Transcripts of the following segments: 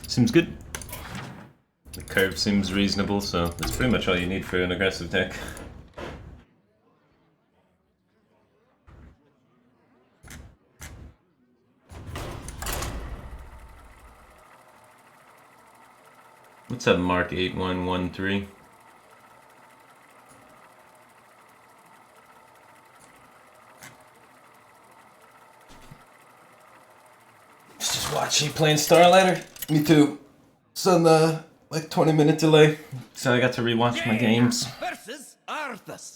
Seems good. The curve seems reasonable, so that's pretty much all you need for an aggressive deck. What's up, Mark 8113? Just watching you playing Starladder. Me too. It's on the like 20-minute delay, so I got to rewatch my games.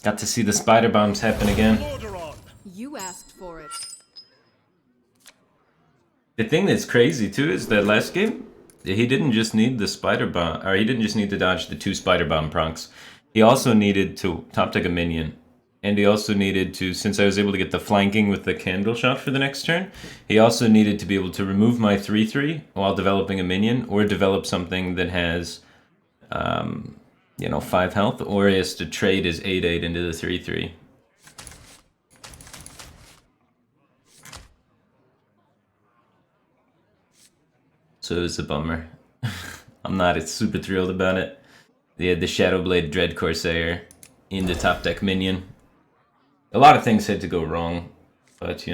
Got to see the spider bombs happen again. You asked for it. The thing that's crazy too is that last game, he didn't just need the spider bomb, or he didn't just need to dodge the 2 spider bomb procs. He also needed to top deck a minion. And he also needed to, since I was able to get the flanking with the candle shot for the next turn, he also needed to be able to remove my 3/3 while developing a minion, or develop something that has, 5 health, or he has to trade his 8/8 into the 3/3. So it was a bummer. I'm not super thrilled about it. They had the Shadowblade Dread Corsair in the top deck minion. A lot of things had to go wrong, but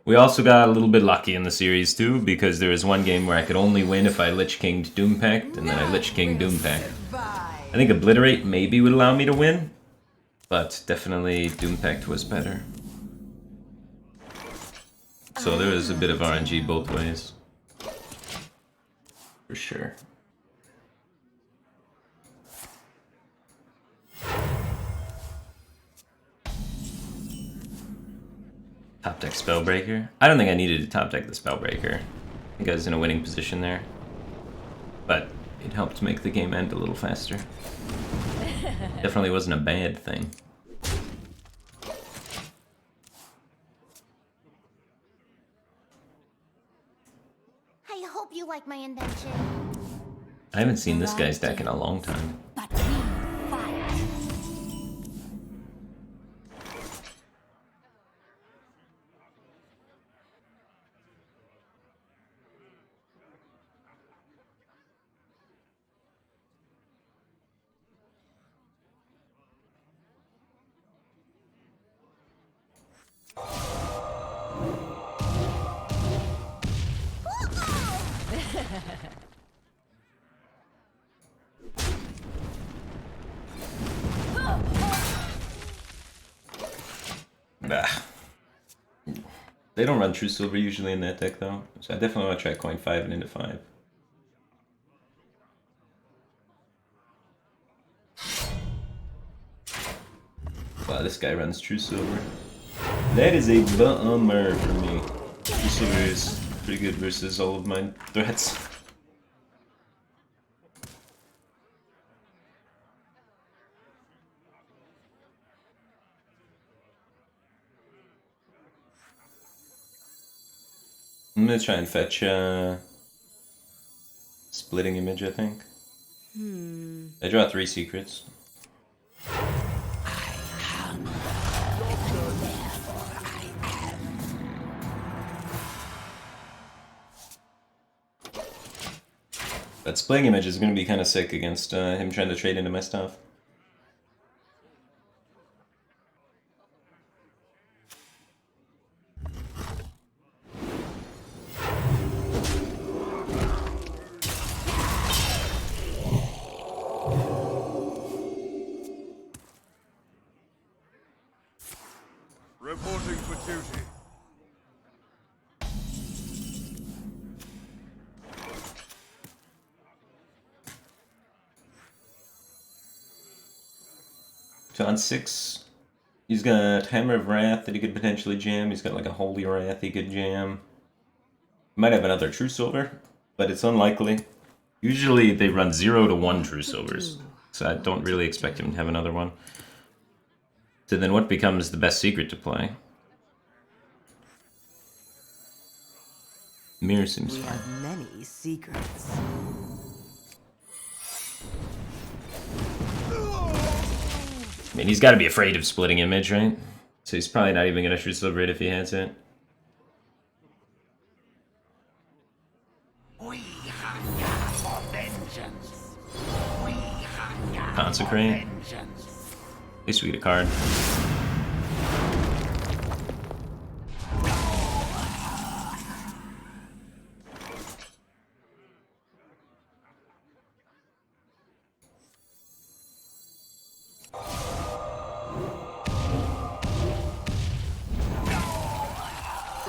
we also got a little bit lucky in the series too, because there was one game where I could only win if I Lich King'd Doom Pact, and then I Lich King Doom Pact. I think Obliterate maybe would allow me to win, but definitely Doom Pact was better. So there was a bit of RNG both ways. For sure. Top deck Spellbreaker. I don't think I needed to top deck the Spellbreaker. I think I was in a winning position there. But it helped make the game end a little faster. Definitely wasn't a bad thing. I hope you like my invention. I haven't seen this guy's deck in a long time. But we fire. Bah. They don't run True Silver usually in that deck though, so I definitely want to try coin 5 and into 5. Wow, this guy runs True Silver. That is a bummer for me. True Silver is pretty good versus all of my threats. I'm gonna try and fetch Splitting Image, I think. I draw 3 secrets. That Splitting Image is gonna be kind of sick against him trying to trade into my stuff. Reporting for duty. John 6. He's got Hammer of Wrath that he could potentially jam. He's got like a Holy Wrath he could jam. He might have another True Silver, but it's unlikely. Usually they run 0 to 1 True Silvers. So I don't really expect him to have another one. So then what becomes the best secret to play? Mirror seems We fine. have many secrets. I mean, he's got to be afraid of splitting image, right? So he's probably not even going to shoot silver if he has it. We hunger for vengeance. We hunger Consecrate. for vengeance. At least we get a card.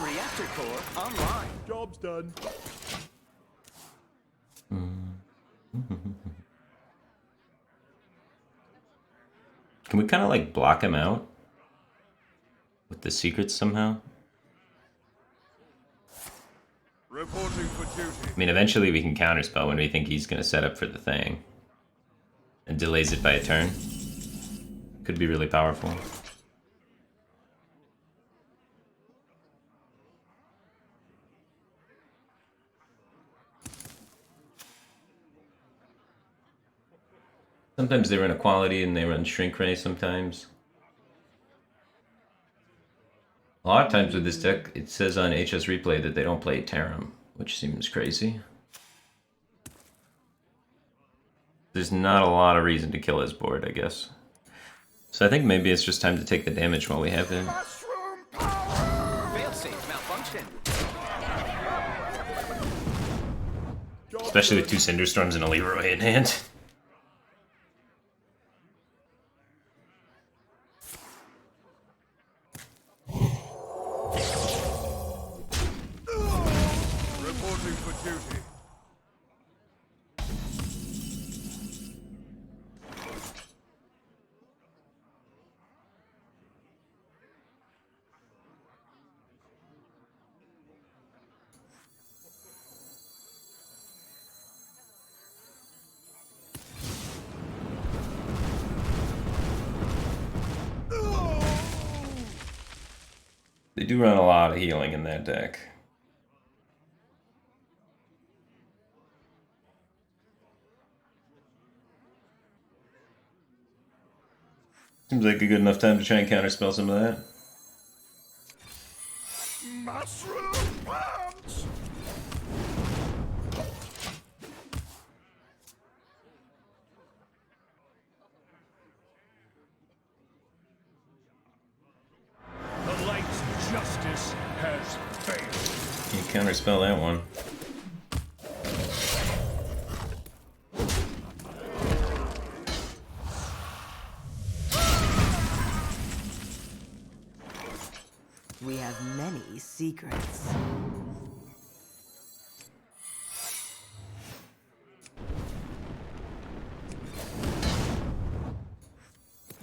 Reactor core online. Job's done. Can we kind of like block him out with the secrets somehow? Reporting for duty. I mean, eventually we can counterspell when we think he's going to set up for the thing. And delays it by a turn. Could be really powerful. Sometimes they run Equality and they run Shrink Ray sometimes. A lot of times with this deck, it says on HS Replay that they don't play Tarim, which seems crazy. There's not a lot of reason to kill his board, I guess. So I think maybe it's just time to take the damage while we have it. Mushroom power. Failsafe malfunction. Especially with 2 Cinderstorms and a Leroy in hand. Reporting for duty. They do run a lot of healing in that deck. Seems like a good enough time to try and counterspell some of that. Mushroom punch. The light's justice has failed. You counterspell that one. We have many secrets.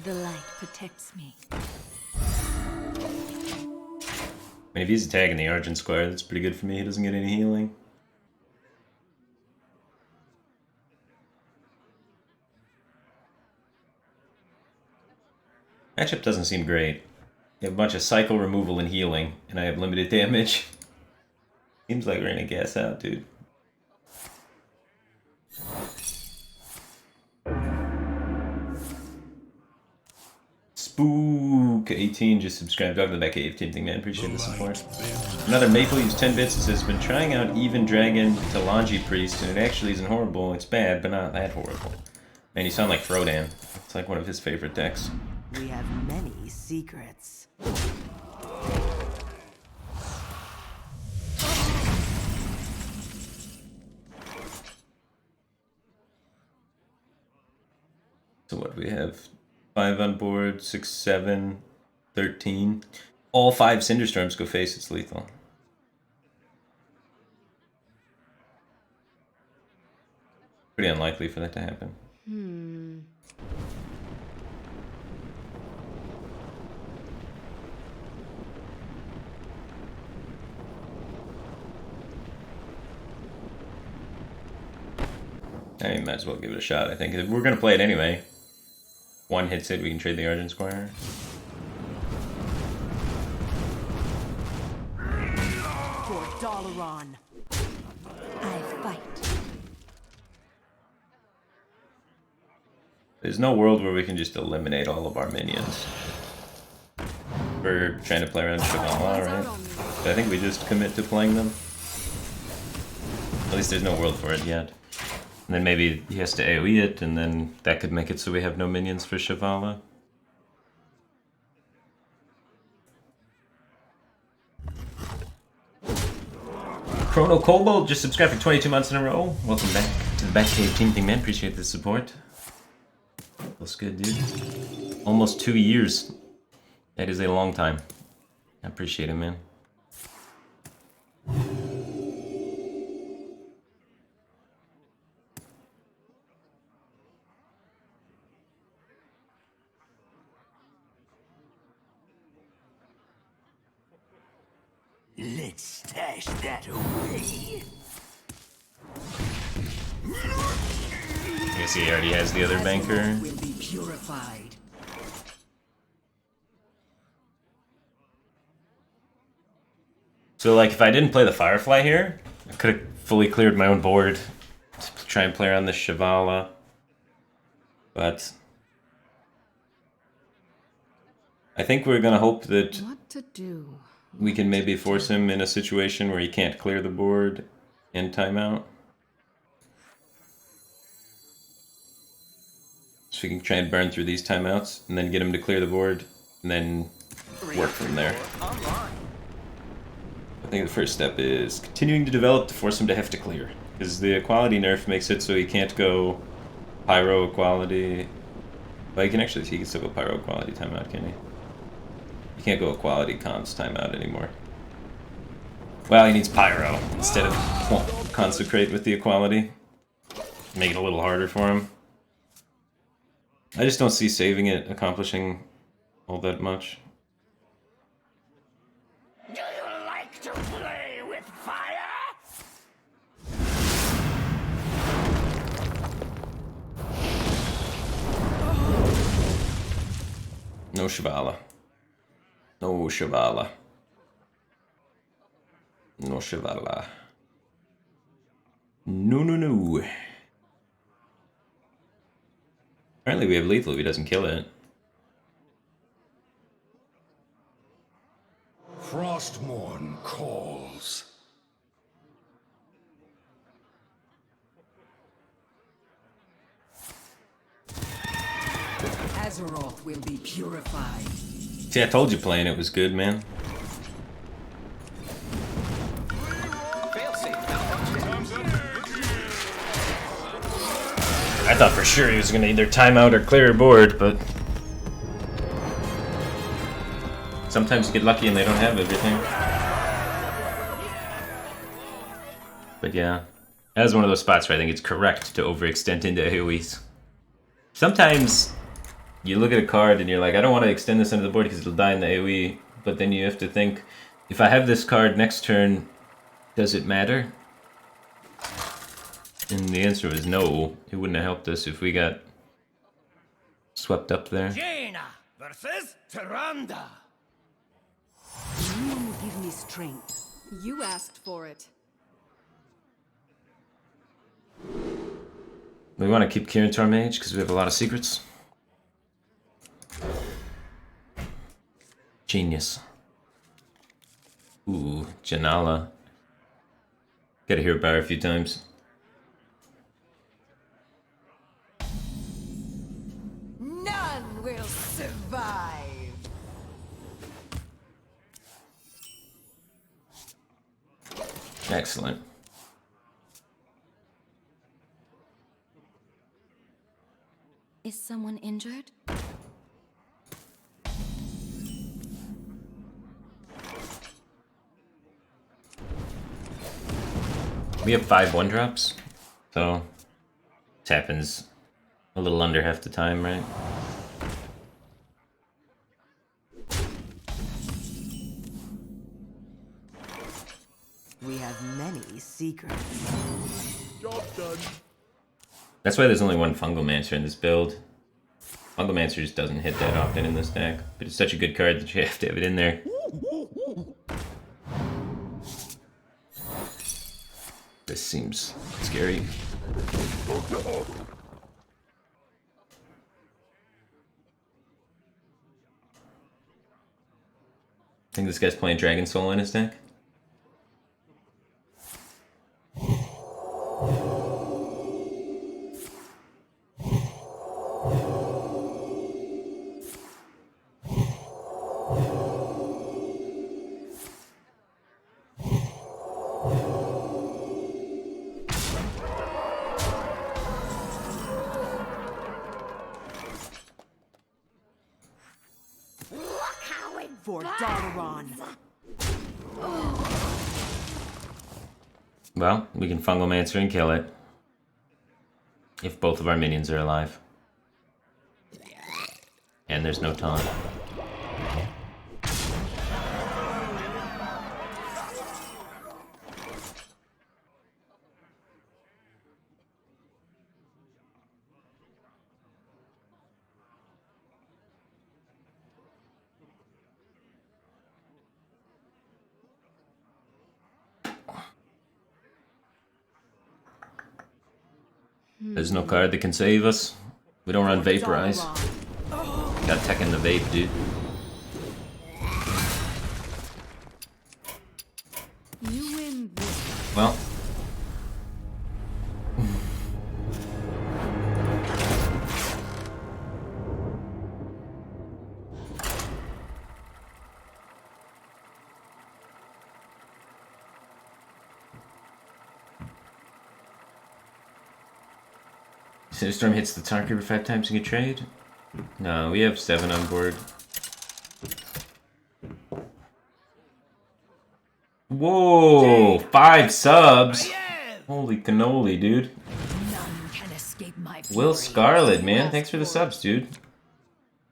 The light protects me. I mean, if he's attacking the Argent Squire, that's pretty good for me. He doesn't get any healing. Matchup doesn't seem great. You have a bunch of cycle removal and healing, and I have limited damage. Seems like we're gonna gas out, dude. Spook 18 just subscribed. Welcome to the back cave team thing, man. Appreciate the support. Another Maple used 10 bits and says, been trying out Even Dragon to Longi Priest, and it actually isn't horrible. It's bad, but not that horrible. Man, you sound like Frodan. It's like one of his favorite decks. We have many secrets. So what, we have 5 on board, 6, 7, 13. All 5 Cinderstorms go face, it's lethal. Pretty unlikely for that to happen. I might as well give it a shot, I think. If we're gonna play it anyway. One hits it, we can trade the Argent Squire. For Dalaran. I fight. There's no world where we can just eliminate all of our minions. We're trying to play around Chevala, right? But I think we just commit to playing them. At least there's no world for it yet. And then maybe he has to AoE it, and then that could make it so we have no minions for Chevala. Chrono Kobold just subscribed for 22 months in a row. Welcome back to the Batcave team thing, man. Appreciate the support. Feels good, dude. Almost 2 years. That is a long time. I appreciate it, man. Let's stash that away. I guess he already has the other banker. Will be purified. So, like, if I didn't play the Firefly here, I could have fully cleared my own board to try and play around this Chevala. But I think we're gonna hope that What to do? we can maybe force him in a situation where he can't clear the board in timeout. So we can try and burn through these timeouts and then get him to clear the board and then work from there. Online. I think the first step is continuing to develop to force him to have to clear. Because the equality nerf makes it so he can't go pyro equality. Well, he can still go pyro equality timeout, can he? He can't go equality cons timeout anymore. Well, he needs pyro instead of consecrate with the equality. Make it a little harder for him. I just don't see saving it accomplishing all that much. Do you like to play with fire? No Chevala. No Chevala. No Chevala. No, no, no. Apparently we have lethal if he doesn't kill it. Frostmourne calls. Azeroth will be purified. See, I told you playing it was good, man. Failsafe malfunction. I thought for sure he was gonna either time out or clear a board, but sometimes you get lucky and they don't have everything. But yeah, that is one of those spots where I think it's correct to overextend into AoEs. Sometimes you look at a card and you're like, I don't want to extend this into the board because it'll die in the AoE, but then you have to think, if I have this card next turn, does it matter? And the answer was no. It wouldn't have helped us if we got swept up there. Jaina versus Tyrande. You give me strength. You asked for it. We want to keep Kieran to our mage because we have a lot of secrets. Genius. Ooh, Janala. Gotta hear about her a few times. None will survive. Excellent. Is someone injured? We have 5 1-drops, so this happens a little under half the time, right? We have many secrets. Job done. That's why there's only one Fungalmancer in this build. Fungalmancer just doesn't hit that often in this deck, but it's such a good card that you have to have it in there. This seems scary. I think this guy's playing Dragon Soul in his deck. For Dalaran. Well, we can Fungalmancer and kill it. If both of our minions are alive. And there's no taunt. There's no card that can save us. We don't run Vaporize. Got tech in the vape, dude. You win this. Well. Storm hits the target for 5 times in a trade? No, we have 7 on board. Whoa! 5 subs! Holy cannoli, dude. None can escape my Will fury. Scarlet, man. Thanks for the subs, dude.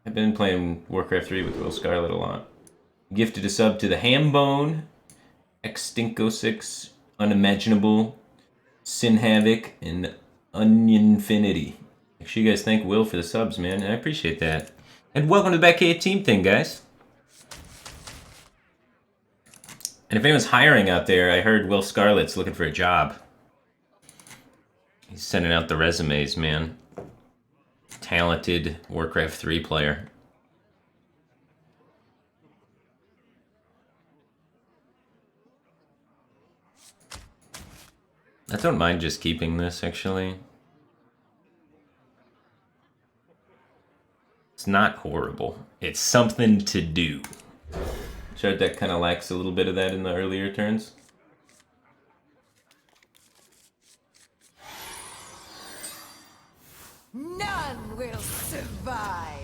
I've been playing Warcraft 3 with Will Scarlet a lot. Gifted a sub to the Hambone, Extinko6, Unimaginable, Sin Havoc, and Onionfinity. Make sure you guys thank Will for the subs, man. I appreciate that. And welcome to the Back K team thing, guys. And if anyone's hiring out there, I heard Will Scarlet's looking for a job. He's sending out the resumes, man. Talented Warcraft 3 player. I don't mind just keeping this, actually. It's not horrible. It's something to do. Shard deck kind of lacks a little bit of that in the earlier turns. None will survive.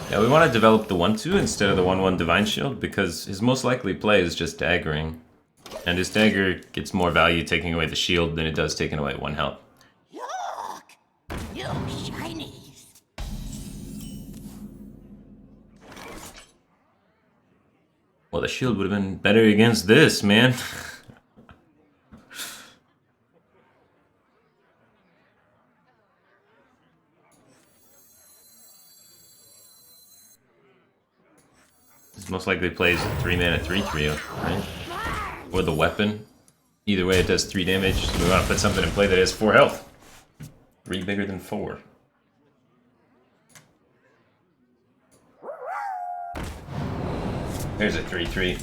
Yeah, we want to develop the 1-2 instead of the 1-1 Divine Shield because his most likely play is just daggering. And his dagger gets more value taking away the shield than it does taking away 1 health. Look! You shinies! Well, the shield would have been better against this, man. His most likely plays 3-mana 3/3, right? Or the weapon. Either way, it does 3 damage. So we want to put something in play that has 4 health. 3 bigger than 4. There's a 3/3.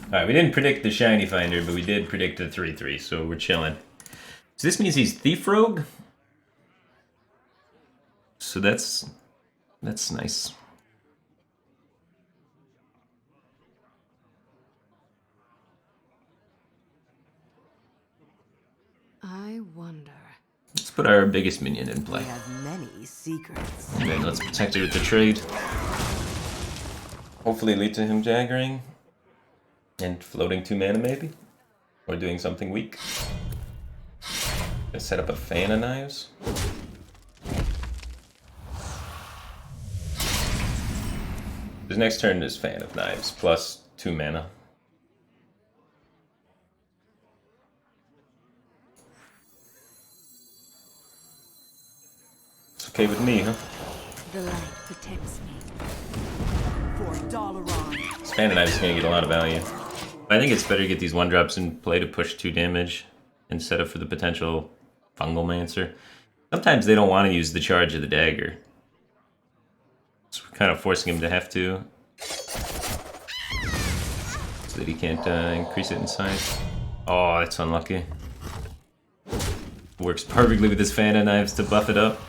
Alright, we didn't predict the Shiny Finder, but we did predict a 3/3, so we're chilling. So this means he's Thief Rogue? So that's nice. I wonder. Let's put our biggest minion in We play. have many secrets. And then let's protect it with the trade. Hopefully lead to him daggering. And floating 2 mana maybe? Or doing something weak. Gonna set up a fan of knives. His next turn is Fan of Knives, plus 2 mana. It's okay with me, huh? The light protects me. For Dalaran. This Fan of Knives is gonna get a lot of value. I think it's better to get these 1-drops in play to push 2 damage instead of for the potential Fungal Mancer. Sometimes they don't want to use the charge of the dagger. So we're kind of forcing him to have to. So that he can't increase it in size. Oh, that's unlucky. Works perfectly with his Fan of Knives to buff it up.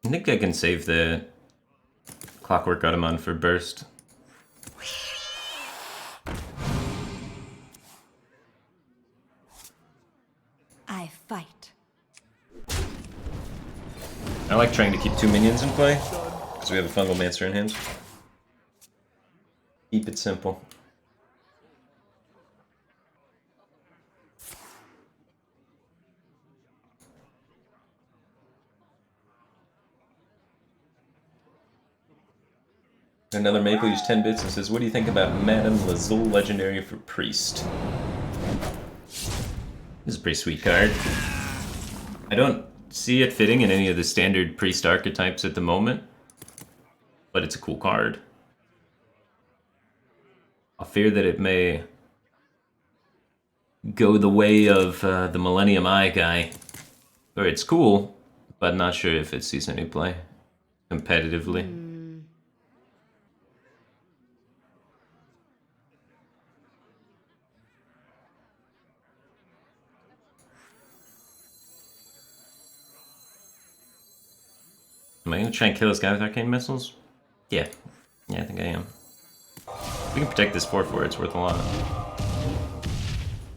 I think I can save the Clockwork Automon for burst. I fight. I like trying to keep 2 minions in play, because we have a Fungal Mancer in hand. Keep it simple. Another Maple used 10 bits and says, what do you think about Madame Lazul Legendary for Priest? This is a pretty sweet card. I don't see it fitting in any of the standard Priest archetypes at the moment, but it's a cool card. I fear that it may go the way of the Millennium Eye guy, where it's cool, but not sure if it sees any play competitively. Am I gonna try and kill this guy with arcane missiles? Yeah. Yeah, I think I am. If we can protect this 4/4, it's worth a lot.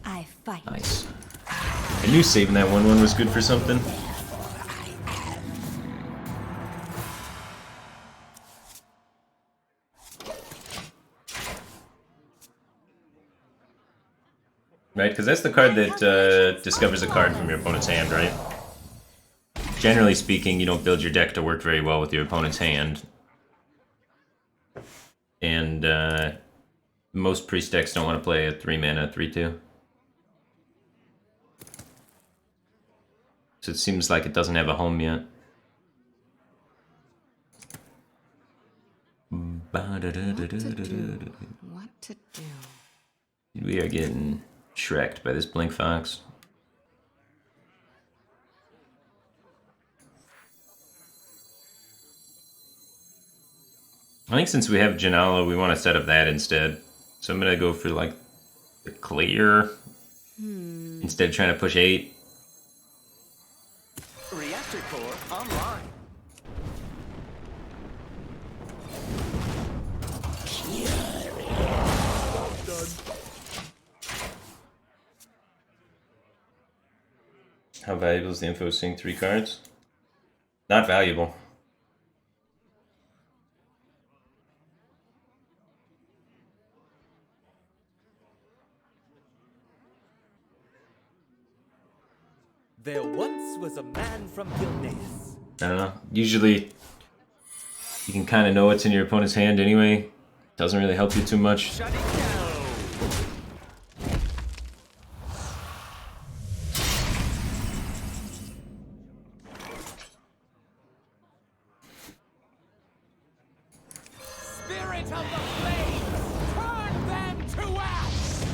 I fight. Nice. I knew saving that 1/1 was good for something. Right, because that's the card that discovers a card from your opponent's hand, right? Generally speaking, you don't build your deck to work very well with your opponent's hand. And most Priest decks don't want to play a 3-mana 3/2. So it seems like it doesn't have a home yet. What to do? We are getting shreked by this Blink Fox. I think since we have Janala, we want to set up that instead. So I'm going to go for like the clear instead of trying to push 8. Reactor core online. How valuable is the info seeing 3 cards? Not valuable. There once was a man from Gilneas. I don't know. Usually, you can kind of know what's in your opponent's hand anyway. Doesn't really help you too much. Shut it down. Spirit of the flames, turn them to ash.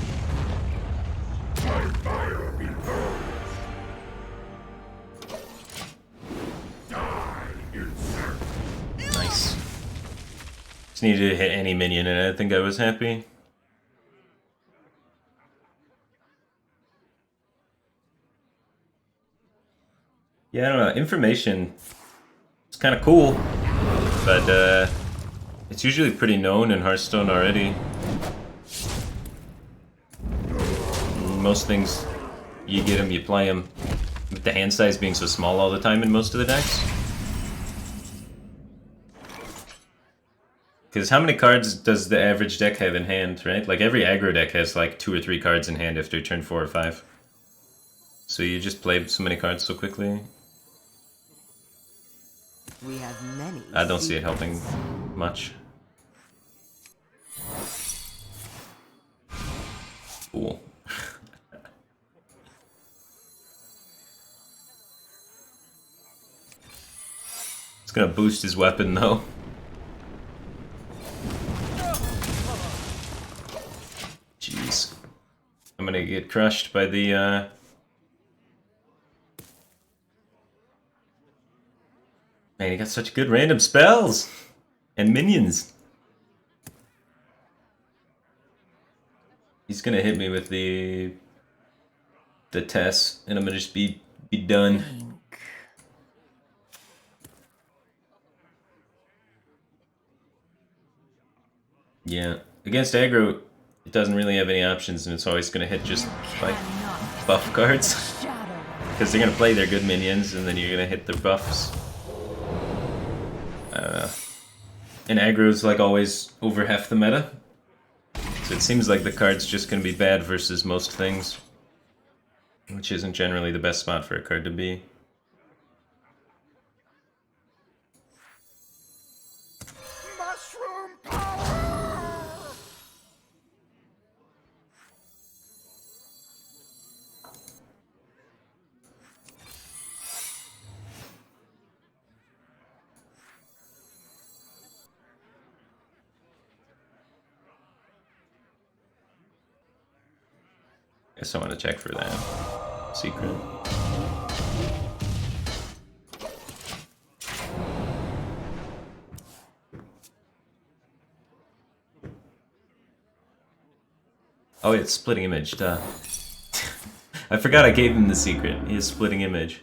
My fire be purged. Die, insect. Nice. Just needed to hit any minion and I think I was happy. Yeah, I don't know. Information is kind of cool, but it's usually pretty known in Hearthstone already. Most things, you get them, you play them. With the hand size being so small all the time in most of the decks. Because how many cards does the average deck have in hand, right? Like every aggro deck has like 2 or 3 cards in hand after turn 4 or 5. So you just play so many cards so quickly. We have many. I don't see it helping much. Cool. It's gonna boost his weapon though. Jeez. I'm gonna get crushed by the Man, he got such good random spells! And minions! He's gonna hit me with the Tess, and I'm gonna just be done. Yeah. Against aggro, it doesn't really have any options, and it's always gonna hit just like buff cards. Because they're gonna play their good minions, and then you're gonna hit their buffs. I don't know. And aggro's like always over half the meta. So it seems like the card's just gonna be bad versus most things. Which isn't generally the best spot for a card to be. Mushroom power! Guess I want to check for that secret. Oh, it's splitting image, duh. I forgot I gave him the secret. He is splitting image.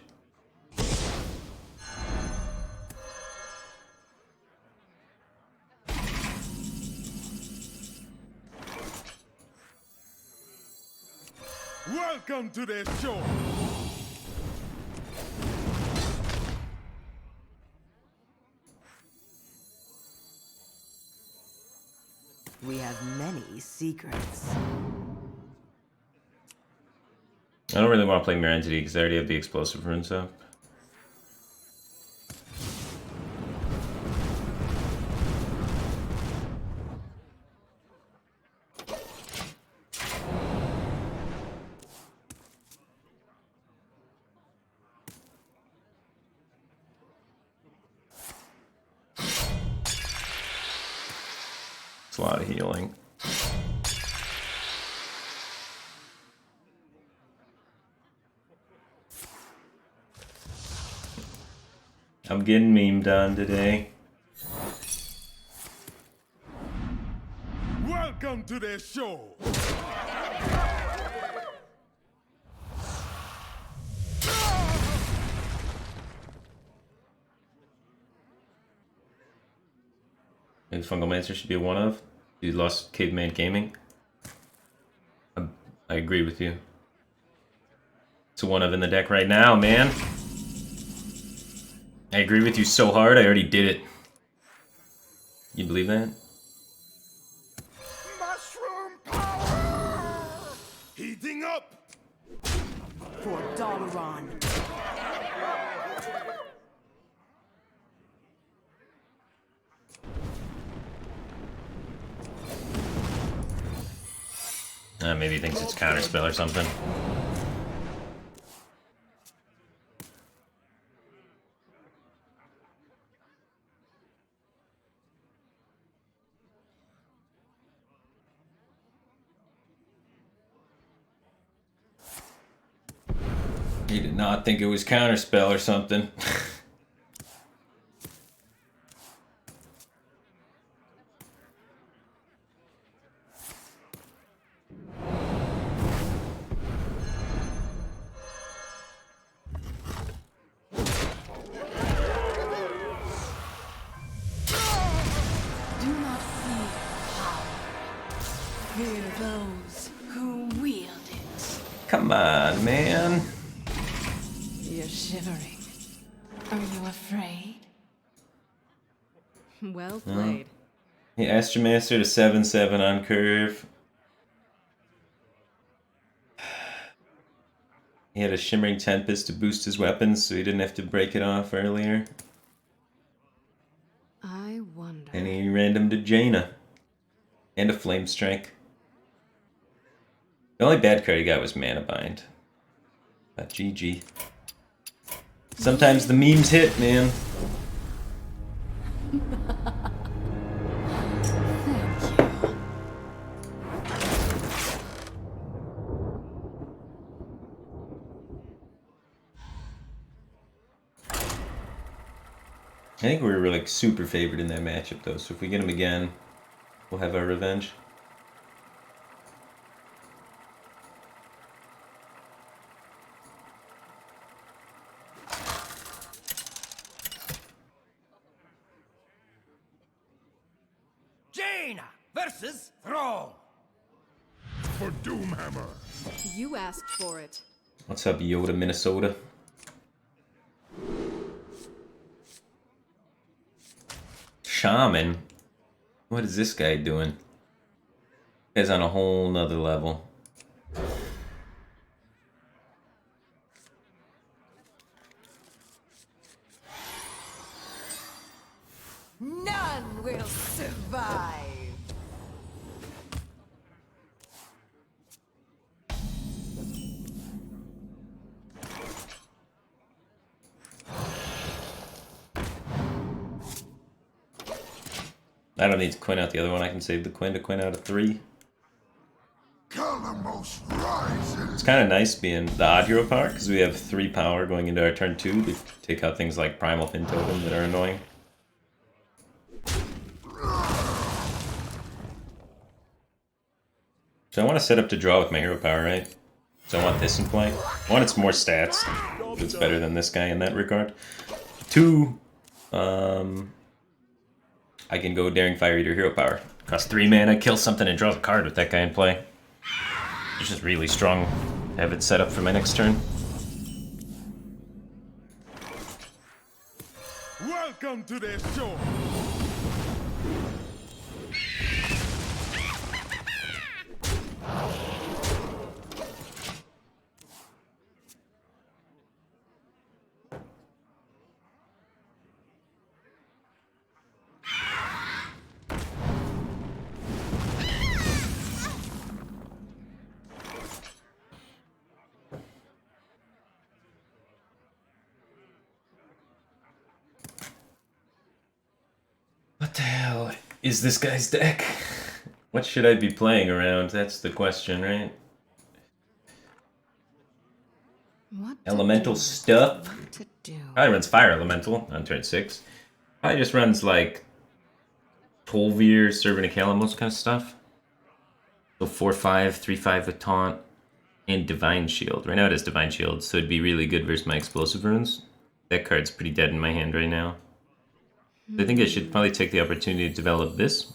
Welcome to the show! We have many secrets. I don't really want to play Mirror Entity because I already have the explosive runes up. It's a lot of healing. I'm getting memed on today. Welcome to the show! Maybe Fungal Mancer should be a one of. You lost Caveman Gaming. I agree with you. It's a one of in the deck right now, man. I agree with you so hard, I already did it. You believe that? Mushroom power! Heating up! For Dalaran. Maybe he thinks it's counterspell or something. He did not think it was counterspell or something. Do not fear power. Fear those who wield it. Come on, man. shivering. Are you afraid? Well played. He Astromaster to 7/7 on curve. He had a Shimmering Tempest to boost his weapons so he didn't have to break it off earlier. I wonder. And he random to Jaina. And a Flame Strike. The only bad card he got was Mana Bind. But GG. Sometimes the memes hit, man. I think we were like super favored in that matchup though, so if we get him again, we'll have our revenge. Jaina versus Throne. For Doomhammer. You asked for it. What's up, Yoda, Minnesota? Shaman? What is this guy doing? He's on a whole nother level. None will survive. I don't need to Quinn out the other one. I can save the Quinn to Quinn out of 3. Calamos rises. It's kind of nice being the odd hero power because we have 3 power going into our turn 2 to take out things like Primal Fin Totem that are annoying. So I want to set up to draw with my hero power, right? So I want this in play. 1, it's more stats. It's better than this guy in that regard. 2, I can go Daring Fire Eater hero power. Cost 3 mana, kill something and draws a card with that guy in play. It's just really strong. Have it set up for my next turn. Welcome to the show. What the hell is this guy's deck? What should I be playing around? That's the question, right? What to Elemental do? stuff? What to do? Probably runs Fire Elemental on turn 6. Probably just runs like Tolvir, Servant of Calamos kind of stuff. So 4/5, 3/5 with Taunt, and Divine Shield. Right now it has Divine Shield, so it'd be really good versus my Explosive Runes. That card's pretty dead in my hand right now. So I think I should probably take the opportunity to develop this.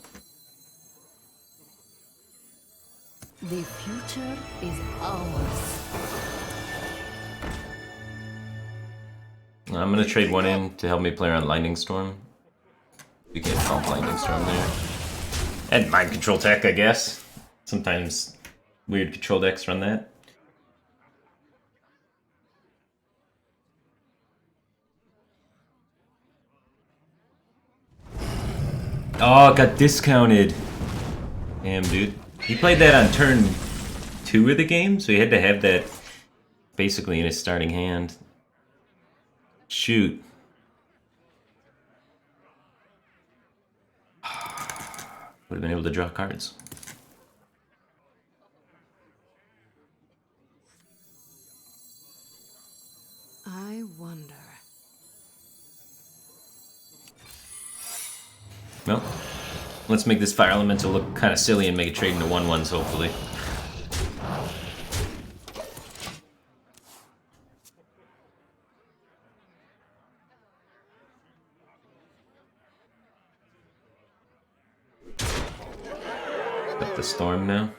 The future is ours. I'm gonna trade 1 in to help me play around Lightning Storm. We can call Lightning Storm there. And Mind Control Tech, I guess. Sometimes weird control decks run that. Oh, it got discounted. Damn, dude. He played that on turn 2 of the game, so he had to have that basically in his starting hand. Shoot. Would have been able to draw cards. I wonder. Well, let's make this Fire Elemental look kind of silly and make it trade into 1/1s, hopefully. Up the Storm now.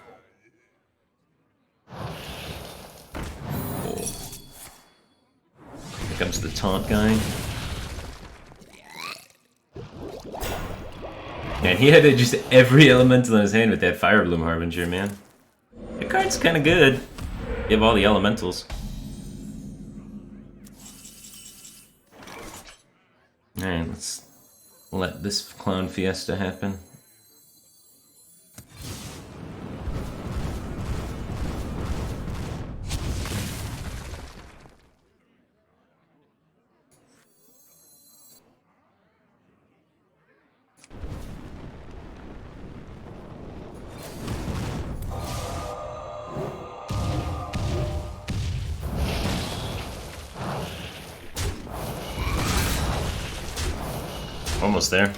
Oh. Pick up taunt guy. Man, he had just every elemental in his hand with that Fire Bloom Harbinger, man. The card's kind of good. You have all the elementals. Alright, let's let this Clown Fiesta happen. Almost there.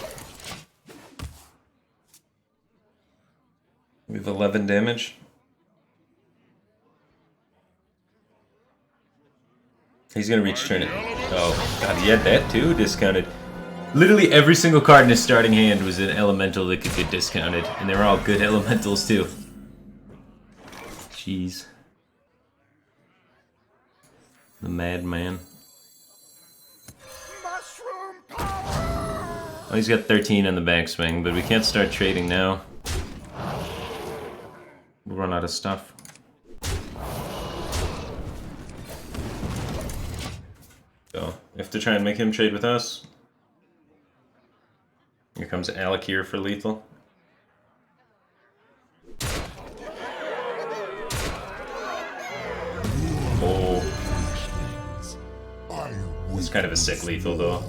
We have 11 damage. He's gonna reach turn it. Oh god, he had that too discounted. Literally every single card in his starting hand was an elemental that could get discounted, and they were all good elementals too. Jeez. The madman. Mushroom power! Oh, he's got 13 on the backswing, but we can't start trading now. We'll run out of stuff. So, we have to try and make him trade with us. Here comes Alec here for lethal. Oh. It's kind of a sick lethal though.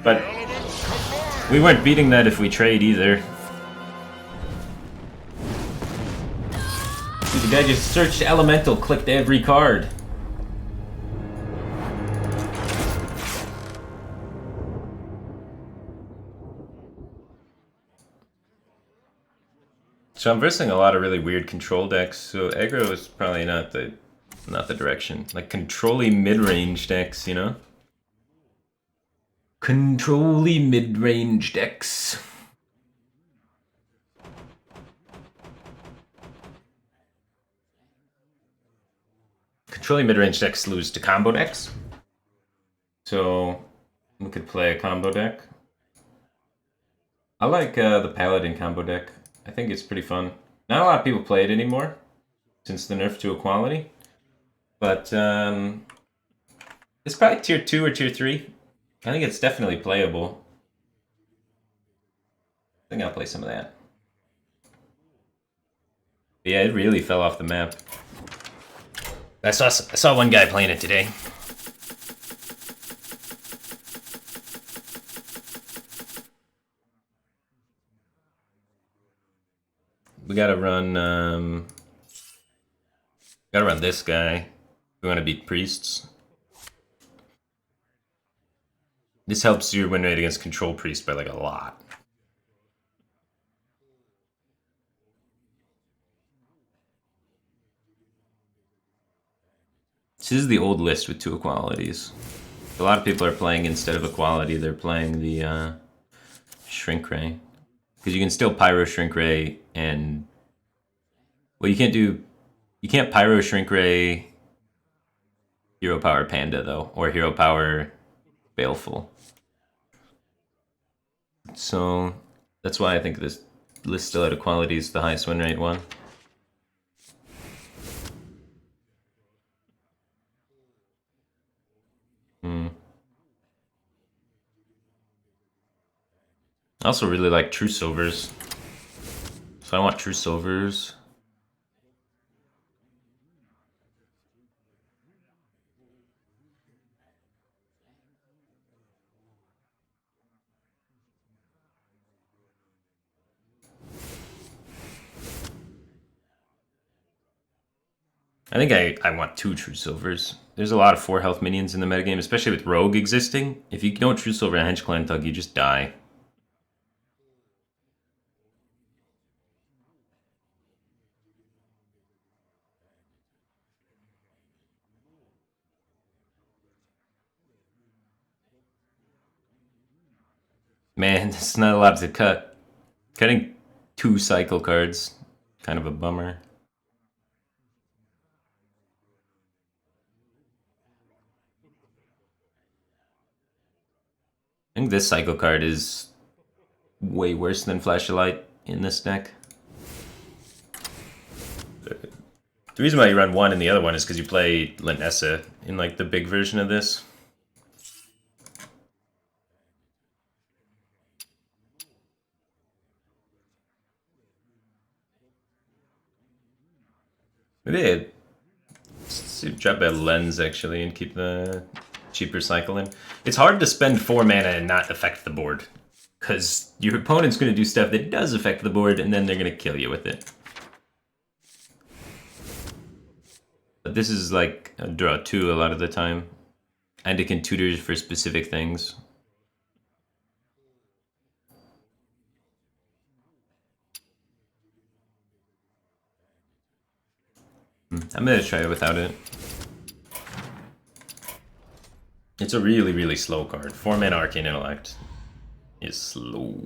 But we weren't beating that if we trade either. Dude, the guy just searched elemental, clicked every card. So I'm versing a lot of really weird control decks, so aggro is probably not the direction. Like control-y mid-range decks, you know? Control-y mid-range decks. Control-y mid-range decks lose to combo decks. So we could play a combo deck. I like the Paladin combo deck. I think it's pretty fun. Not a lot of people play it anymore since the nerf to equality, but it's probably tier 2 or tier 3. I think it's definitely playable. I think I'll play some of that. But yeah, it really fell off the map. I saw one guy playing it today. We gotta run this guy. We want to beat priests. This helps your win rate against control priest by like a lot. This is the old list with 2 equalities. A lot of people are playing, instead of equality, they're playing the shrink ray. Because you can still pyro shrink ray and... Well, you can't pyro shrink ray hero power panda though, or hero power baleful. So that's why I think this list still at equality is the highest win rate one. I also really like True Silvers. So I want True Silvers. I think I want 2 True Silvers. There's a lot of 4 health minions in the metagame, especially with Rogue existing. If you don't True Silver and Hench Clan Thug, you just die. Man, it's not a lot to cut. Cutting 2 cycle cards, kind of a bummer. I think this cycle card is way worse than Flash of Light in this deck. The reason why you run one and the other one is because you play Linessa in like the big version of this. Maybe drop a lens actually and keep the cheaper cycle in. It's hard to spend 4 mana and not affect the board, because your opponent's going to do stuff that does affect the board and then they're going to kill you with it. But this is like a draw 2 a lot of the time, and it can tutor for specific things. I'm gonna try it without it. It's a really, really slow card. 4 mana Arcane Intellect is slow.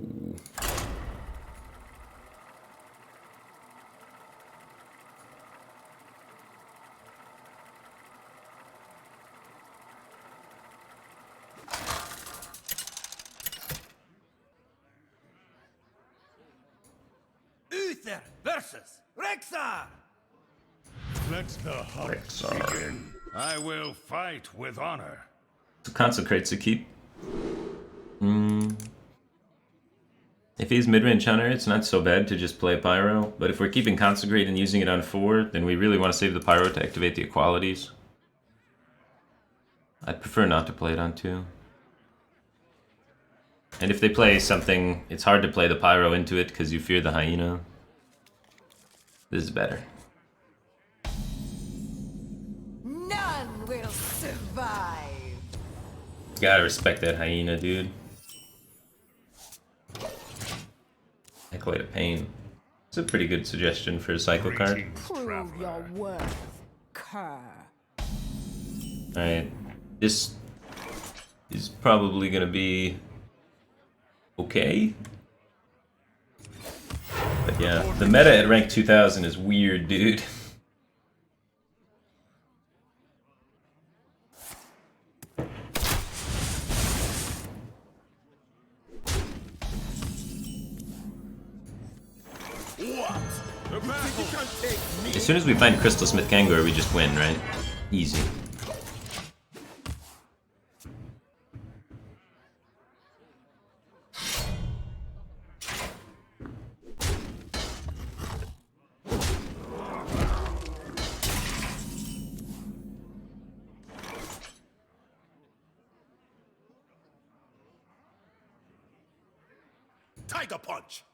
Uther versus Rexar! Let the hunt begin. I will fight with honor. So Consecrate's a keep. If he's mid-range hunter, it's not so bad to just play Pyro, but if we're keeping Consecrate and using it on 4, then we really want to save the Pyro to activate the equalities. I'd prefer not to play it on 2. And if they play something, it's hard to play the Pyro into it because you fear the Hyena. This is better. None will survive. Gotta respect that Hyena, dude. Acolyte of Pain. It's a pretty good suggestion for a cycle card. Greetings, Prove your traveler. worth, cur. Alright. This is probably gonna be okay. But yeah, the meta at rank 2000 is weird, dude. As soon as we find Crystal Smith Kangor, we just win, right? Easy. Tiger punch.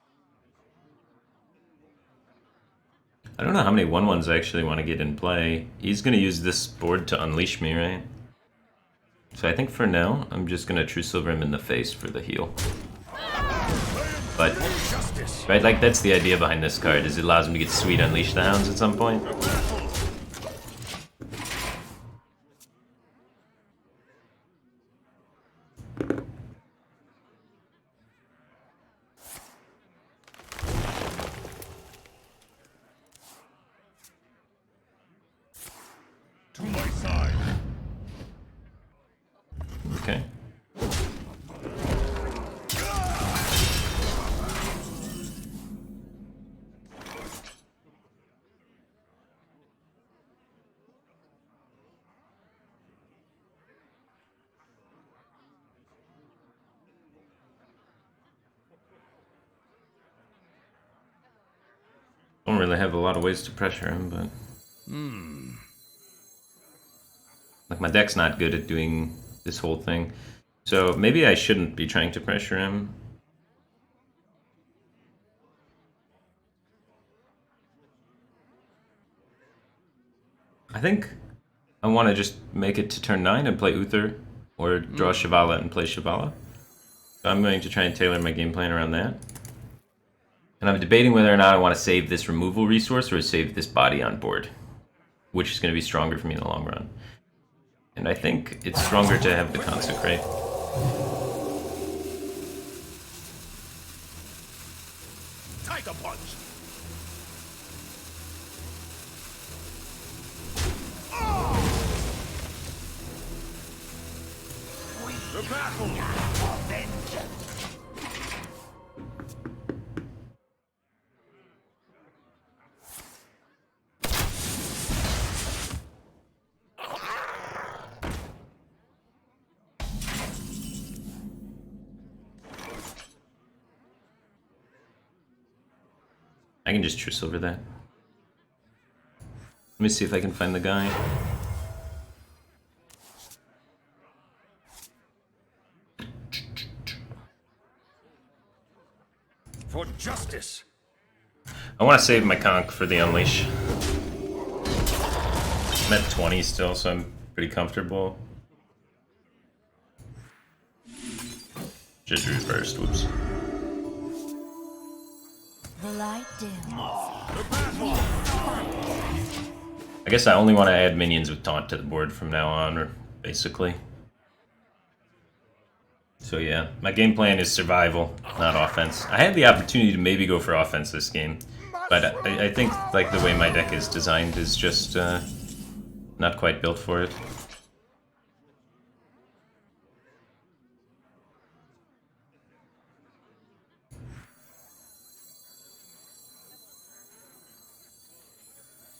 I don't know how many 1/1s I actually want to get in play. He's going to use this board to unleash me, right? So I think for now, I'm just going to True Silver him in the face for the heal. But, right, like that's the idea behind this card, is it allows him to get sweet Unleash the Hounds at some point. To my side. Okay. Don't really have a lot of ways to pressure him, but... Like, my deck's not good at doing this whole thing. So maybe I shouldn't be trying to pressure him. I think I want to just make it to turn 9 and play Uther, or draw Shivala and play Shivala. So I'm going to try and tailor my game plan around that. And I'm debating whether or not I want to save this removal resource or save this body on board, which is going to be stronger for me in the long run. And I think it's stronger to have the Consecrate. Tiger punch. The battle of I can just truce over that. Let me see if I can find the guy. For justice. I want to save my conch for the unleash. I'm at 20 still, so I'm pretty comfortable. Just reversed, whoops. The light dims. I guess I only want to add minions with taunt to the board from now on, or basically. So yeah, my game plan is survival, not offense. I had the opportunity to maybe go for offense this game, but I think like the way my deck is designed is just not quite built for it.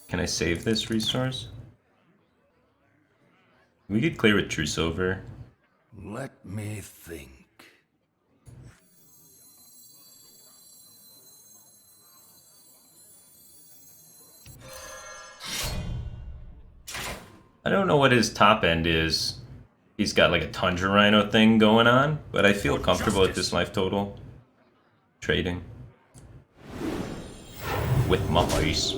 Can I save this resource? We could clear with truce over. Let me think. I don't know what his top end is. He's got like a Tundra Rhino thing going on, but I feel comfortable at this life total. Trading. With my ice.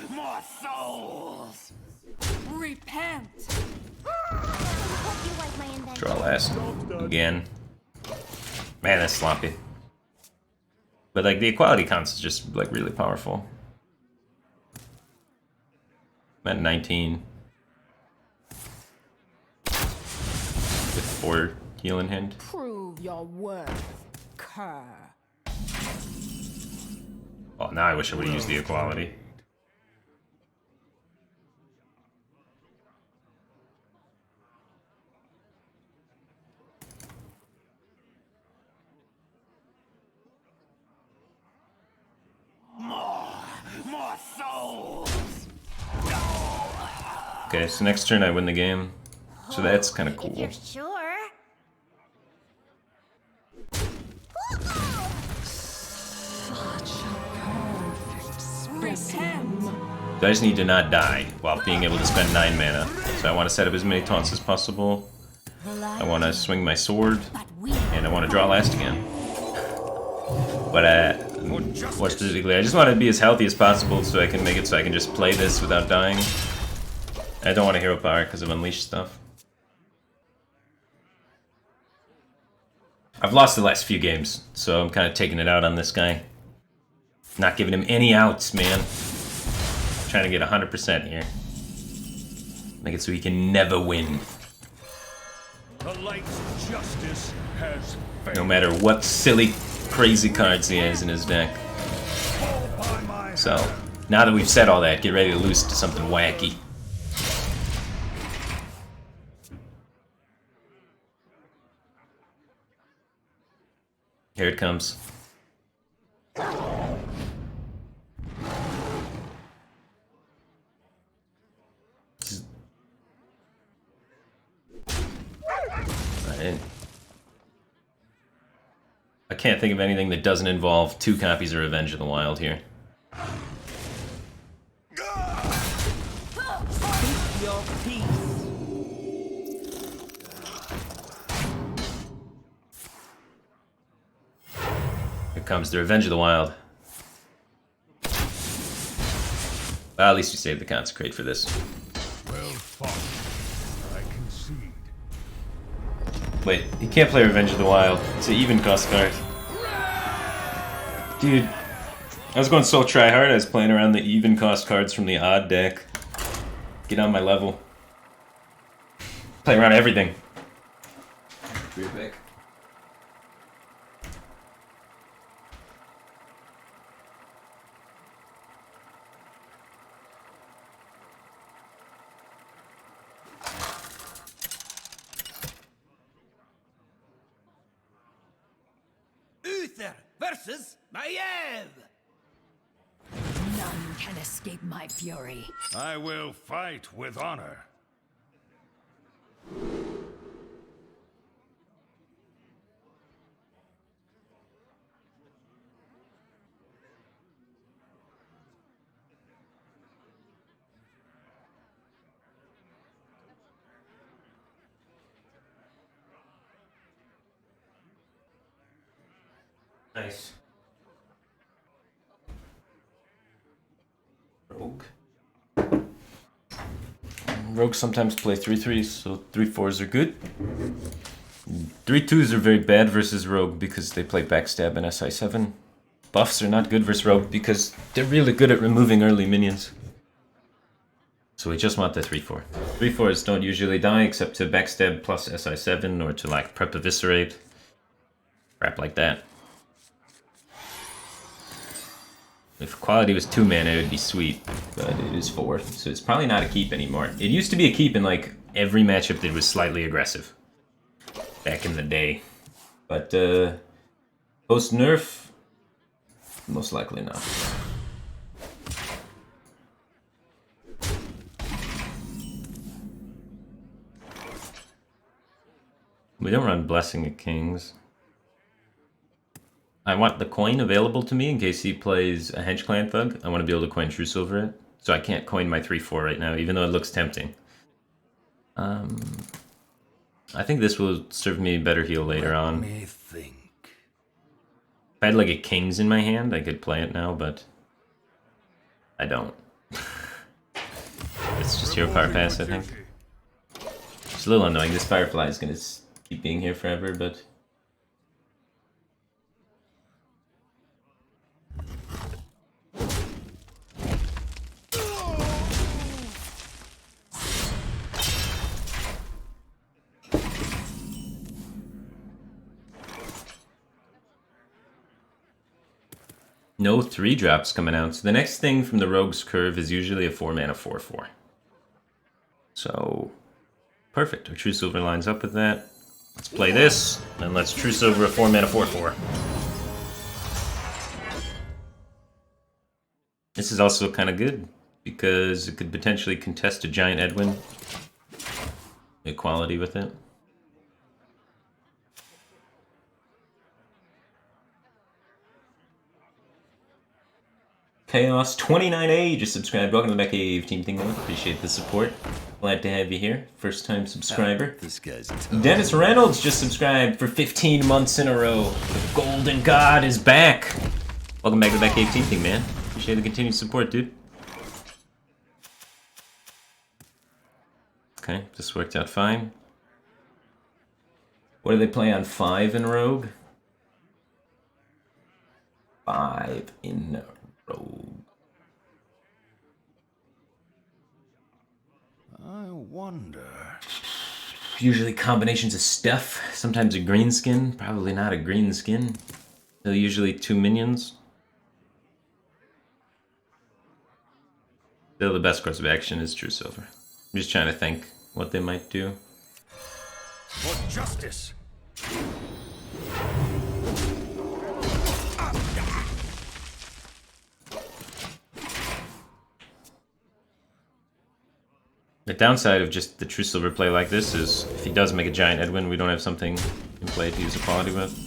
More souls. Repent. Hope you like my invention. Draw last. Again. Man, that's sloppy. But like the equality counts is just like really powerful. I'm at 19. With 4 healing hand. Prove your worth, cur. Oh, now I wish I would have used the equality. More souls. Okay, so next turn I win the game. So that's kind of If cool. you're sure. Repent. So I just need to not die while being able to spend 9 mana. So I want to set up as many taunts as possible. I want to swing my sword, and I want to draw last again. But more specifically, I just want to be as healthy as possible so I can make it so I can just play this without dying. I don't want to hero power because of unleashed stuff. I've lost the last few games, so I'm kind of taking it out on this guy. Not giving him any outs, man. I'm trying to get 100% here. Make it so he can never win. The light's justice has failed. No matter what silly, crazy cards he has in his deck. So, now that we've said all that, get ready to lose to something wacky. Here it comes. I can't think of anything that doesn't involve 2 copies of Revenge of the Wild here. Speak your peace. Here comes the Revenge of the Wild. Well, at least we saved the Consecrate for this. Well fought. I concede. Wait, he can't play Revenge of the Wild. It's an even cost card. Dude, I was going so try-hard, I was playing around the even cost cards from the odd deck. Get on my level. Play around everything. Be right back. Uther versus Maiev. None can escape my fury. I will fight with honor. Nice. Rogue. Rogues sometimes play 3-3s, so 3-4s are good. 3-2s are very bad versus Rogue because they play Backstab and SI7. Buffs are not good versus Rogue because they're really good at removing early minions. So we just want the 3-4. 3-4s don't usually die except to Backstab plus SI7 or to like Prep Eviscerate. Crap like that. If quality was 2 mana, it would be sweet, but it is 4, so it's probably not a keep anymore. It used to be a keep in like every matchup that was slightly aggressive back in the day, but post nerf, most likely not. We don't run Blessing of Kings. I want the coin available to me in case he plays a Hench Clan Thug. I want to be able to coin Truce over it. So I can't coin my 3-4 right now, even though it looks tempting. I think this will serve me better heal later on. Let me think. If I had like a Kings in my hand, I could play it now, but I don't. It's just hero power pass, I think. It's a little annoying. This Firefly is going to keep being here forever, but... No 3-drops coming out. So the next thing from the Rogue's Curve is usually a 4-mana 4-4. So, perfect. Our True Silver lines up with that. Let's play this, and let's True Silver a 4-mana 4-4. This is also kind of good, because it could potentially contest a Giant Edwin. Equality with it. Chaos 29A just subscribed. Welcome to the Metcave Team Thing. Appreciate the support. Glad to have you here. First time subscriber. This guy's Dennis Reynolds just subscribed for 15 months in a row. The Golden God is back. Welcome back to the Metcave Team Thing, man. Appreciate the continued support, dude. Okay, this worked out fine. What do they play on 5 in Rogue? 5 in Rogue. I wonder. Usually combinations of stuff. Sometimes a green skin. Probably not a green skin. They're usually 2 minions. Still, the best course of action is True Silver. I'm just trying to think what they might do. For justice. The downside of just the True Silver play like this is if he does make a Giant Edwin, we don't have something in play to use equality with.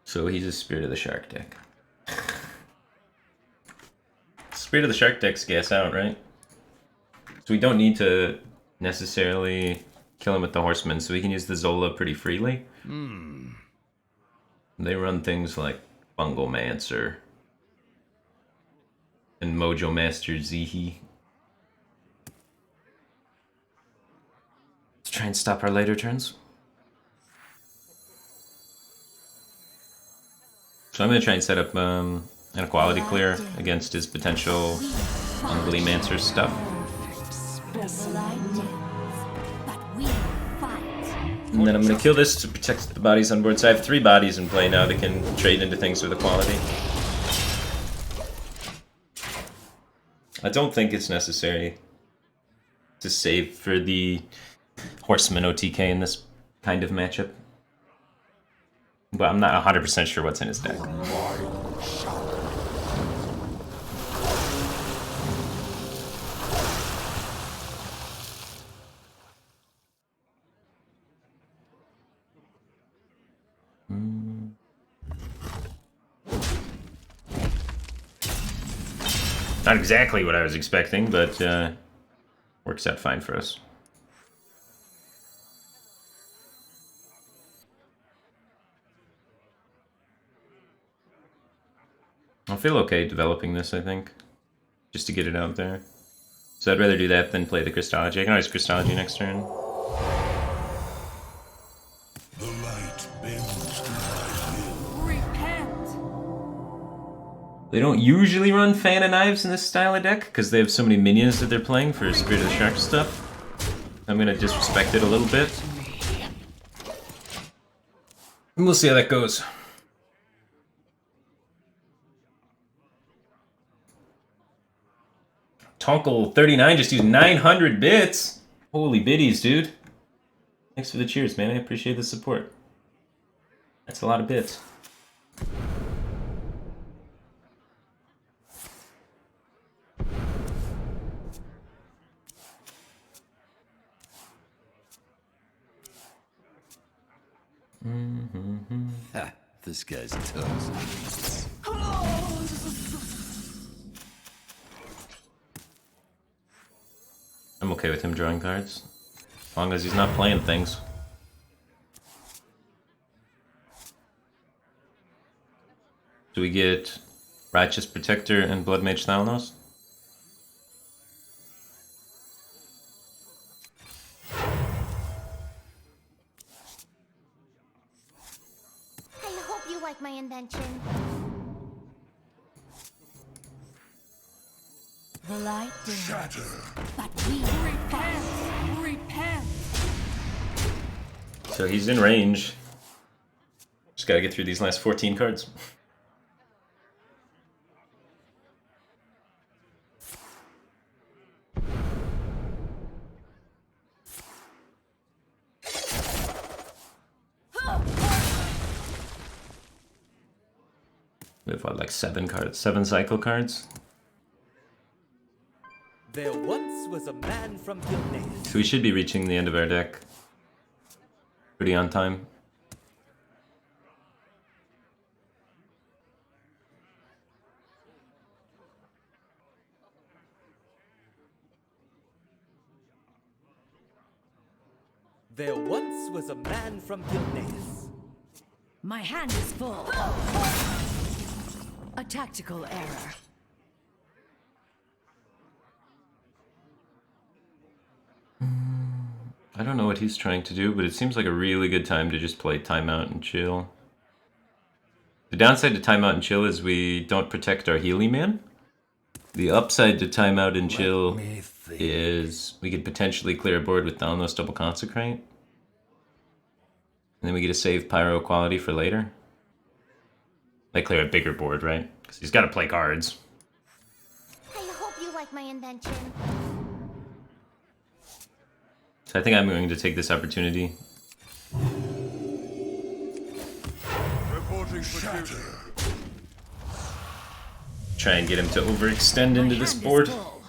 So he's a Spirit of the Shark deck. Spirit of the Shark decks gas out, right? So we don't need to necessarily kill him with the Horseman, so we can use the Zola pretty freely. They run things like Bungomancer and Mojo Master Zihi. Let's try and stop our later turns. So I'm going to try and set up an equality clear against his potential Ungleemancer stuff. And then I'm going to kill this to protect the bodies on board. So I have 3 bodies in play now that can trade into things with equality. I don't think it's necessary to save for the Horseman OTK in this kind of matchup. But I'm not 100% sure what's in his deck. Not exactly what I was expecting, but works out fine for us. I'll feel okay developing this, I think. Just to get it out there. So I'd rather do that than play the Crystology. I can always Crystology next turn. The light bends to my will. Repent. They don't usually run Fan of Knives in this style of deck, because they have so many minions that they're playing for Spirit of the Shark stuff. I'm gonna disrespect it a little bit. And we'll see how that goes. Tonkel39 just used 900 bits. Holy biddies, dude. Thanks for the cheers, man. I appreciate the support. That's a lot of bits. Ha, this guy's toast. I'm okay with him drawing cards. As long as he's not playing things. Do we get Righteous Protector and Blood Mage Thalanos? I hope you like my invention. The light dims, Shatter. but we repent. Repent. So he's in range. Just gotta get through these last 14 cards. We have what, like 7 cards? 7 cycle cards? There once was a man from Gilneas. So we should be reaching the end of our deck. Pretty on time. There once was a man from Gilneas. My hand is full. A tactical error. I don't know what he's trying to do, but it seems like a really good time to just play Timeout and Chill. The downside to Timeout and Chill is we don't protect our Healy Man. The upside to Timeout and Chill is we could potentially clear a board with Thalanos Double Consecrate. And then we get to save Pyro Quality for later. Like clear a bigger board, right? Because he's got to play cards. I hope you like my invention. So I think I'm going to take this opportunity. Reporting for duty. Try and get him to overextend My into this hand is board. full.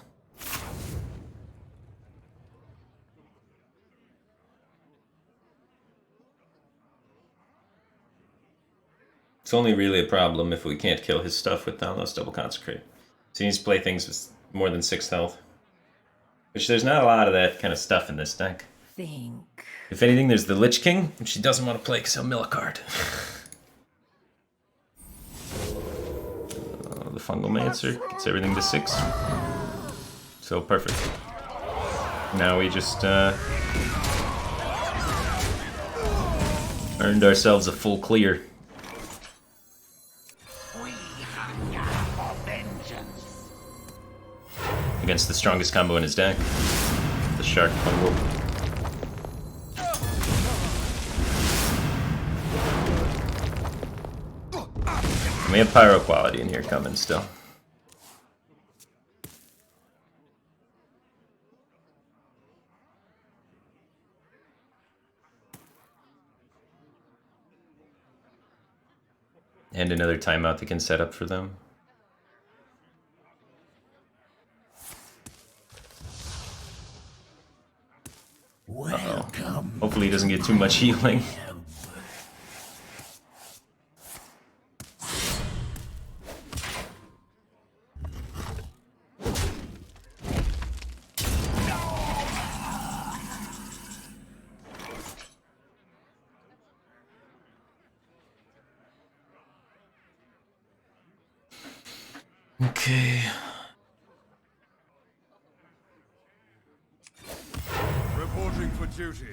It's only really a problem if we can't kill his stuff with Thalanos Double Consecrate. So he needs to play things with more than 6 health. Which there's not a lot of that kind of stuff in this deck. Think. If anything, there's the Lich King, which he doesn't want to play because he'll mill a card. The Fungal Mancer gets everything to 6. So perfect. Now we just earned ourselves a full clear. Against the strongest combo in his deck, the Shark Fungal. And we have Pyro Quality in here coming still. And another timeout that can set up for them. Welcome. Hopefully he doesn't get too much healing. Okay. Reporting for duty.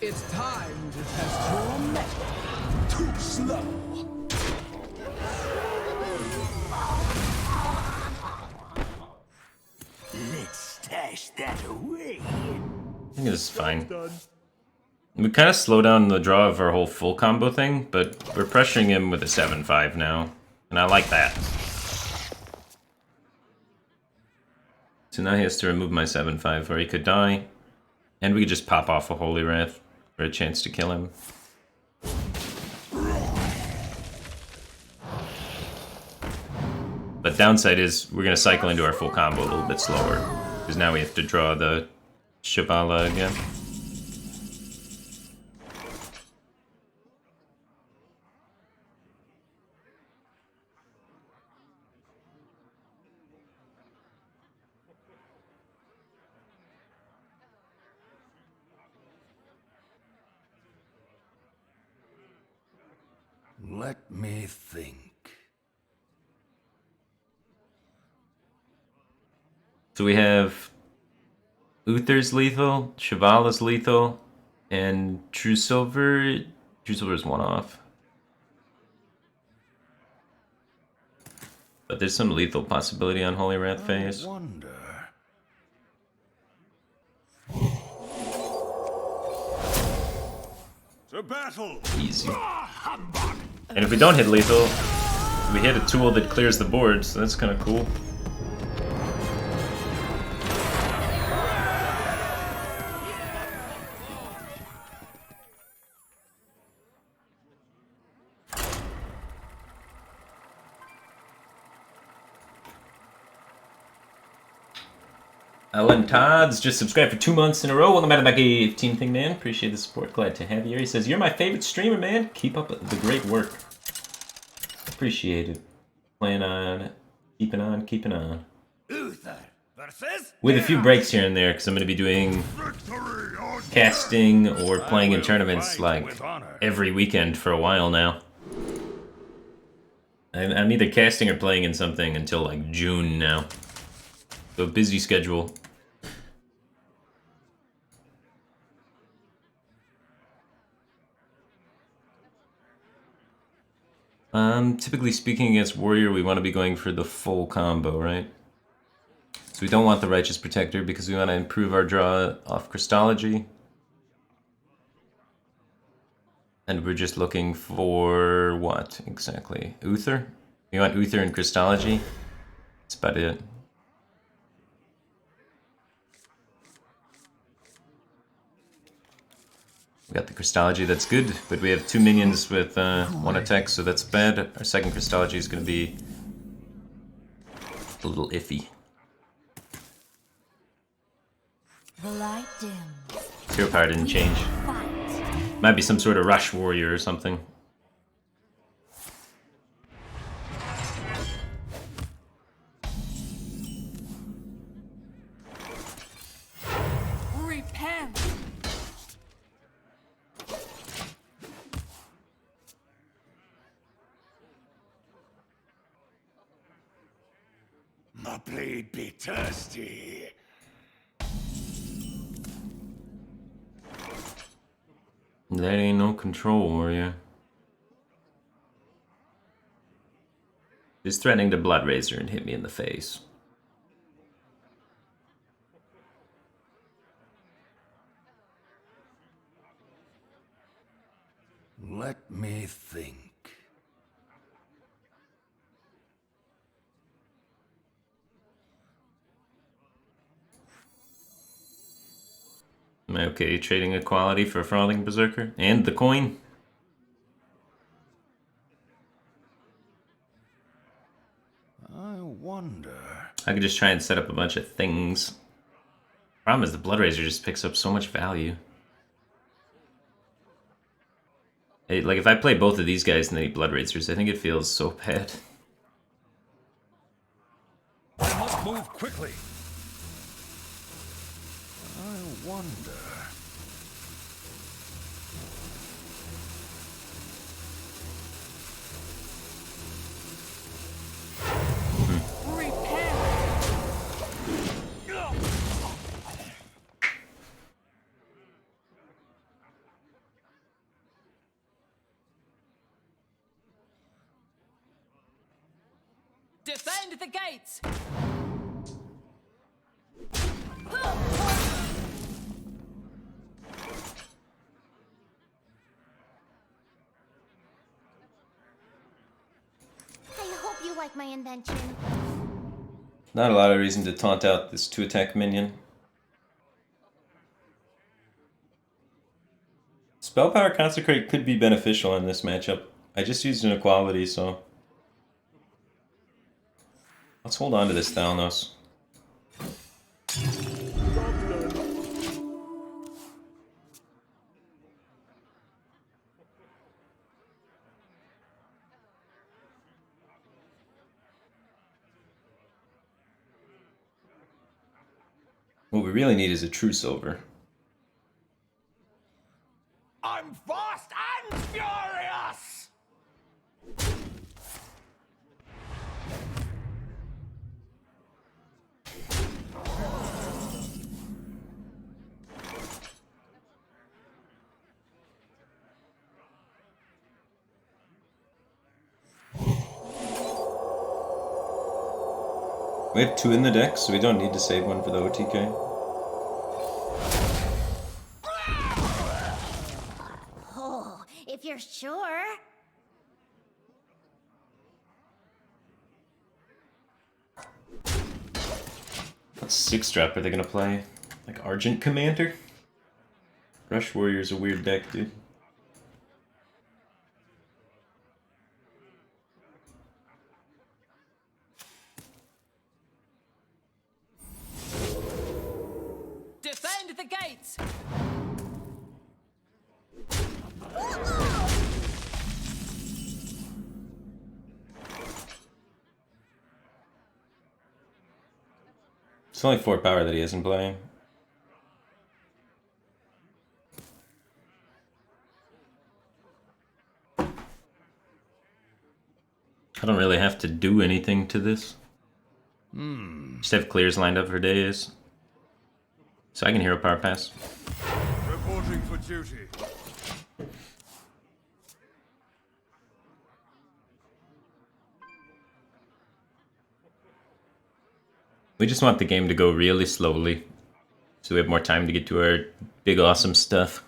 It's time to test your metal. Too slow. Let's stash that away. I think this is fine. We kind of slow down the draw of our whole full combo thing, but we're pressuring him with a 7-5 now, and I like that. So now he has to remove my 7-5, or he could die, and we could just pop off a Holy Wrath for a chance to kill him. But downside is we're going to cycle into our full combo a little bit slower, because now we have to draw the Shivala again. Let me think. So we have Uther's lethal, Shivala's lethal, and True Silver. True Silver's one off. But there's some lethal possibility on Holy Wrath phase. Wonder. To battle. Easy. And if we don't hit lethal, we hit a tool that clears the board, so that's kind of cool. Alan Todd's just subscribed for 2 months in a row. Welcome back to my 15 thing, man. Appreciate the support. Glad to have you here. He says, "You're my favorite streamer, man. Keep up the great work." Appreciate it. Plan on keeping on. Uther versus With a few breaks here and there, because I'm going to be doing casting or playing in tournaments like every weekend for a while now. I'm either casting or playing in something until like June now. So busy schedule. Typically speaking against Warrior, we want to be going for the full combo, right? So we don't want the Righteous Protector because we want to improve our draw off Crystology. And we're just looking for what exactly? Uther? We want Uther and Crystology. That's about it. We got the Crystology, that's good, but we have 2 minions with 1 attack, so that's bad. Our second Crystology is going to be a little iffy. The light dims. Zero power didn't change. Fight. Might be some sort of rush warrior or something. Repent. my blade be thirsty. That ain't no control warrior. He's threatening to Blood Razor and hit me in the face. Let me think. Am I okay trading equality for a Frothing Berserker? And the coin? I wonder. I could just try and set up a bunch of things. Problem is the Blood Razor just picks up so much value. Like if I play both of these guys and they eat Blood Razors, I think it feels so bad. Move quickly. I wonder. Defend the gates! I hope you like my invention. Not a lot of reason to taunt out this 2-attack minion. Spell Power Consecrate could be beneficial in this matchup. I just used an equality, so... Let's hold on to this Thalnos. What we really need is a true silver. I'm fast and furious! We have 2 in the deck, so we don't need to save one for the OTK. Oh, if you're sure. What 6-drop are they gonna play? Like Argent Commander? Rush Warrior's a weird deck, dude. Defend the gates! It's only 4 power that he isn't playing. I don't really have to do anything to this. Just have clears lined up for days. So I can hero power pass. Reporting for duty. We just want the game to go really slowly, so we have more time to get to our big awesome stuff.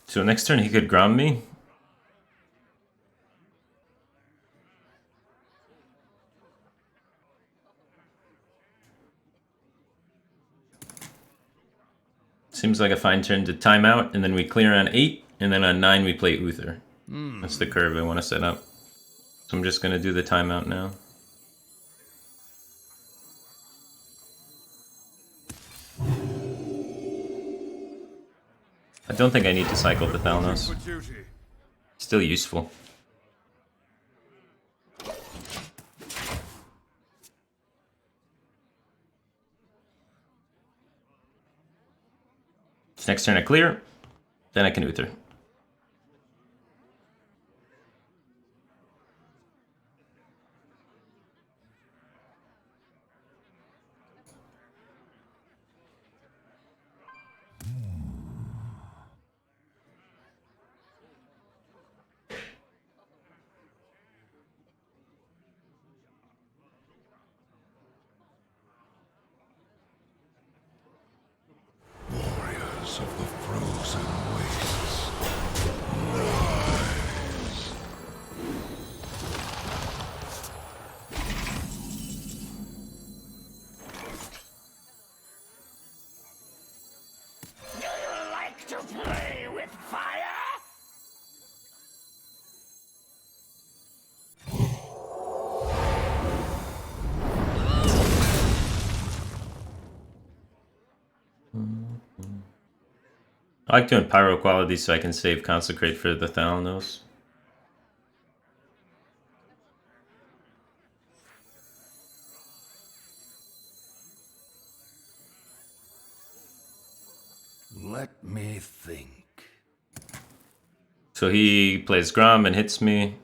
So next turn he could ground me. Seems like a fine turn to timeout, and then we clear on 8, and then on 9 we play Uther. That's the curve I want to set up. So I'm just going to do the timeout now. I don't think I need to cycle the Thalnos. For duty. Still useful. Next turn I clear, then I can Uther. Warriors of the frozen wastes. I like doing pyro quality so I can save consecrate for the Thalanos. Let me think. So he plays Grom and hits me.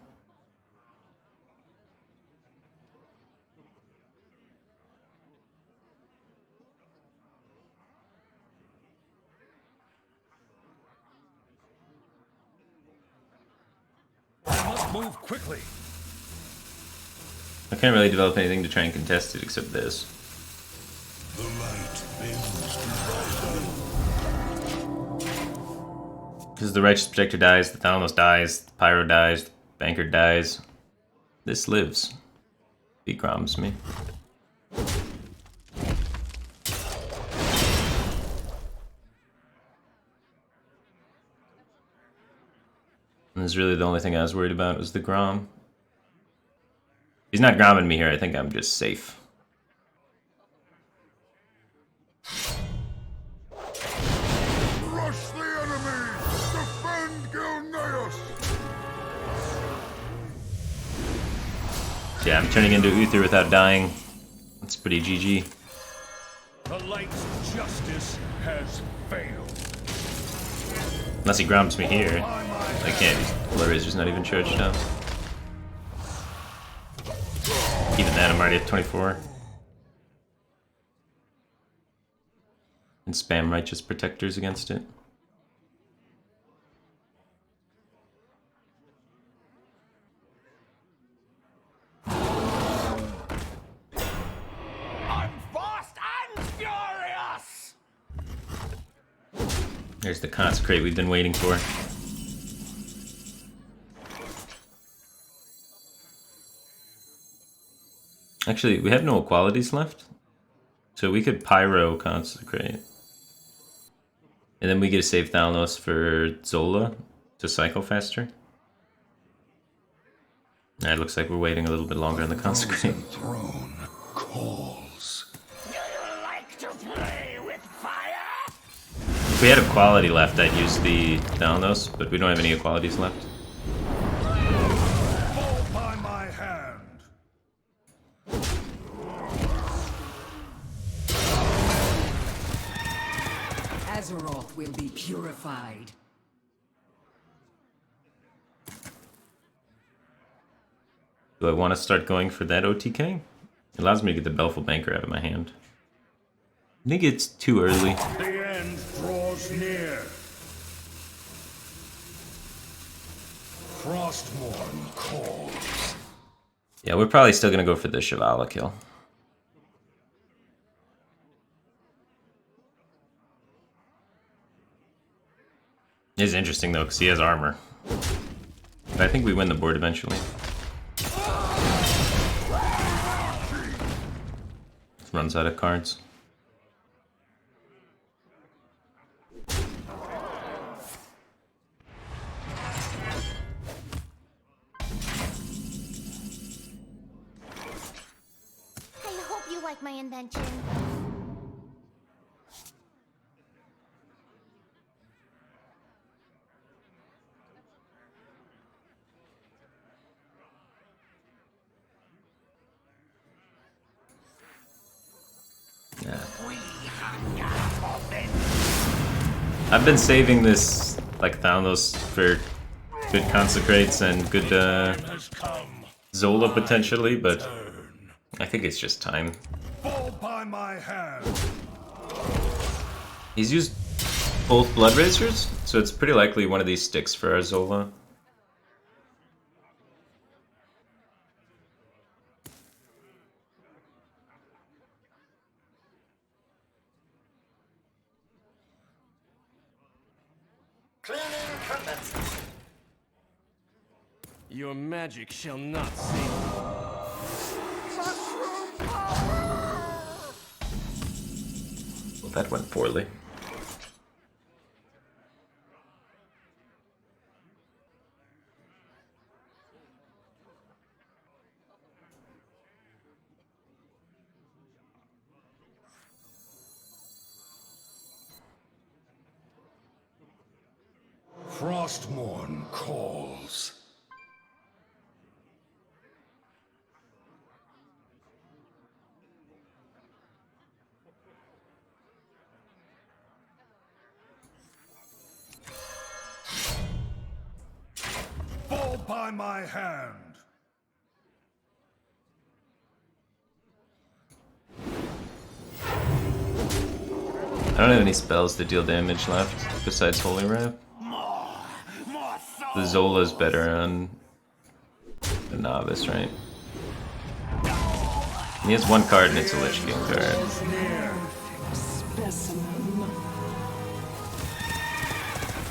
I must move quickly. I can't really develop anything to try and contest it except this. The light bends to rise. Because the Righteous Protector dies, the Thalanos dies, the Pyro dies, the Banker dies. This lives. He Groms me. And this is really the only thing I was worried about was the Grom. He's not Gromming me here, I think I'm just safe. Rush the enemy! Defend Gilneas! Yeah, I'm turning into Uther without dying. That's pretty GG. The light's justice has failed. Unless he Groms me here. I can't. Blood Razor's not even charged up. Even then, I'm already at 24. And spam Righteous Protectors against it. I'm fast and furious! There's the Consecrate we've been waiting for. Actually, we have no qualities left. So we could Pyro Consecrate. And then we get to save Thalanos for Zola to cycle faster. It looks like we're waiting a little bit longer on the Consecrate. Throne calls. Do you like to play with fire? If we had a quality left, I'd use the Thalanos, but we don't have any equalities left. Fall by my hand. Azeroth will be purified. Do I want to start going for that OTK? It allows me to get the Belful Banker out of my hand. I think it's too early. The end draws near. Frostmourne calls. Yeah, we're probably still going to go for the Shivala kill. It's interesting though, because he has armor. But I think we win the board eventually. Runs out of cards. I hope you like my invention. Yeah. I've been saving this, like, Thalanos for good Consecrates and good Has come. Zola potentially, but I think it's just time. Fall by my hand. He's used both Blood Razors, so it's pretty likely one of these sticks for our Zola. Your magic shall not save you. Well, that went poorly. Frostmourne calls. Fall by my hand. I don't have any spells that deal damage left besides Holy Wrap. The Zola's better on the Novice, right? He has one card and it's a Lich King card.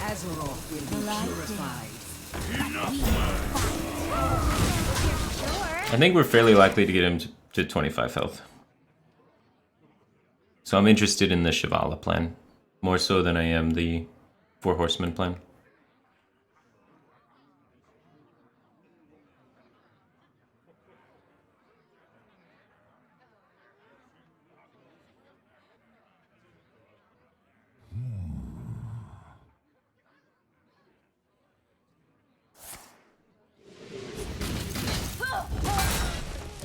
Azeroth will be purified. I think we're fairly likely to get him to 25 health. So I'm interested in the Shivala plan, more so than I am the Four Horsemen plan.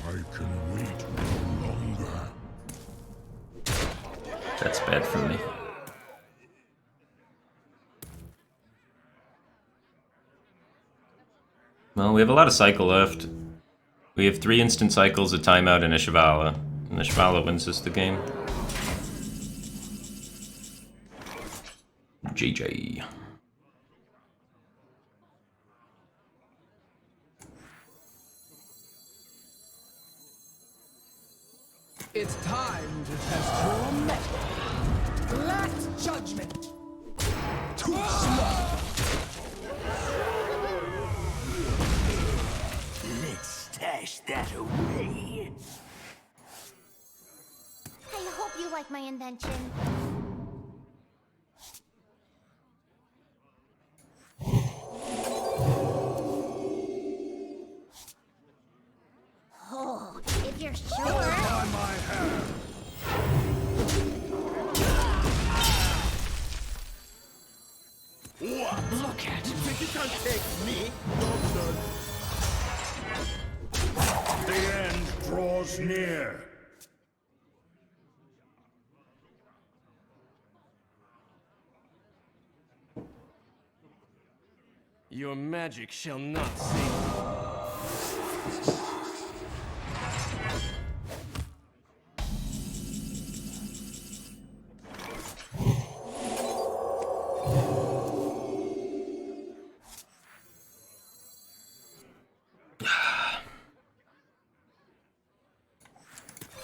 I can wait no longer. That's bad for me. Well, we have a lot of cycle left. We have 3 instant cycles, a timeout, and a Shivala. And the Shivala wins us the game. JJ. It's time to test your metal. Lack judgment. Too slow. Let's stash that away. I hope you like my invention. Oh, if you're sure. By my hand. Look at him. Think you can take me? The end draws near. Your magic shall not save me.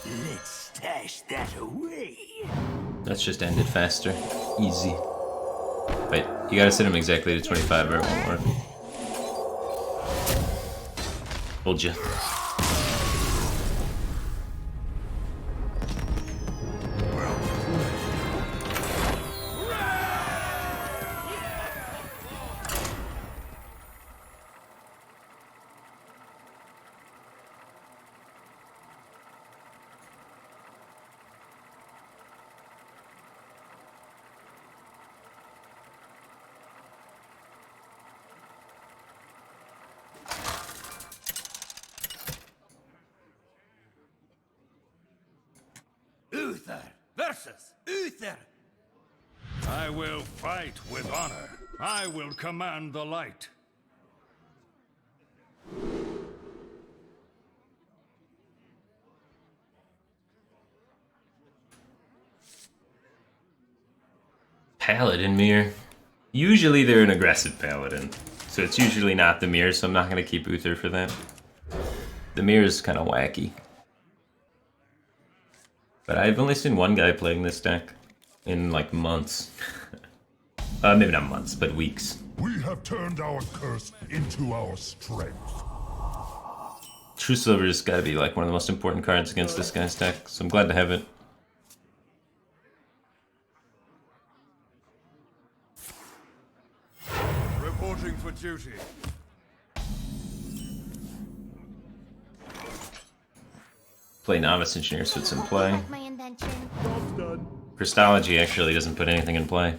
Let's stash that away. That's just ended faster. Easy. Wait, you gotta set him exactly to 25 or it won't work. Hold you. Uther versus Uther. I will fight with honor. I will command the light. Paladin Mirror. Usually they're an aggressive paladin, so it's usually not the mirror, so I'm not gonna keep Uther for that. The mirror's kind of wacky. But I've only seen one guy playing this deck in like months. Maybe not months, but weeks. We have turned our curse into our strength. True Silver's gotta be like one of the most important cards against this guy's deck, so I'm glad to have it. Reporting for duty. Play Novice Engineer, so it's in play. Like my invention. Christology actually doesn't put anything in play.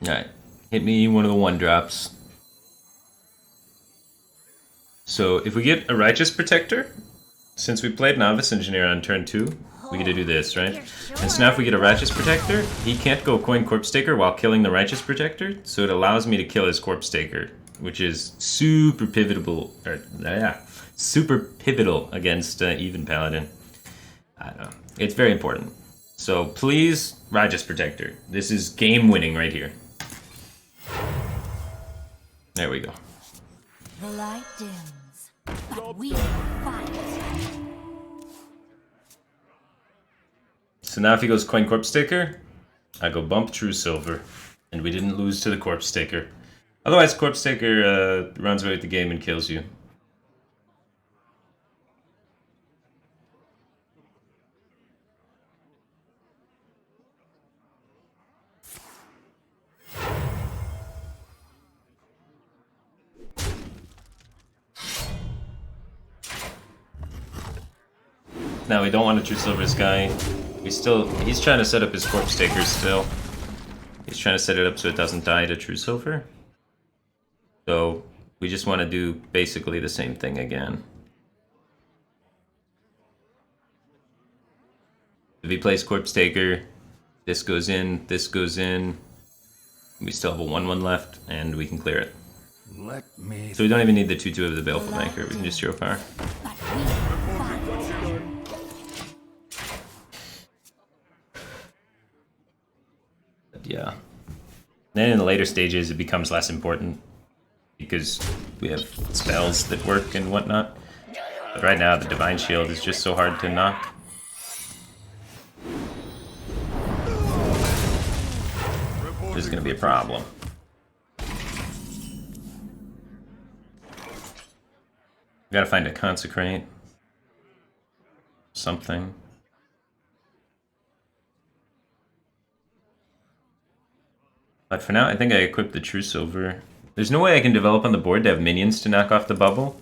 Alright, hit me one of the 1-drops. So if we get a Righteous Protector, since we played Novice Engineer on turn 2, we get to do this, right? And so now if we get a Righteous Protector, he can't go Coin Corpse Taker while killing the Righteous Protector, so it allows me to kill his Corpse Taker, which is super pivotal, super pivotal against Even Paladin. I don't know. It's very important. So please, Righteous Protector. This is game winning right here. There we go. The light dims, but we fight. So now if he goes Coin Corpse Taker, I go bump True Silver, and we didn't lose to the Corpse Taker. Otherwise, Corpse Taker runs away with the game and kills you. Now we don't want to True Silver this guy. He's trying to set up his Corpse Taker still. He's trying to set it up so it doesn't die to True Silver. So we just want to do basically the same thing again. If he plays Corpse Taker, this goes in, we still have a 1/1 left, and we can clear it. Let me. So we don't even need the 2/2 of the Baleful Banker, we can just Hero Power. But we fight. Yeah. Then in the later stages, it becomes less important because we have spells that work and whatnot. But right now, the Divine Shield is just so hard to knock. This is going to be a problem. We gotta find a Consecrate. Something. But for now, I think I equipped the True Silver. There's no way I can develop on the board to have minions to knock off the bubble.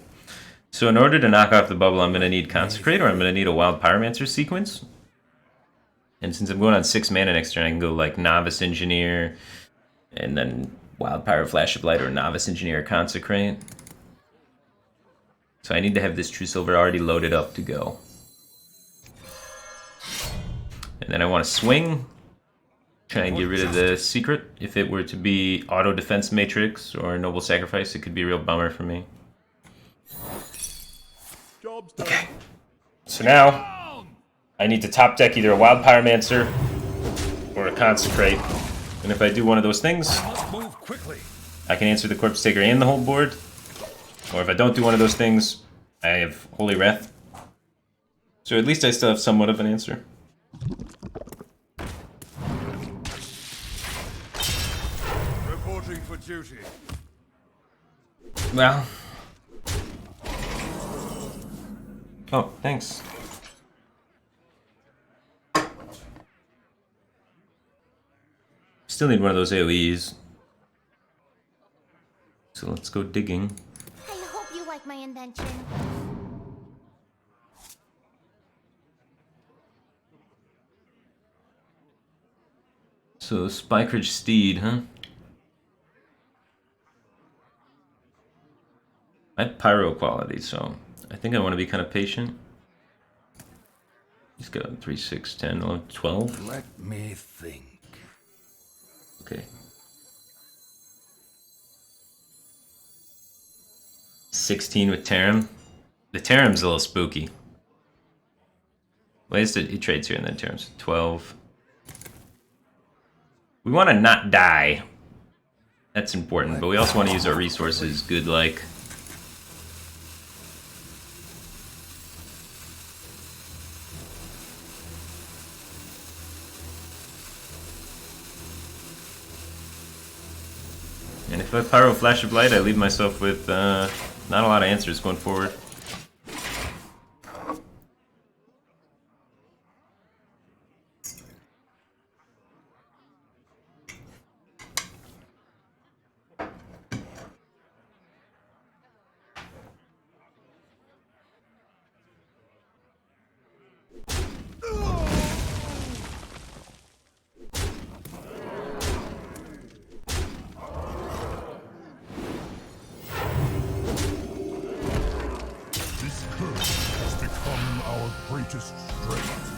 So in order to knock off the bubble, I'm going to need Consecrate, or I'm going to need a Wild Pyromancer sequence. And since I'm going on 6 mana next turn, I can go like Novice Engineer, and then Wild Pyro, Flash of Light, or Novice Engineer, Consecrate. So I need to have this True Silver already loaded up to go. And then I want to swing. Try and get rid of the secret. If it were to be Auto Defense Matrix or Noble Sacrifice, it could be a real bummer for me. Okay. So now, I need to top deck either a Wild Pyromancer or a Consecrate. And if I do one of those things, I can answer the Corpse Taker and the whole board. Or if I don't do one of those things, I have Holy Wrath. So at least I still have somewhat of an answer. Reporting for duty. Well. Oh, thanks. Still need one of those AoEs. So let's go digging. I hope you like my invention. So Spikeridge Steed, huh? I have Pyro quality, so I think I want to be kind of patient. He's got 3, 6, 10, 11, 12. Let me think. Okay. 16 with Tarim. The Tarim's a little spooky. Well, he trades here and then Tarim's 12. We want to not die. That's important, but we also want to use our resources good like. And if I Pyro Flash of Light, I leave myself with not a lot of answers going forward. become our greatest strength.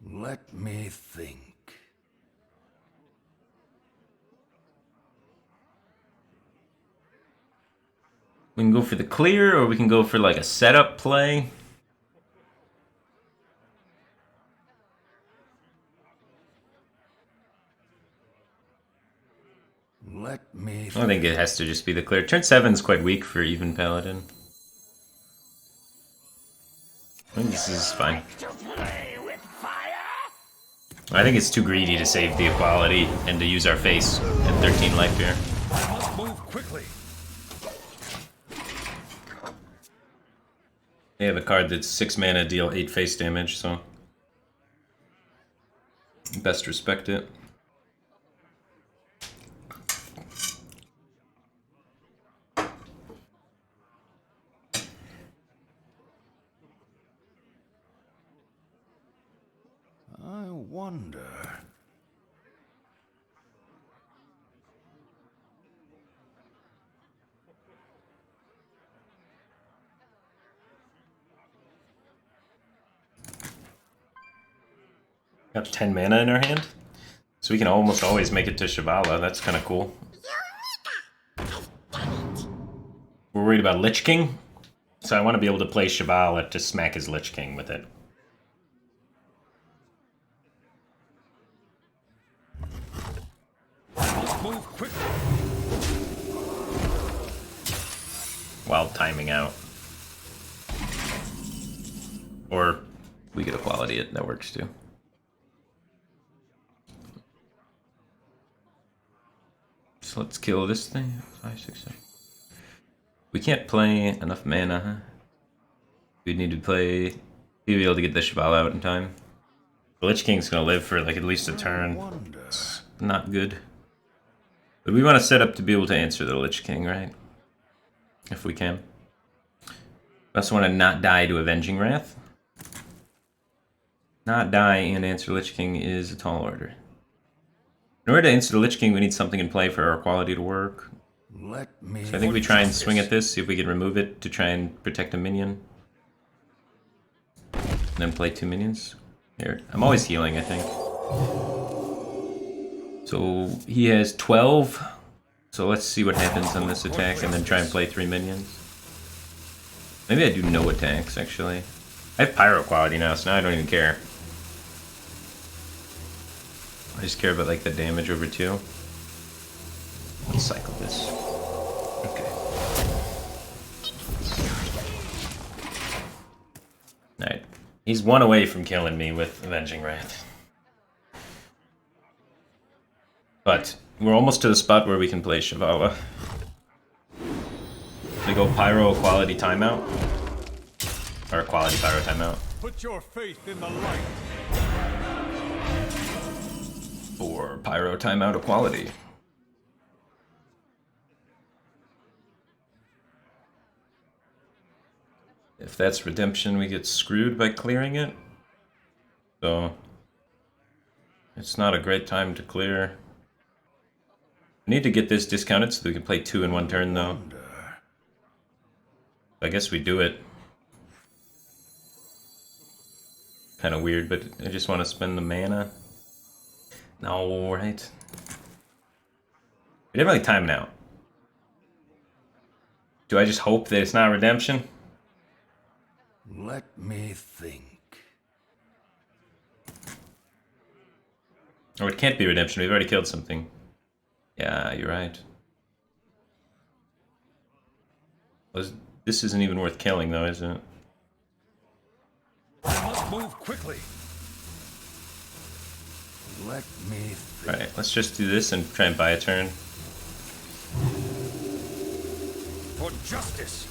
Let me think. We can go for the clear, or we can go for like a setup play. Let me I think it has to just be the clear. Turn 7's quite weak for even Paladin. I think this is fine. I think it's too greedy to save the equality and to use our face at 13 life here. move quickly. They have a card that's 6 mana, deal 8 face damage, so best respect it. I wonder. Got 10 mana in our hand, so we can almost always make it to Shivala. That's kind of cool. We're worried about Lich King, so I want to be able to play Shivala to smack his Lich King with it. Move quickly. While timing out. Or we get a quality it, that works too. So let's kill this thing. 5, 6, 7. We can't play enough mana, huh? We'd need to play... We'd be able to get the Shivala out in time. The Lich King's gonna live for like at least a turn. It's not good. But we want to set up to be able to answer the Lich King, right? If we can. We also want to not die to Avenging Wrath. Not die and answer Lich King is a tall order. In order to answer the Lich King, we need something in play for our quality to work. Let me. So I think we try and swing at this, see if we can remove it to try and protect a minion. And then play 2 minions. Here, I'm always healing, I think. So he has 12. So let's see what happens on this attack and then try and play 3 minions. Maybe I do no attacks, actually. I have Pyro quality now, so now I don't even care. I just care about like the damage over 2. Let's cycle this. Okay. Alright. He's 1 away from killing me with Avenging Wrath. But we're almost to the spot where we can play Shivala. We go Pyro quality timeout. Or quality Pyro timeout. Put your faith in the light. Or Pyro timeout equality. If that's redemption, we get screwed by clearing it. So it's not a great time to clear. I need to get this discounted so we can play 2 in 1 turn, though. I guess we do it. Kind of weird, but I just want to spend the mana. No, right? We didn't really time it out. Do I just hope that it's not redemption? Let me think. Or it can't be redemption, we've already killed something. Yeah, you're right. This isn't even worth killing, though, is it? I must move quickly. Let me think. Alright, let's just do this and try and buy a turn. For justice.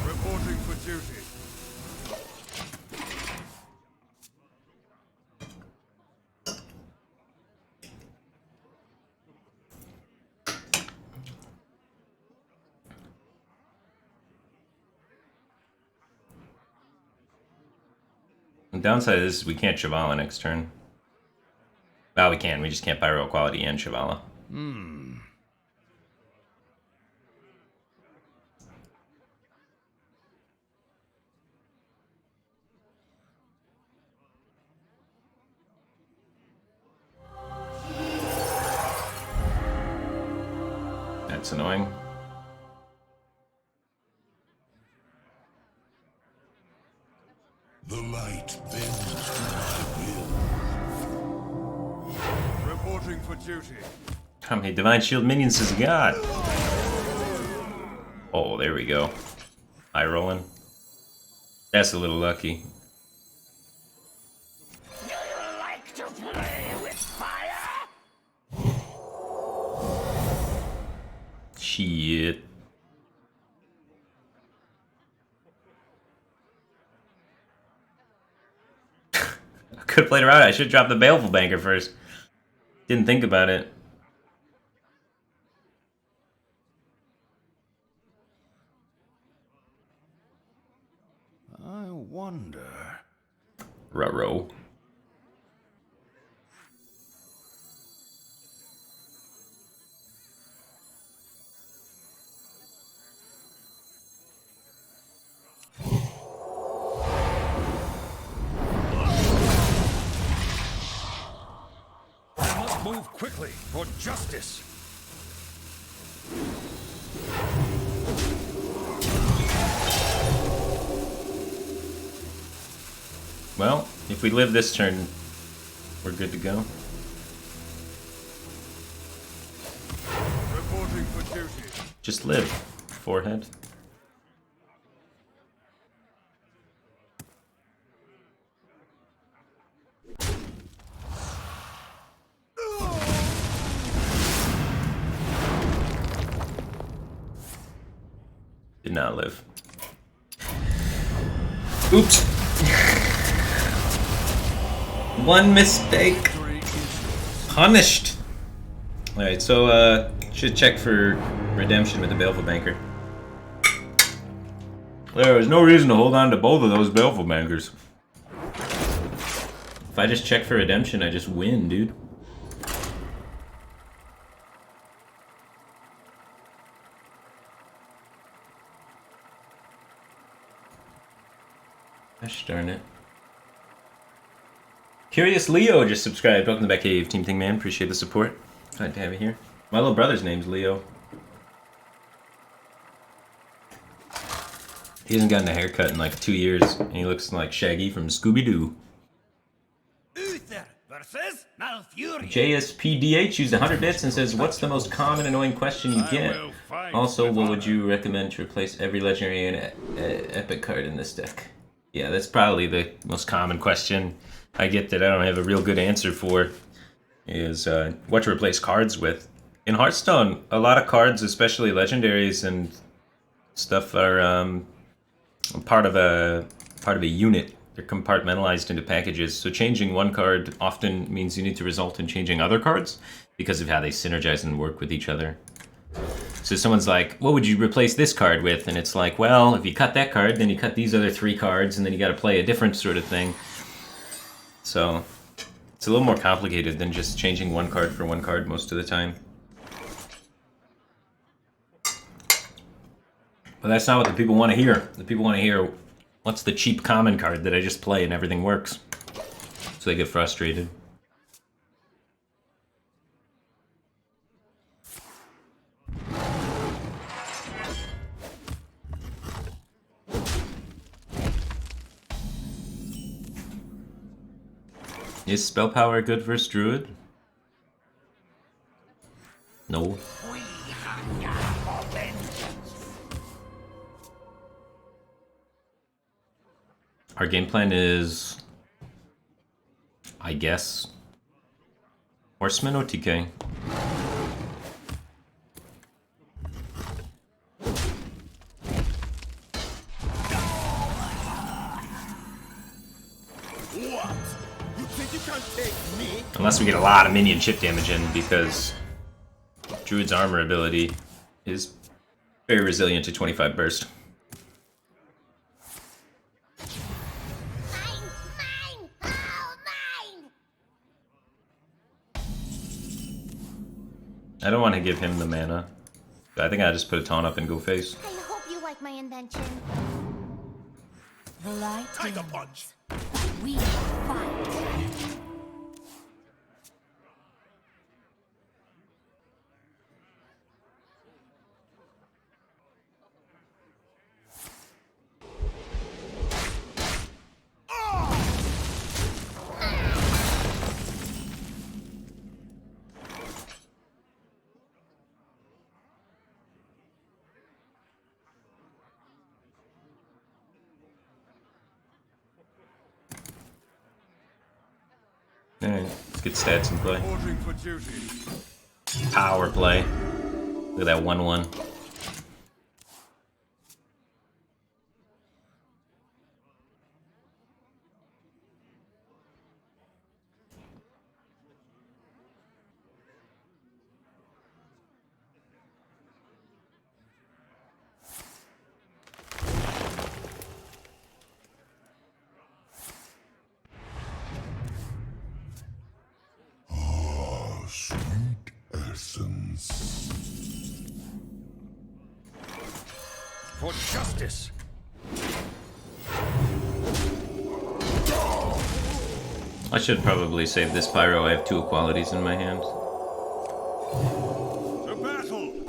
Reporting for duty. downside is we can't Shivala next turn. Well, we can. We just can't Pyro Quality and Shivala. That's annoying. The light bends to my will. Reporting for duty. How many Divine Shield minions has he got? Oh, there we go. High rolling. That's a little lucky. You like to play with fire? Shit. I could have played around. I should drop the Baleful Banker first. Didn't think about it. I wonder. Ruh-roh. I must move quickly for justice. Well, if we live this turn, we're good to go. Reporting for duty. Just live. Forehead. Did not live. Oops. One mistake. Punished. Alright, so should check for redemption with the Baleful Banker. There was no reason to hold on to both of those Baleful Bankers. If I just check for redemption, I just win, dude. Gosh darn it. Curious Leo just subscribed. Welcome to the back cave, Team Thing Man. Appreciate the support. Glad to have you here. My little brother's name's Leo. He hasn't gotten a haircut in like 2 years, and he looks like Shaggy from Scooby-Doo. Uther versus Malfurion. JSPDH used 100 bits and says, what's the most common annoying question you get? Also, what would you recommend to replace every legendary and epic card in this deck? Yeah, that's probably the most common question I get that I don't have a real good answer for, is what to replace cards with. In Hearthstone, a lot of cards, especially legendaries and stuff, are part of a unit. They're compartmentalized into packages, so changing one card often means you need to result in changing other cards because of how they synergize and work with each other. So someone's like, what would you replace this card with? And it's like, well, if you cut that card, then you cut these other 3 cards, and then you gotta play a different sort of thing. So it's a little more complicated than just changing one card for one card most of the time. But that's not what the people want to hear. The people want to hear, what's the cheap common card that I just play and everything works? So they get frustrated. Is spell power good versus druid? No. Our game plan is, I guess, Horseman or TK? Unless we get a lot of minion chip damage in, because Druid's armor ability is very resilient to 25 burst. Mine, mine. I don't want to give him the mana. I think I'll just put a taunt up and go face. I hope you like my invention. The light Take a dims, punch. but we will fight. Alright, let's get stats in play. Reporting for duty. Power play. Look at that 1-1. Sweet essence. For justice. I should probably save this pyro. I have 2 equalities in my hand. To battle.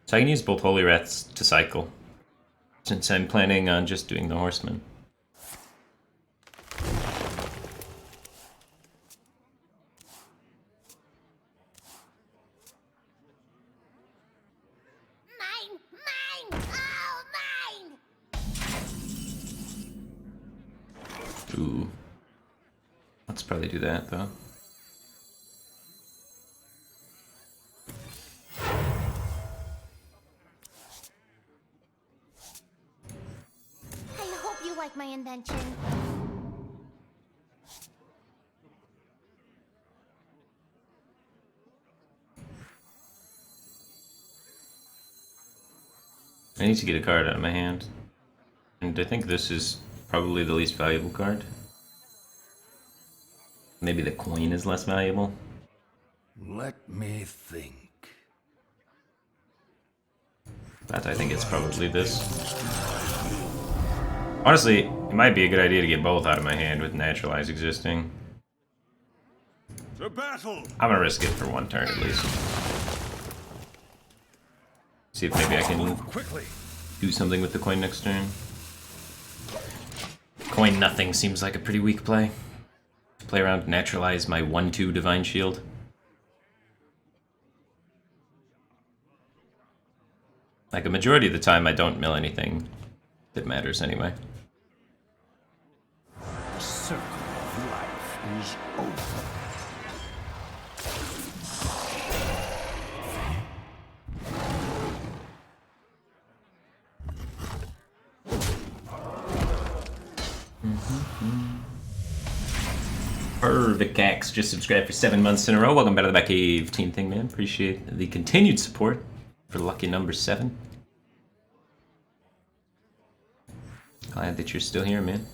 So I can use both Holy Wraths to cycle, since I'm planning on just doing the Horseman. Mine! Mine! Oh, mine! Ooh. Let's probably do that, though. I hope you like my invention. I need to get a card out of my hand. And I think this is probably the least valuable card. Maybe the coin is less valuable. Let me think. But I think it's probably this. Honestly, it might be a good idea to get both out of my hand with Naturalize existing. To battle. I'm gonna risk it for 1 turn at least. See if maybe I can Quickly. do something with the coin next turn. Coin nothing seems like a pretty weak play. Play around, naturalize my 1/2 Divine Shield. Like a majority of the time I don't mill anything that matters anyway. The circle of life is over. Vicax just subscribed for 7 months in a row. Welcome back to the Batcave Team Thing, man. Appreciate the continued support for lucky number 7. Glad that you're still here, man.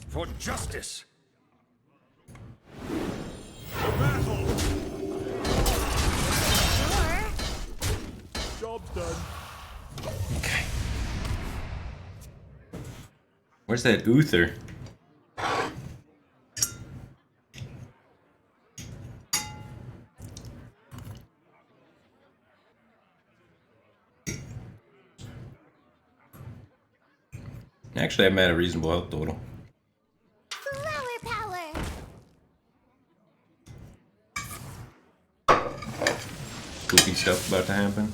For justice. To battle. Job's done. Okay. Where's that Uther? Actually, I'm at a reasonable health total. Flower power! Spooky stuff about to happen.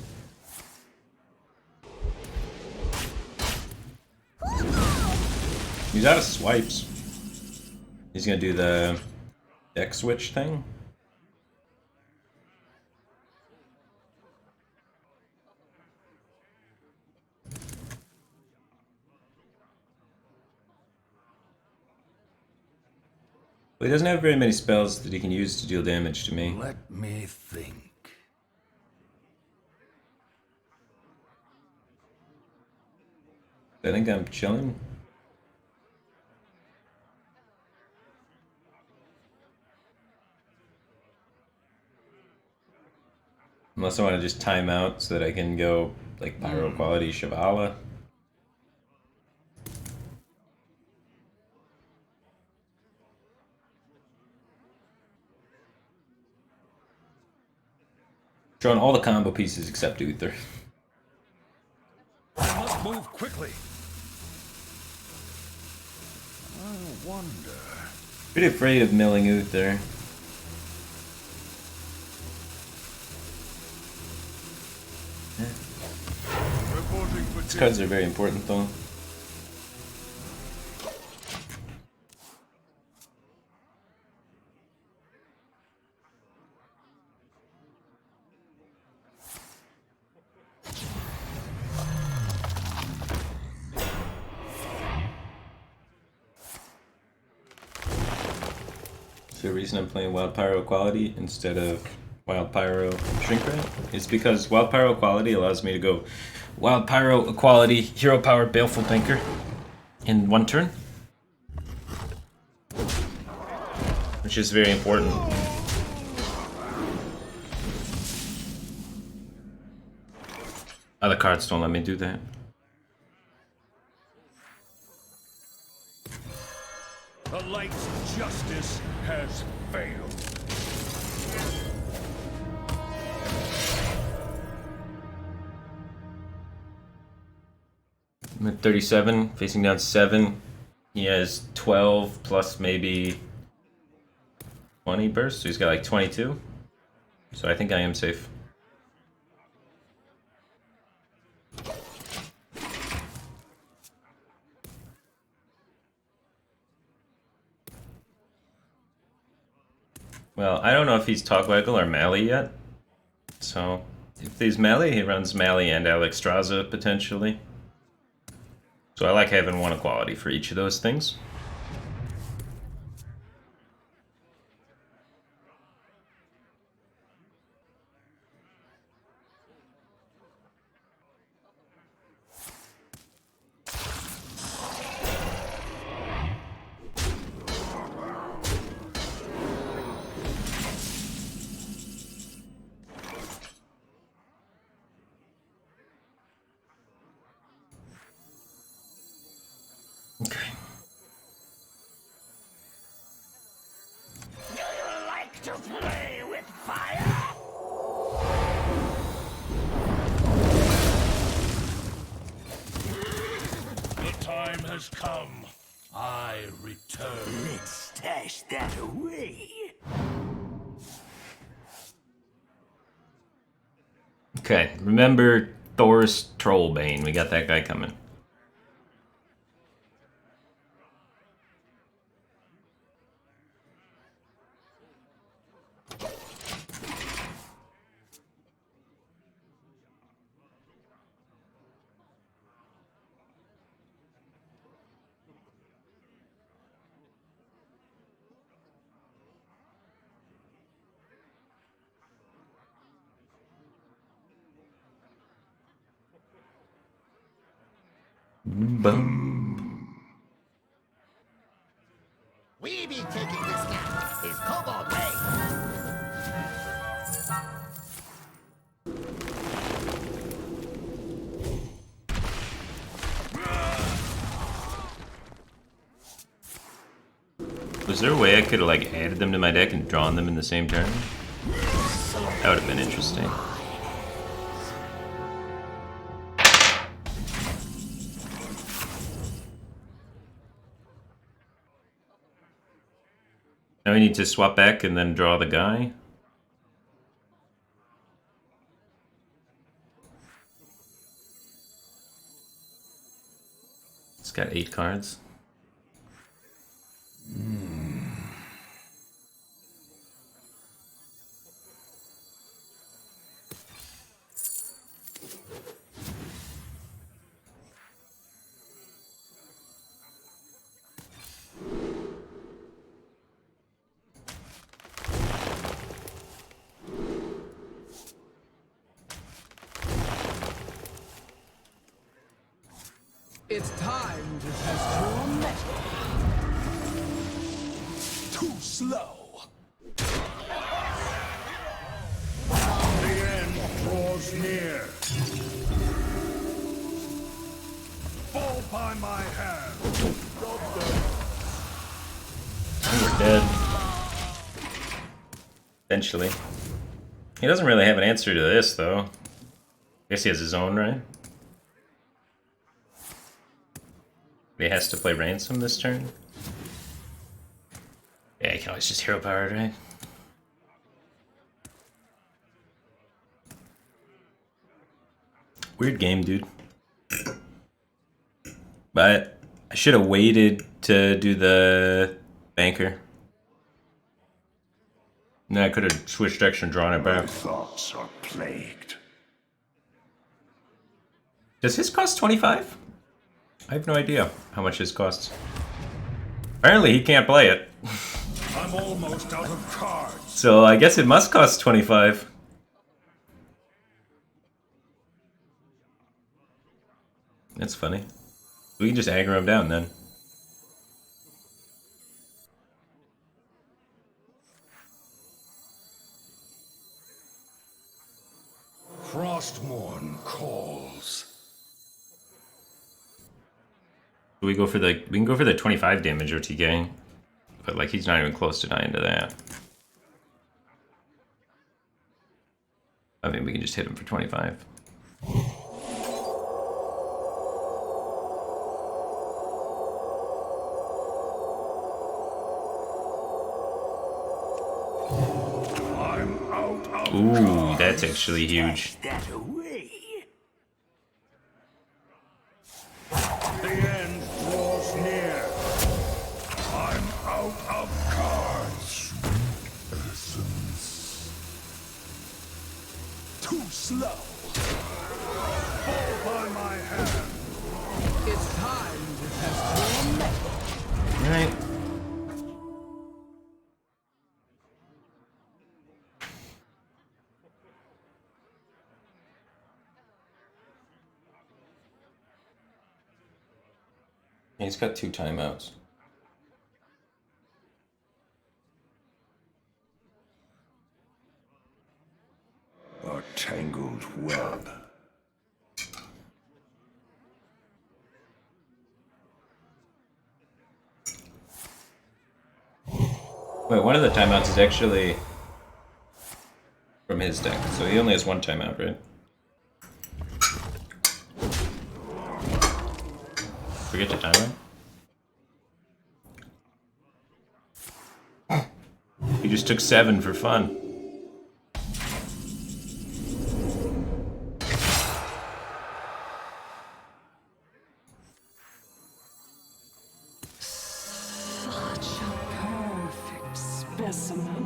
He's out of swipes. He's gonna do the deck switch thing. Well, he doesn't have very many spells that he can use to deal damage to me. Let me think. I think I'm chilling. Unless I want to just time out so that I can go like Pyro Quality Shavala. Drawing all the combo pieces except Uther. I must move quickly. I wonder. Pretty afraid of milling Uther. Reporting for These cards are very important though. The reason I'm playing Wild Pyro Quality instead of Wild Pyro Shrink Rat is because Wild Pyro Quality allows me to go Wild Pyro Equality Hero Power Baleful Banker in one turn, which is very important. Other cards don't let me do that. The light's justice has failed. I'm at 37, facing down 7. He has 12 plus maybe 20 bursts, so he's got like 22. So I think I am safe. Well, I don't know if he's Togwaggle or Mally yet. So, if he's Mally, he runs Mally and Alexstrasza potentially. So I like having one equality for each of those things. Okay. Do you like to play with fire? The time has come. I return. Let's stash that away. Okay, remember Thor's Trollbane. We got that guy coming. Boom. We be taking this now. His cobalt way. Was there a way I could have like added them to my deck and drawn them in the same turn? That would have been interesting. Now we need to swap back and then draw the guy. It's got 8 cards. It's time to test your metal. Too slow. The end draws near. Fall by my hand. We're dead. Eventually. He doesn't really have an answer to this, though. I guess he has his own, right? He has to play Ransom this turn? Yeah, he can always just hero powered, right? Weird game, dude. But I should have waited to do the banker. And then I could have switched action and drawn it back. Thoughts are plagued. Does his cost 25? I have no idea how much his costs. Apparently he can't play it. I'm almost out of cards. So I guess it must cost 25. That's funny. We can just aggro him down then. Frostmourne calls. We go for the we can go for the 25 damage OTK, but like he's not even close to dying to that. I mean, we can just hit him for 25. I'm out of Ooh, cards. that's actually huge. That away. The end draws near. I'm out of cards. Too slow. Fall by my hand. It's time to test your metal. Right. He's got 2 timeouts. A tangled web. Wait, one of the timeouts is actually from his deck, so he only has 1 timeout, right? Forget the timeout? He just took 7 for fun. Such a perfect specimen.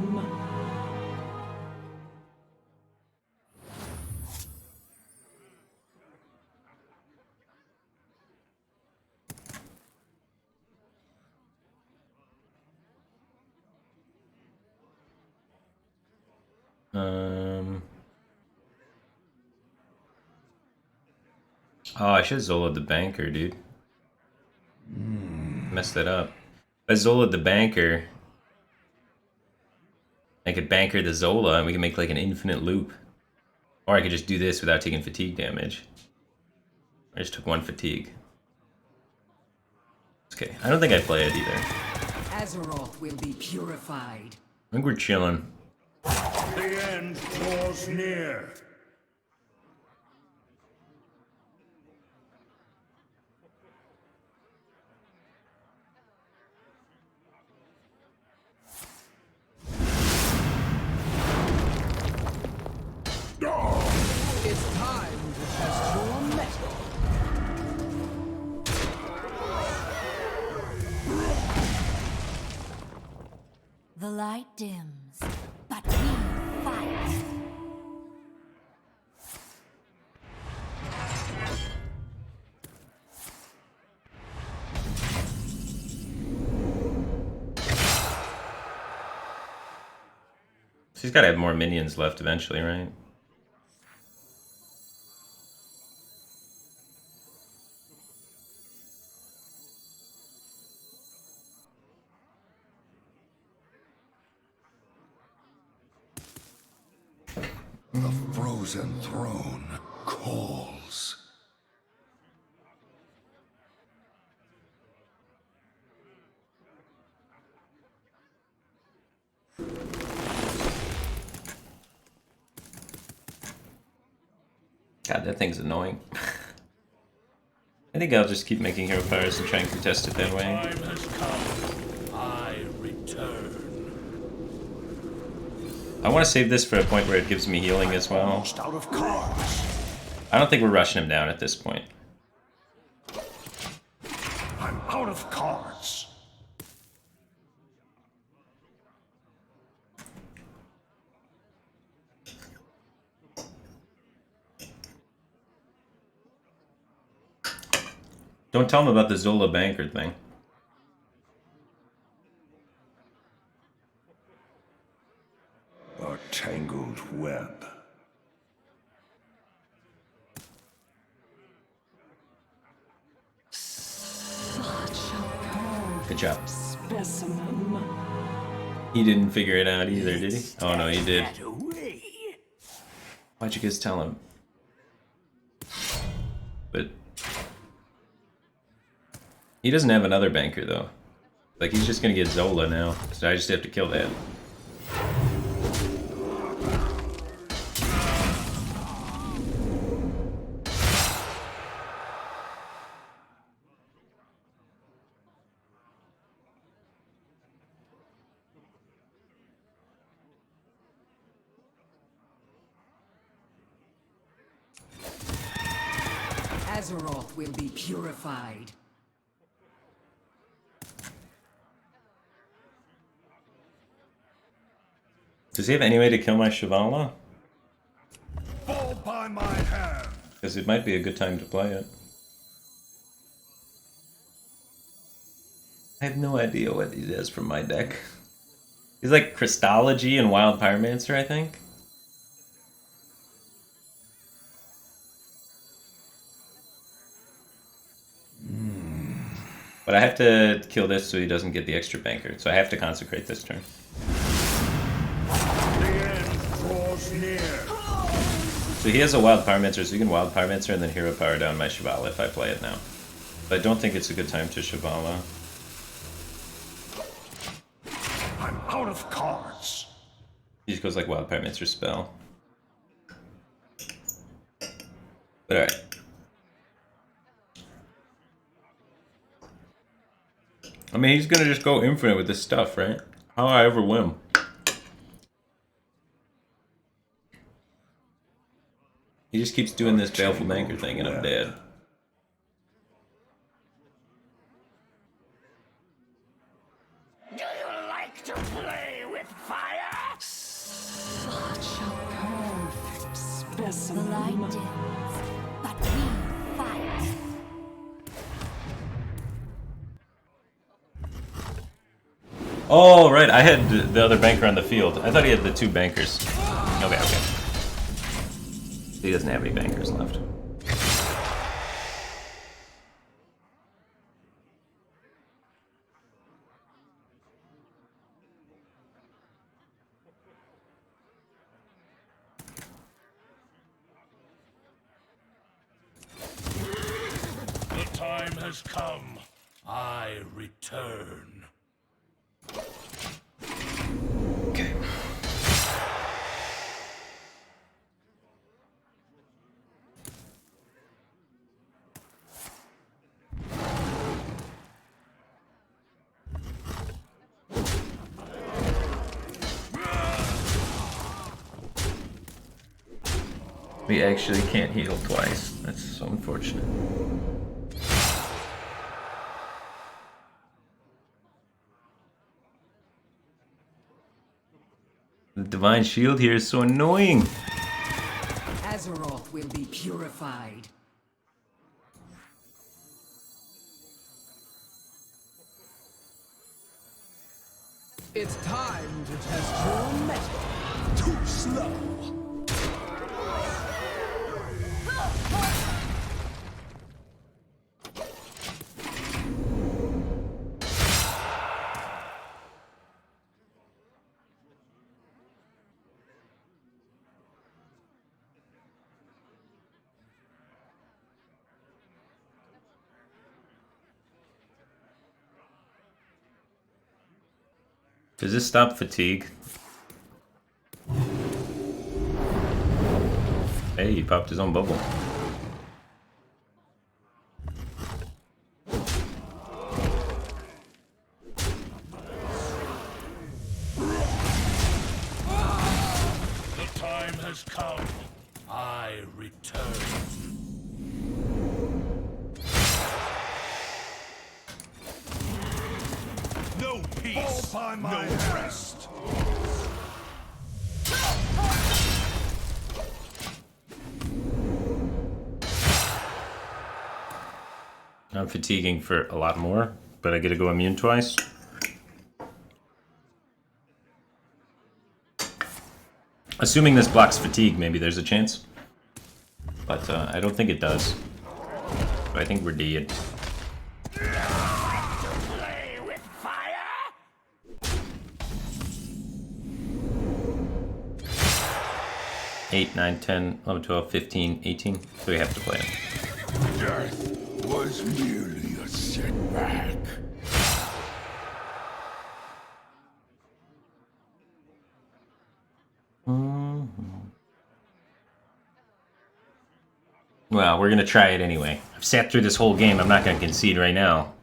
Oh, I should have Zolo'd the banker, dude. Messed that up. If I Zolo'd the banker, I could banker the Zola and we can make like an infinite loop. Or I could just do this without taking fatigue damage. I just took 1 fatigue. Okay, I don't think I play it either. Azeroth will be purified. I think we're chilling. The end draws near. It's time to test your metal. The light dims, but we fight. So he's got to have more minions left eventually, right? The frozen throne calls. God, that thing's annoying. I think I'll just keep making hero fires and try and contest it that way. Time has come. I return. I want to save this for a point where it gives me healing as well. Almost out of cards. I don't think we're rushing him down at this point. I'm out of cards. Don't tell him about the Zola Banker thing. A tangled web. Good job. Specimen. He didn't figure it out either, did he? Oh no, he did. Why'd you guys tell him? But he doesn't have another banker though. Like he's just gonna get Zola now, so I just have to kill that. Azeroth will be purified. Does he have any way to kill my Shivala? Fall by my hand. Because it might be a good time to play it. I have no idea what he does from my deck. He's like Crystology and Wild Pyromancer, I think. But I have to kill this so he doesn't get the extra banker. So I have to consecrate this turn. The end draws near. So he has a Wild Pyromancer, so he can Wild Pyromancer and then Hero Power down my Shivala if I play it now. But I don't think it's a good time to Shivala. I'm out of cards. He just goes like Wild Pyromancer spell. But alright. I mean, he's gonna just go infinite with this stuff, right? How I ever win. He just keeps doing this Baleful Banker thing and I'm dead. Do you like to play with fire? Such a perfect The specimen. light dims, but we fight. Oh, right, I had the other banker on the field. I thought he had the two bankers. Okay, okay. He doesn't have any bankers left. The time has come. I return. Okay. We actually can't heal twice. That's so unfortunate. The Divine Shield here is so annoying. Azeroth will be purified. It's time to test your metal. Too slow. Does this stop fatigue? Hey, he popped his own bubble. The time has come. I return. No peace, no rest. I'm fatiguing for a lot more, but I get to go immune twice. Assuming this blocks fatigue, maybe there's a chance. But I don't think it does. So I think we're dead. Play with fire? 8, 9, 10, 11, 12, 15, 18. So we have to play it. Death was merely a setback. Well, we're gonna try it anyway. I've sat through this whole game. I'm not gonna concede right now.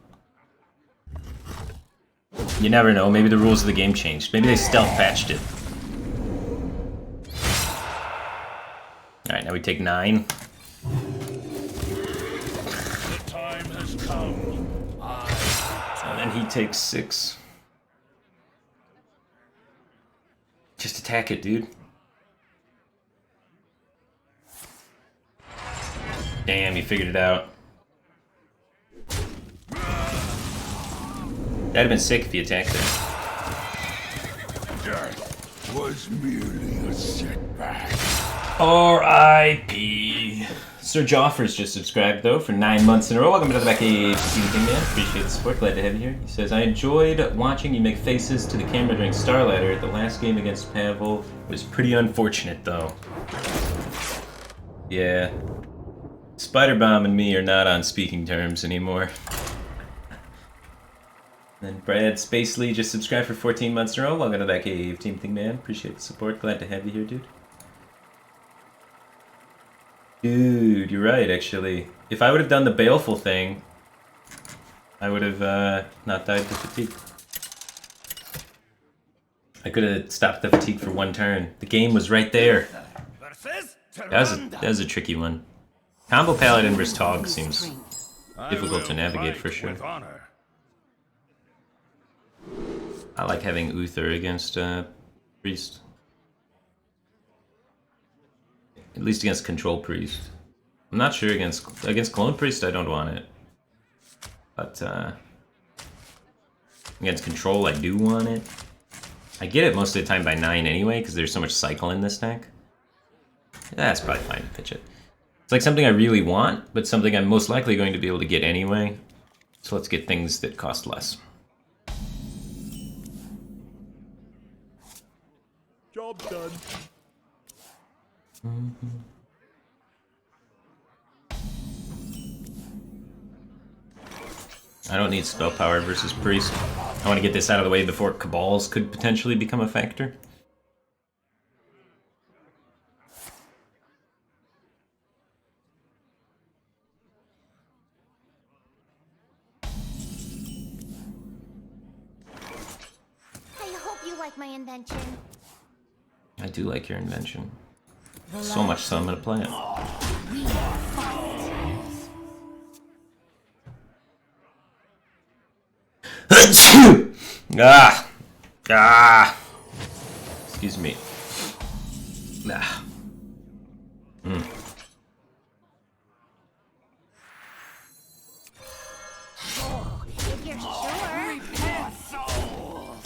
You never know. Maybe the rules of the game changed. Maybe they stealth patched it. Alright, now we take 9. The time has come. And then he takes 6. Just attack it, dude. Damn, you figured it out. That'd have been sick if you attacked it. Death was merely a setback. R.I.P. Sir Joffers just subscribed, though, for 9 months in a row. Welcome to the back age. Man. Appreciate the support. Glad to have you here. He says, I enjoyed watching you make faces to the camera during Starlighter. The last game against Pavel was pretty unfortunate, though. Yeah. Spider-Bomb and me are not on speaking terms anymore. Then Brad Spacely just subscribed for 14 months in a row. Welcome to that cave, Team Thing Man. Appreciate the support. Glad to have you here, dude. Dude, you're right, actually. If I would have done the baleful thing, I would have not died to fatigue. I could have stopped the fatigue for 1 turn. The game was right there. That was a tricky one. Combo Paladin vs. Tog seems difficult to navigate for sure. I like having Uther against Priest. At least against Control Priest. I'm not sure against Clone Priest, I don't want it. But against Control, I do want it. I get it most of the time by 9 anyway, because there's so much cycle in this deck. That's probably fine to pitch it. It's like something I really want, but something I'm most likely going to be able to get anyway. So let's get things that cost less. Job done. I don't need spell power versus Priest. I want to get this out of the way before Cabals could potentially become a factor. I hope you like my invention. I do like your invention. So much so I'm gonna play it. We fight. Excuse me. Oh, if you're sure. Repent, soul!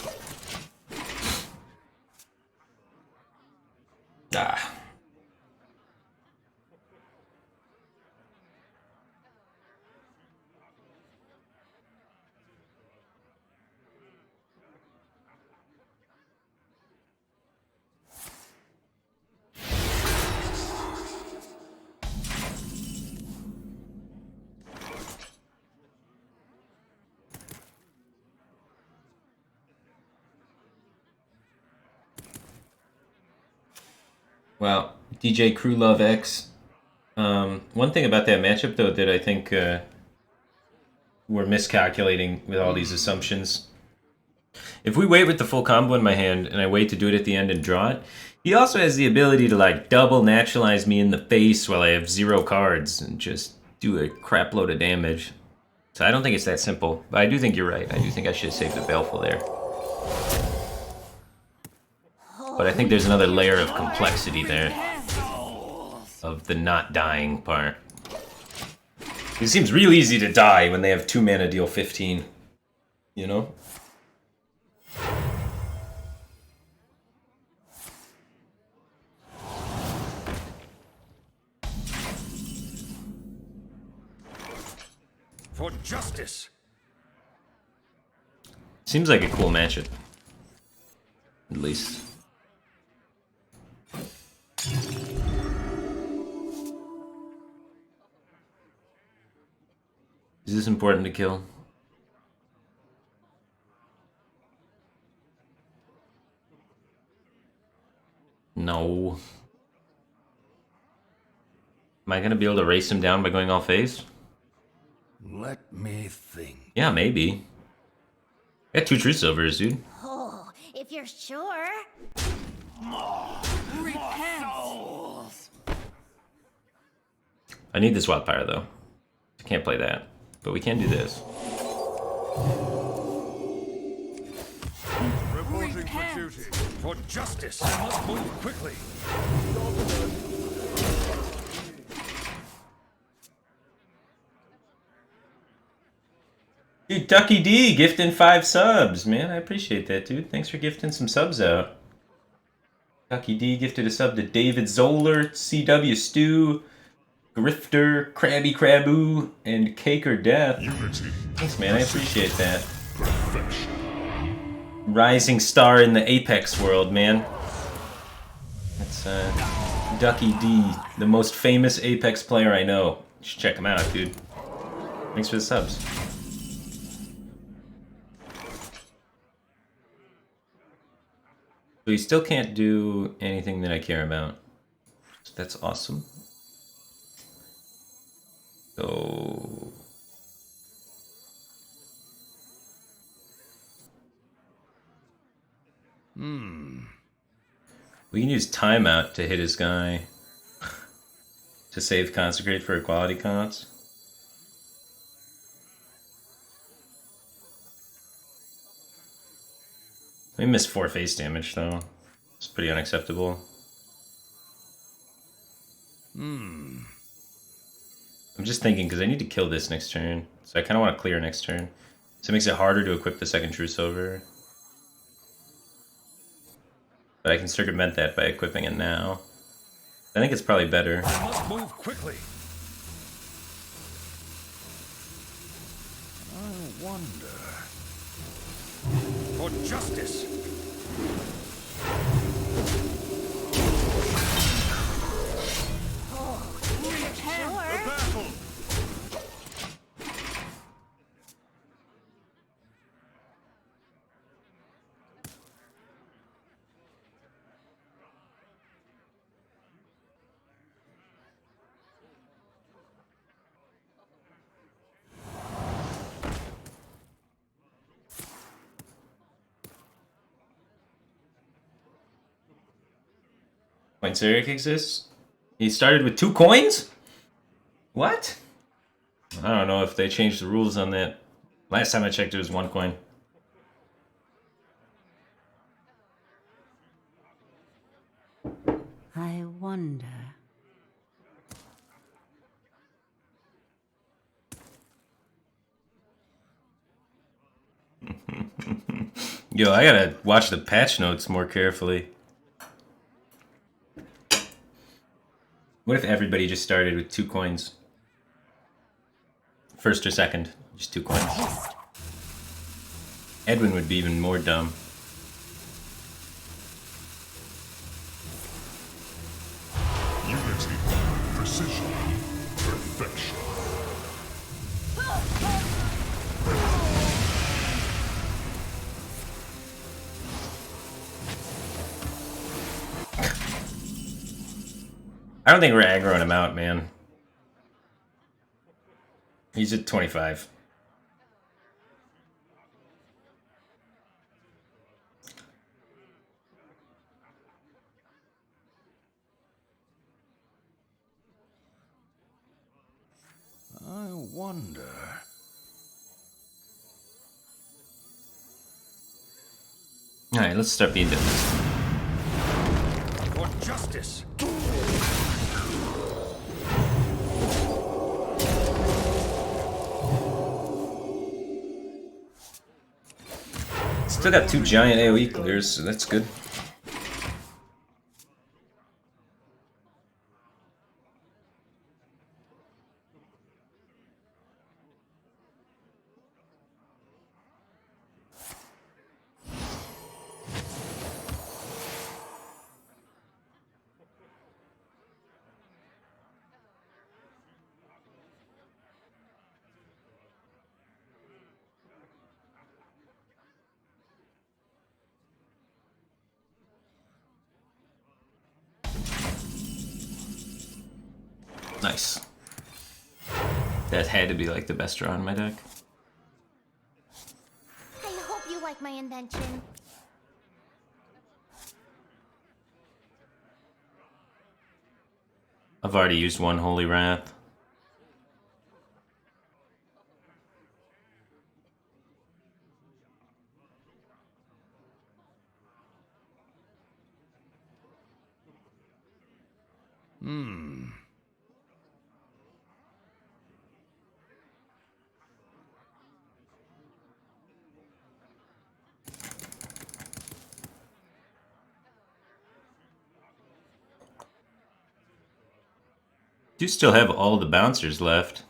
Wow, DJ Crew Love X. One thing about that matchup, though, that I think we're miscalculating with all these assumptions. If we wait with the full combo in my hand, and I wait to do it at the end and draw it, he also has the ability to, like, double naturalize me in the face while I have 0 cards and just do a crap load of damage. So I don't think it's that simple, but I do think you're right. I do think I should have saved the Baleful there. But I think there's another layer of complexity there, of the not dying part. It seems real easy to die when they have 2 mana deal 15, you know? For justice. Seems like a cool matchup. At least. Is this important to kill? No. Am I gonna be able to race him down by going all face? Let me think. Yeah, maybe. I got 2 True Silvers, dude. Oh, if you're sure. I need the Swap Pyre, though. I can't play that. But we can do this. Reporting for duty. For justice. I must move quickly. Dude, Ducky D gifting 5 subs, man. I appreciate that, dude. Thanks for gifting some subs out. Ducky D gifted a sub to David Zoller, CW Stew, Grifter, Krabby Craboo, and Cake or Death. Thanks, man. I appreciate that. Rising star in the Apex world, man. That's Ducky D, the most famous Apex player I know. You should check him out, dude. Thanks for the subs. So you still can't do anything that I care about. So that's awesome. So... We can use Timeout to hit his guy. To save Consecrate for equality cons. We missed 4 face damage, though. It's pretty unacceptable. I'm just thinking, because I need to kill this next turn. So I kind of want to clear next turn. So it makes it harder to equip the second True Silver. But I can circumvent that by equipping it now. I think it's probably better. I must move quickly. I wonder. For justice. The battle. Points Eric exists? He started with 2 coins? What? I don't know if they changed the rules on that. Last time I checked, it was 1 coin. I wonder. Yo, I gotta watch the patch notes more carefully. What if everybody just started with 2 coins? First or second, just 2 coins. Edwin would be even more dumb. Unity. Precision. Perfection. I don't think we're aggroing him out, man. He's at 25. I wonder. Alright, let's start being done. For justice. Still got 2 giant AoE clears, so that's good. Nice. That had to be like the best draw in my deck. I hope you like my invention. I've already used 1 Holy Wrath. You still have all the bouncers left.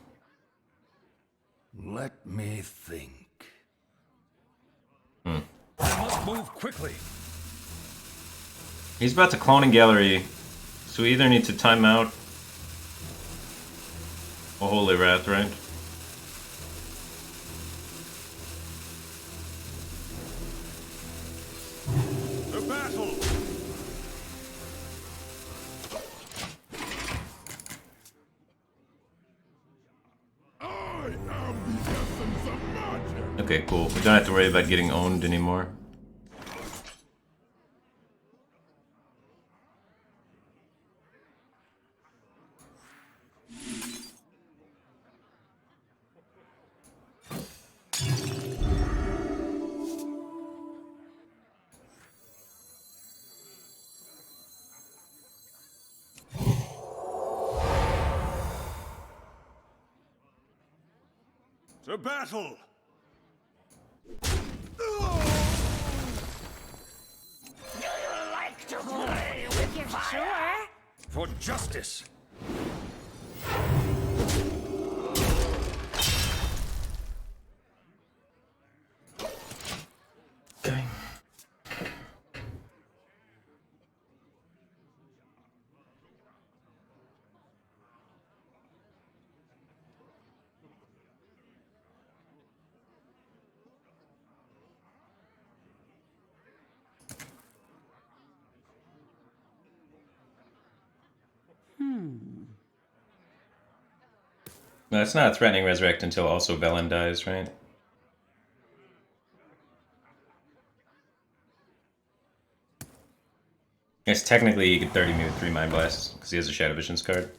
Let me think. I must move quickly. He's about to cloning gallery, so we either need to time out a Holy Wrath, right? The battle. Okay, cool. We don't have to worry about getting owned anymore. To battle. Like to play with your fire? For justice. Okay. No, it's not threatening resurrect until also Velen dies, right? Yes, technically he could 30 me with 3 Mind Blasts, because he has a Shadow Visions card.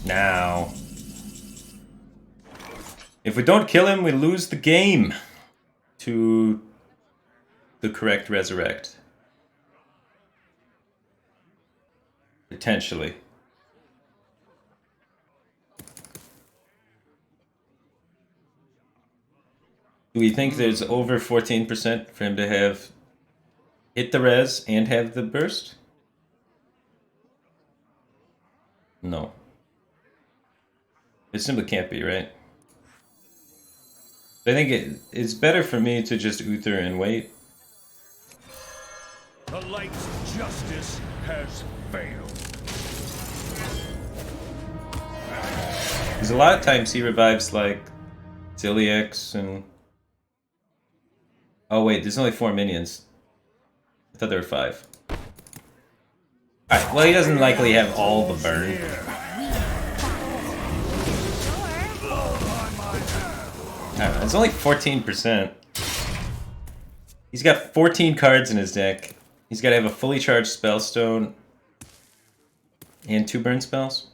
Now, if we don't kill him, we lose the game to the correct resurrect. Potentially. Do we think there's over 14% for him to have hit the res and have the burst? No. It simply can't be, right? I think it's better for me to just Uther and wait. The light's justice has failed. Because a lot of times he revives like Zilliax and... Oh wait, there's only 4 minions. I thought there were 5. Alright, well he doesn't likely have all the burn. Alright, it's only 14%. He's got 14 cards in his deck. He's got to have a fully charged Spellstone and 2 burn spells.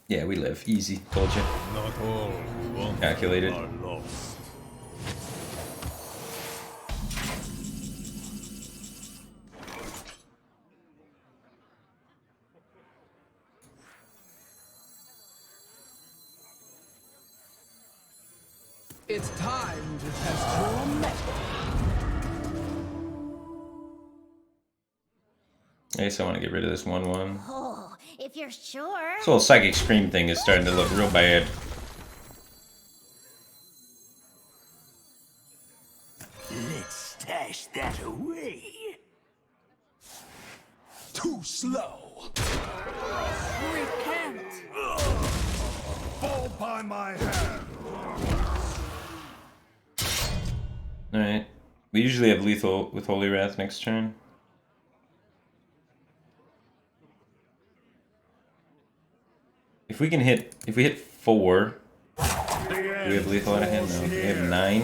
Yeah, we live. Easy. Told you. Not all who want Calculated. are lost. It's time to test your metal. I guess I want to get rid of this 1/1. Oh, if you're sure. This whole Psychic Scream thing is starting to look real bad. Let's stash that away. Too slow. Repent. Fall by my hand. Alright. We usually have lethal with Holy Wrath next turn. If we hit 4, do we have lethal out of hand? No. We have 9.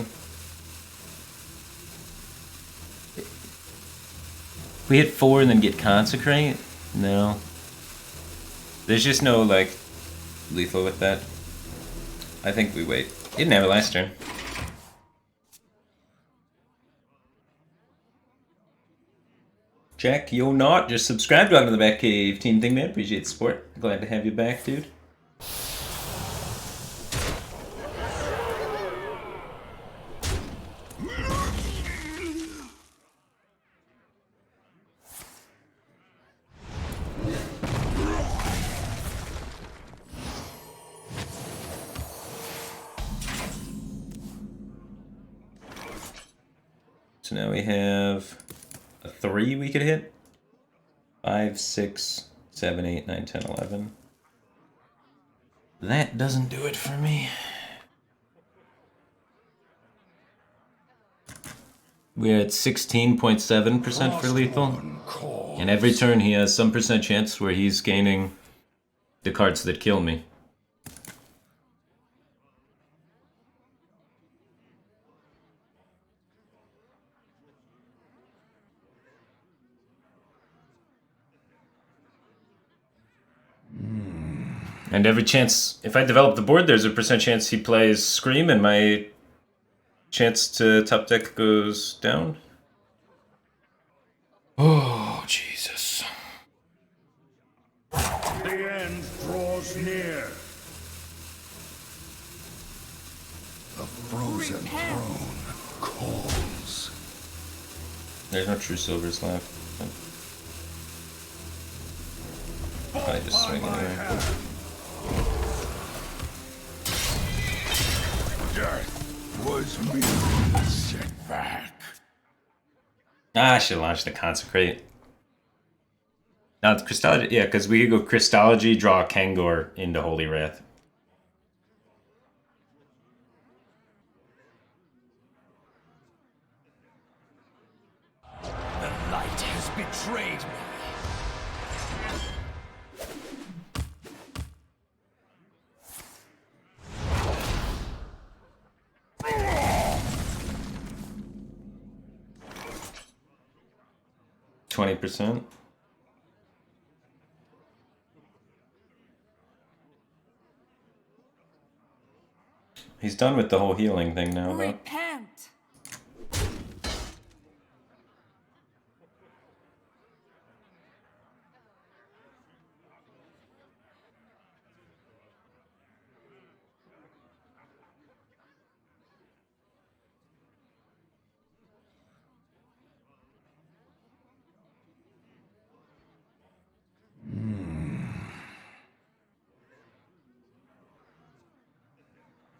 If we hit 4 and then get Consecrate? No. There's just no, like, lethal with that. I think we wait. Didn't have it last turn. Jack, you're not. Just subscribe. Welcome to the Batcave Team Thing, man. Appreciate the support. Glad to have you back, dude. So now we have a 3 we could hit. 5, 6, 7, 8, 9, 10, 11. That doesn't do it for me. We're at 16.7% for lethal. And every turn he has some percent chance where he's gaining the cards that kill me. And every chance, if I develop the board, there's a percent chance he plays Scream and my chance to top deck goes down. Oh, Jesus. The end draws near. The frozen throne calls. There's no true silvers left. I just swing anyway. Death was me. Sit back. Ah, I should launch the Consecrate. Now, it's Crystology. Yeah, because we could go Crystology, draw Kangor into Holy Wrath. The light has betrayed me. %. He's done with the whole healing thing now, though. Repent.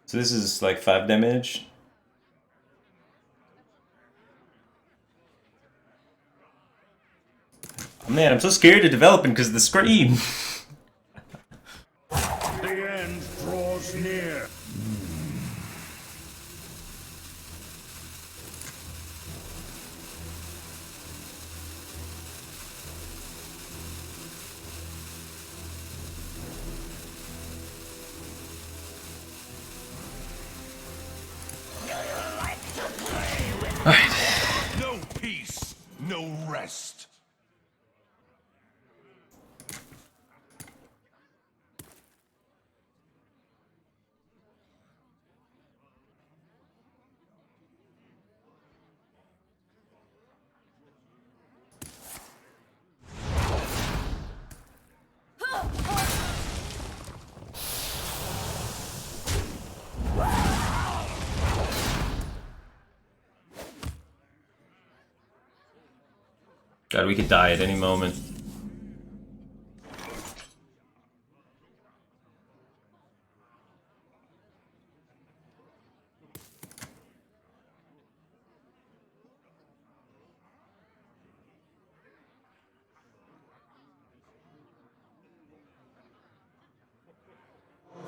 So this is like 5 damage. Oh man, I'm so scared of developing because of the scream. The end draws near. God, we could die at any moment.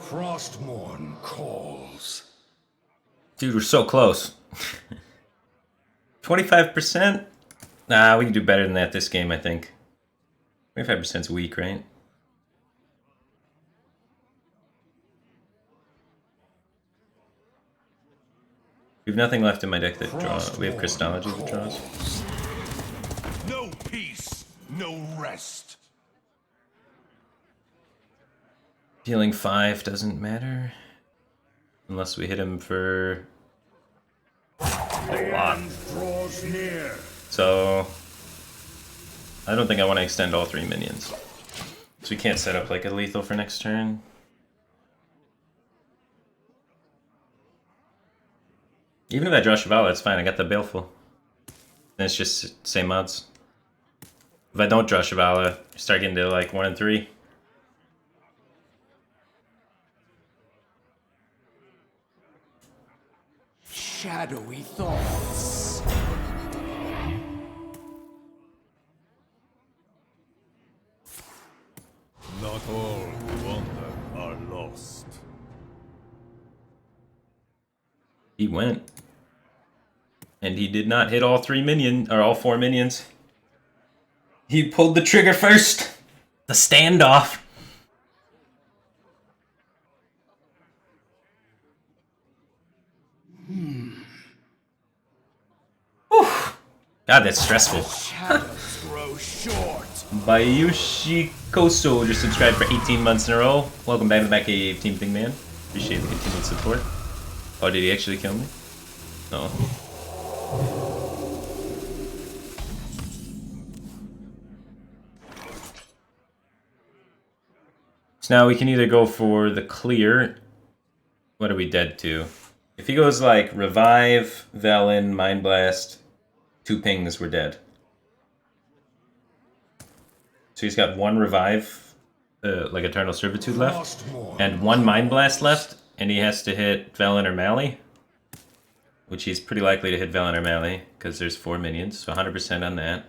Frostmourne calls. Dude, we're so close. 25%? Nah, we can do better than that this game, I think. 25% is weak, right? We have nothing left in my deck that draws. We have Christology that draws. No peace, no rest. Healing 5 doesn't matter. Unless we hit him for a lot. Draws near. So I don't think I want to extend all 3 minions. So we can't set up like a lethal for next turn. Even if I draw Shivala, it's fine. I got the Baleful. Then it's just same odds. If I don't draw Shivala, I start getting to like 1 and 3. Shadowy thoughts. Not all who wander are lost. He went. And he did not hit all 3 minions, or all 4 minions. He pulled the trigger first. The standoff. God, that's stressful. Shadows grow short. Bayushi Koso just subscribed for 18 months in a row. Welcome back to the Batcave Team Thing Man. Appreciate the continued support. Oh, did he actually kill me? No. So now we can either go for the clear. What are we dead to? If he goes like Revive, Velen, Mind Blast, 2 pings, we're dead. So he's got 1 Revive, like Eternal Servitude left, and 1 Mind Blast left, and he has to hit Velen or Mally, which he's pretty likely to hit Velen or Mally, because there's 4 minions, so 100% on that.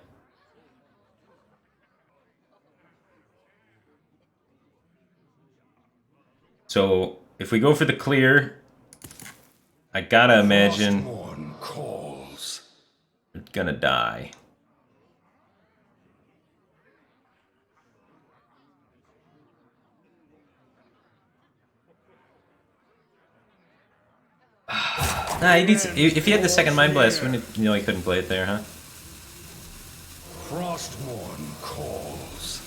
So if we go for the clear, I gotta imagine we're gonna die. Nah, he needs. If he had the second Mind Blast, wouldn't it, he couldn't play it there, huh? Frostmourne calls.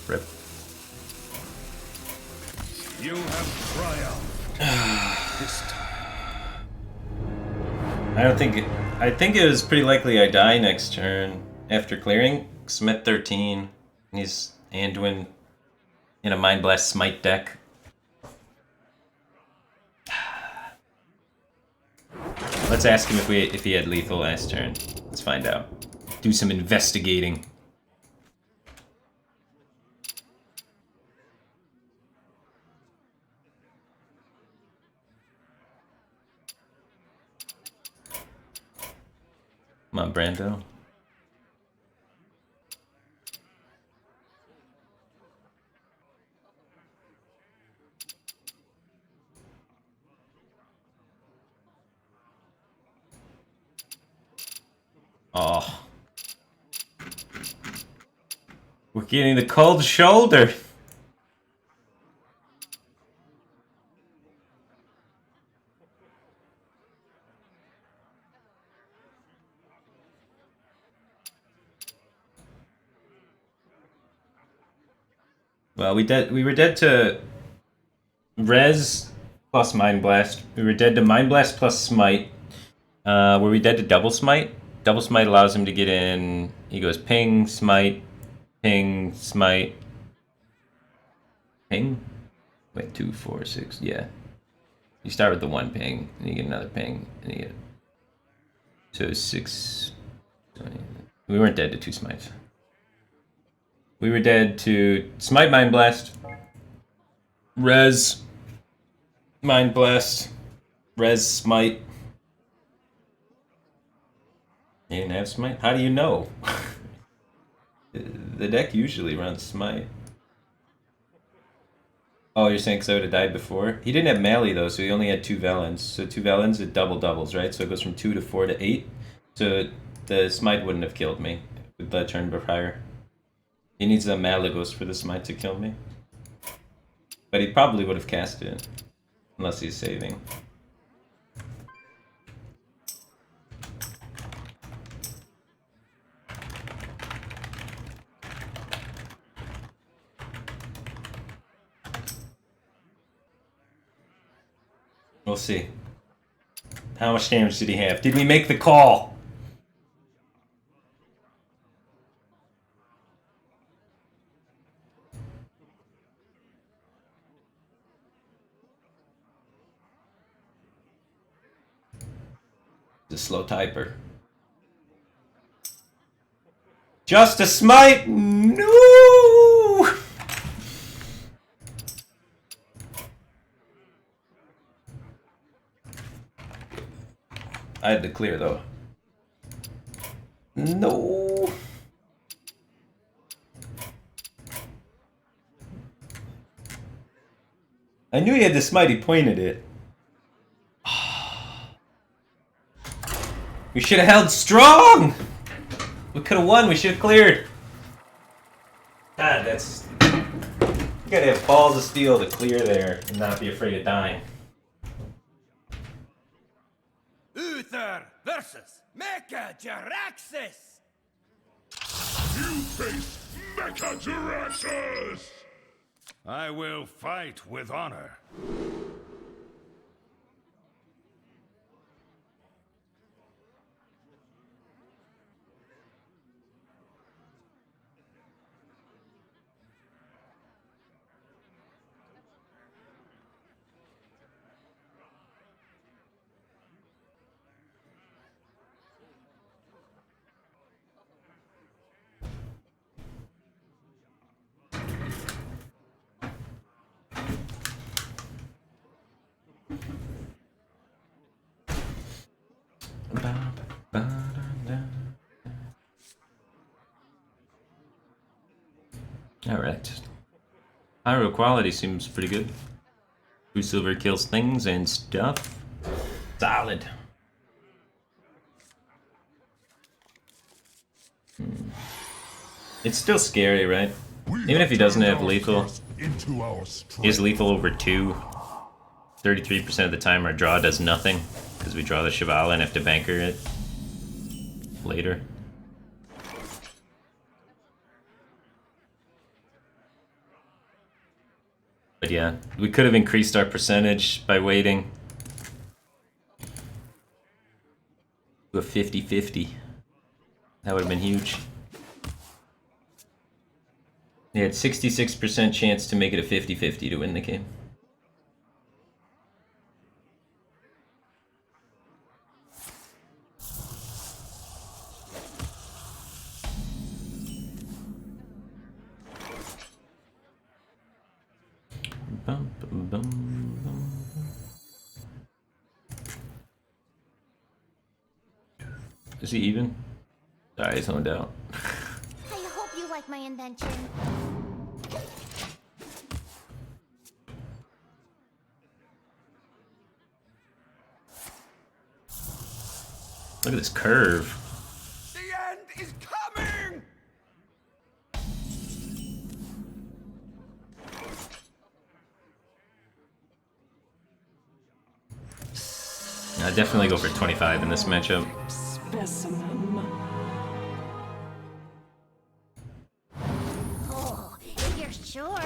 Rip. You have triumphed this time. I don't think. I think it was pretty likely I die next turn after clearing. Smith 13. He's Anduin in a Mind Blast Smite deck. Let's ask him if he had lethal last turn. Let's find out. Do some investigating. Come on, Brando. Oh. We're getting the cold shoulder. Well, we were dead to Res plus Mind Blast. We were dead to Mind Blast plus Smite. Were we dead to Double Smite? Double Smite allows him to get in. He goes ping, smite, ping, smite, ping. Wait, 2, 4, 6. Yeah. You start with the 1 ping, and you get another ping, and you get... So 6... 20. We weren't dead to 2 smites. We were dead to Smite, Mind Blast, Res, Mind Blast, Res, Smite. You didn't have Smite? How do you know? The deck usually runs Smite. Oh, you're saying because I would have died before? He didn't have melee though, so he only had 2 Valens. So 2 Valens, it doubles, right? So it goes from 2 to 4 to 8. So the Smite wouldn't have killed me with that turn prior. He needs a Malagos for the Smite to kill me. But he probably would have cast it. Unless he's saving. We'll see. How much damage did he have? Did we make the call? The slow typer. Just a smite? No! I had to clear though. No. I knew he had the smite, he pointed it. We should have held strong! We could have won, we should have cleared. God, that's... You gotta have balls of steel to clear there and not be afraid of dying. Uther versus Mecha Jaraxxus! You face Mecha Jaraxxus! I will fight with honor. Alright. Pyro quality seems pretty good. 2 silver kills things and stuff. Solid. It's still scary, right? Even if he doesn't have lethal, he has lethal over 2. 33% of the time our draw does nothing, because we draw the Shivala and have to banker it later. But yeah, we could have increased our percentage by waiting to a 50-50. That would have been huge. He had 66% chance to make it a 50-50 to win the game. Bum, bum, bum, bum. Is he even? Sorry, he's zoned out. I hope you like my invention. Look at this curve. The end is coming! I'd definitely go for 25 in this matchup. Oh, if you're sure.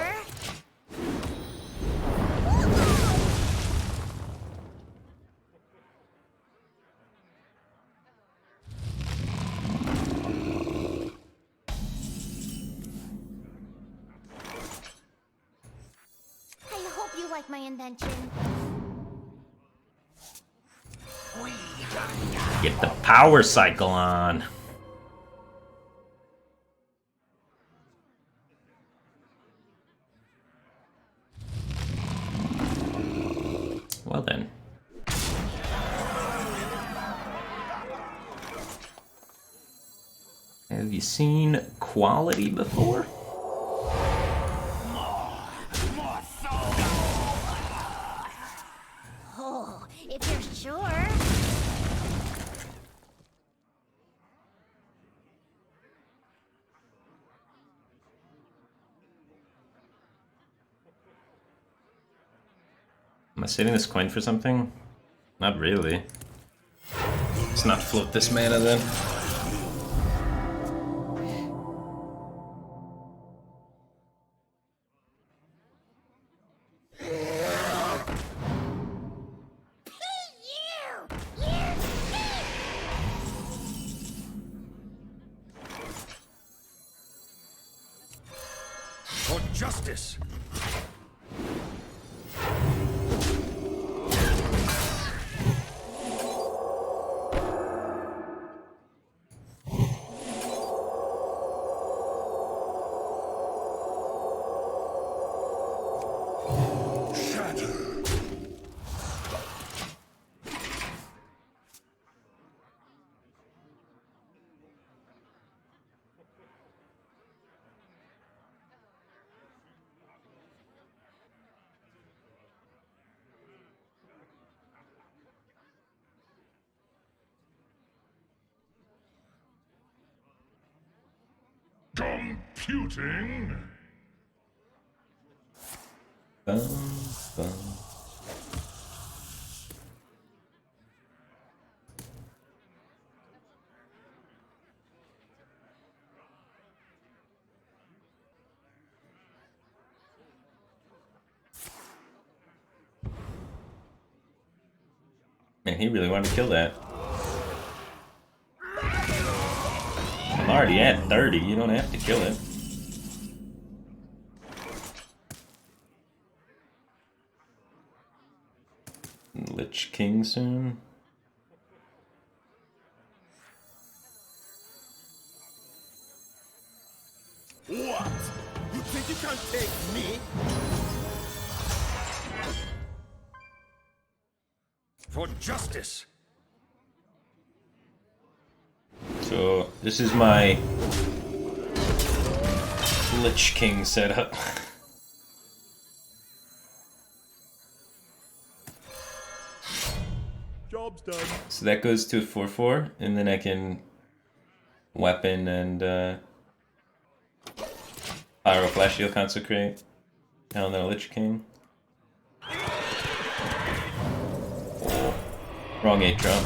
I hope you like my invention. Get the power cycle on. Well then. Have you seen quality before? Oh, if you're sure. Am I saving this coin for something? Not really. Let's not float this mana then. For justice. Computing. Bum, bum. Man, he really wanted to kill that. I'm already at 30, you don't have to kill it. Lich King soon. What? You think you can take me? For justice. So, this is my Lich King setup. Job's done. So that goes to a 4/4, and then I can weapon and Pyro Flash Shield Consecrate. Hell no, Lich King. Oh, wrong 8 drop.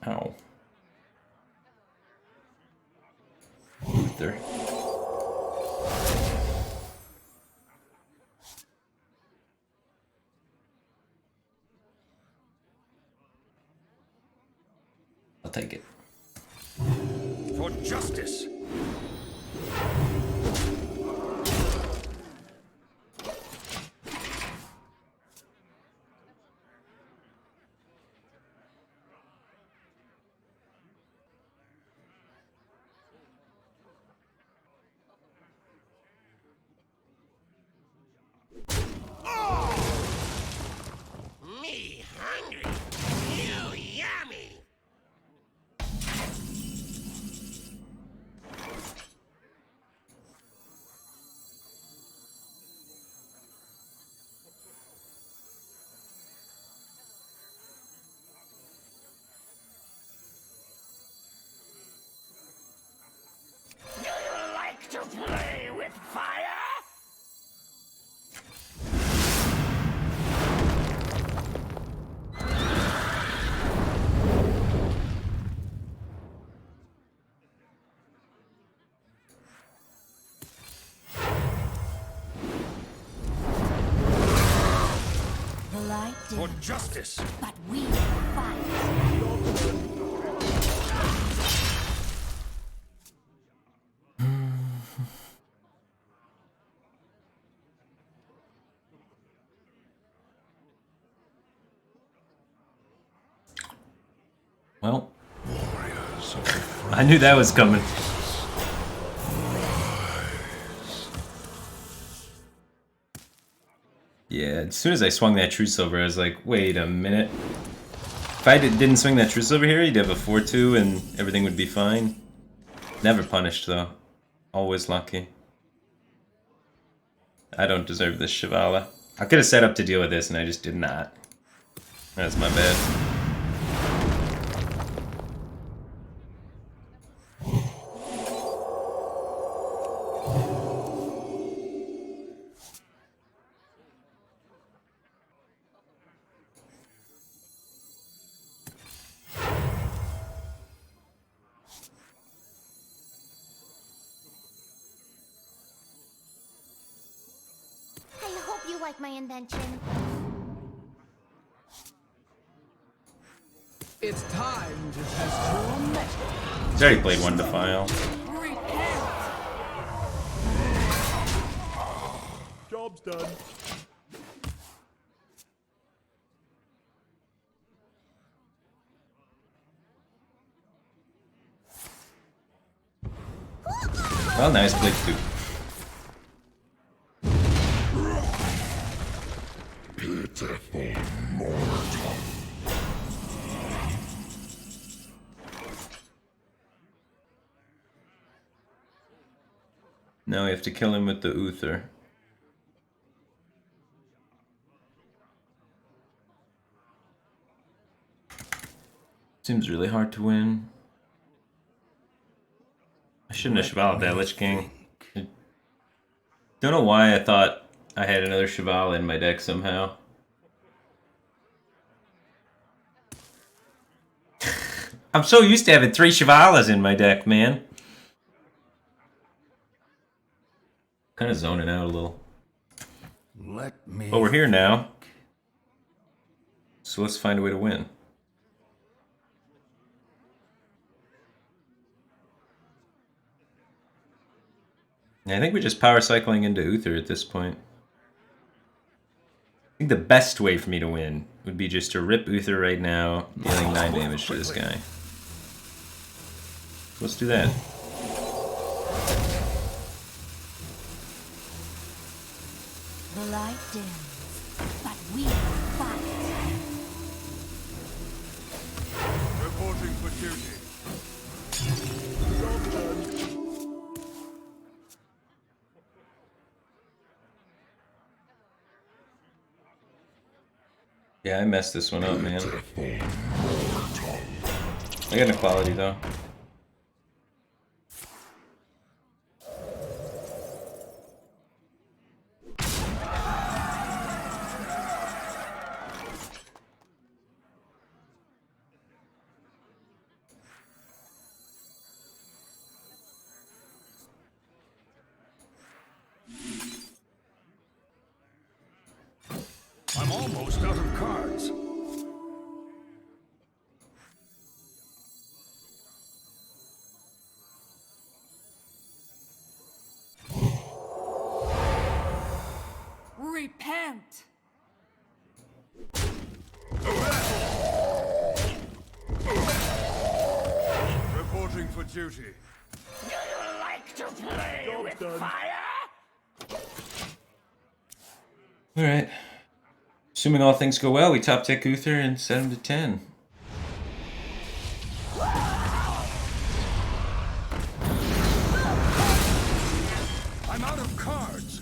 Ow. Luther. I'll take it. For justice. Me hungry. You yummy. Do you like to play with fire? The light For dim, justice. but we fight. Well, I knew that was coming. Yeah, as soon as I swung that True Silver, I was like, wait a minute. If I didn't swing that True Silver here, he'd have a 4-2 and everything would be fine. Never punished, though. Always lucky. I don't deserve this Shivala. I could have set up to deal with this, and I just did not. That's my bad. I hope you like my invention. It's time to test your metal. He's already played one Defile. Job's done. Well, nice played too. Now we have to kill him with the Uther. Seems really hard to win. I shouldn't have Shivala'd that Lich King. I don't know why I thought I had another Shivala in my deck somehow. I'm so used to having 3 Shivalas in my deck, man. Kind of zoning out a little. Let me. But we're here now. So let's find a way to win. Yeah, I think we're just power cycling into Uther at this point. I think the best way for me to win would be just to rip Uther right now, dealing 9 damage to this guy. Let's do that. The light dims, but we fight. Reporting for duty. Yeah, I messed this one up, man. I got an equality though. I'm almost out of cards. Repent! Reporting for duty. Do you like to play with fire? Alright. Assuming all things go well, we top deck Uther and set him to 10. I'm out of cards.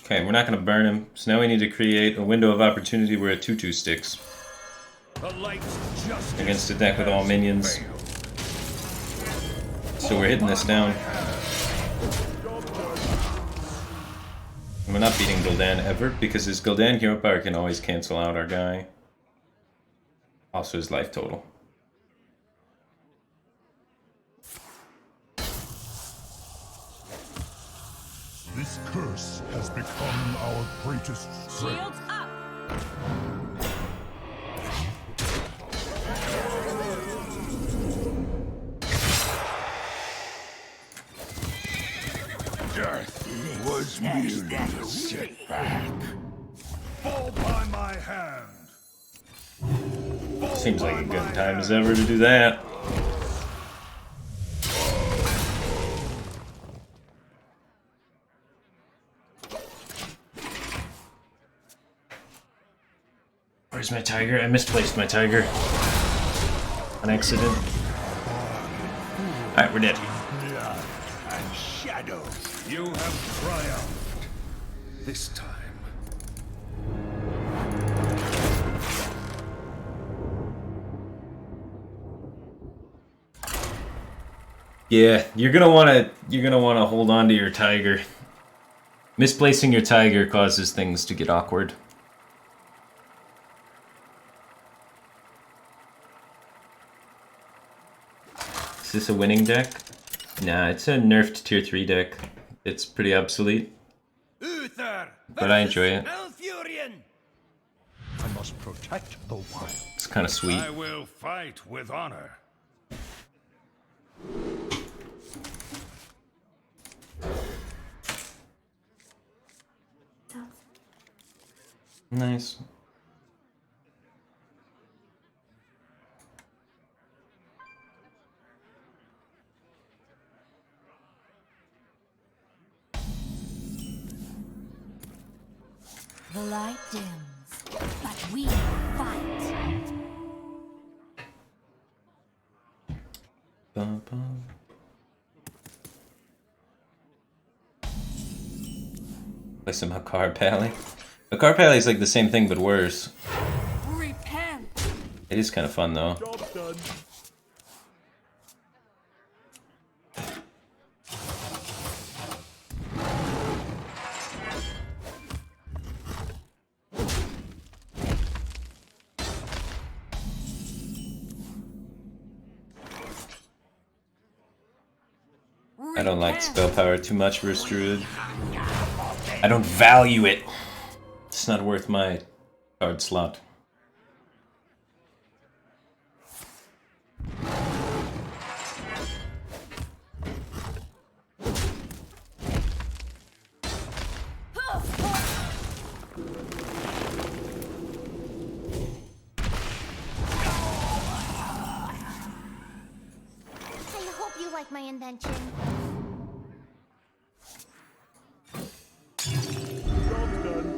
Okay, we're not going to burn him, so now we need to create a window of opportunity where a 2/2 sticks The light's justice against a deck with all has minions. failed. So we're hitting this down. And we're not beating Gul'dan ever, because his Gul'dan hero power can always cancel out our guy. Also his life total. This curse has become our greatest strength. Shields up! Death was merely a setback. Fall by my hand. Fall Seems like a good time as ever to do that. Where's my tiger? I misplaced my tiger. On accident. Alright, we're dead. Blood and shadow. You have triumphed. This time. Yeah, you're gonna wanna hold on to your tiger. Misplacing your tiger causes things to get awkward. Is this a winning deck? Nah, it's a nerfed tier 3 deck. It's pretty obsolete. Uther But I enjoy it. Malfurion. I must protect the wild. It's kind of sweet. I will fight with honor. Nice. The light dims, but we fight. Bum, bum. Play some Hakar Pally. Hakar Pally is like the same thing but worse. Repent. It is kind of fun though. Job's done. I don't like spell power too much versus Druid. I don't value it. It's not worth my card slot. I hope you like my invention. Job's done.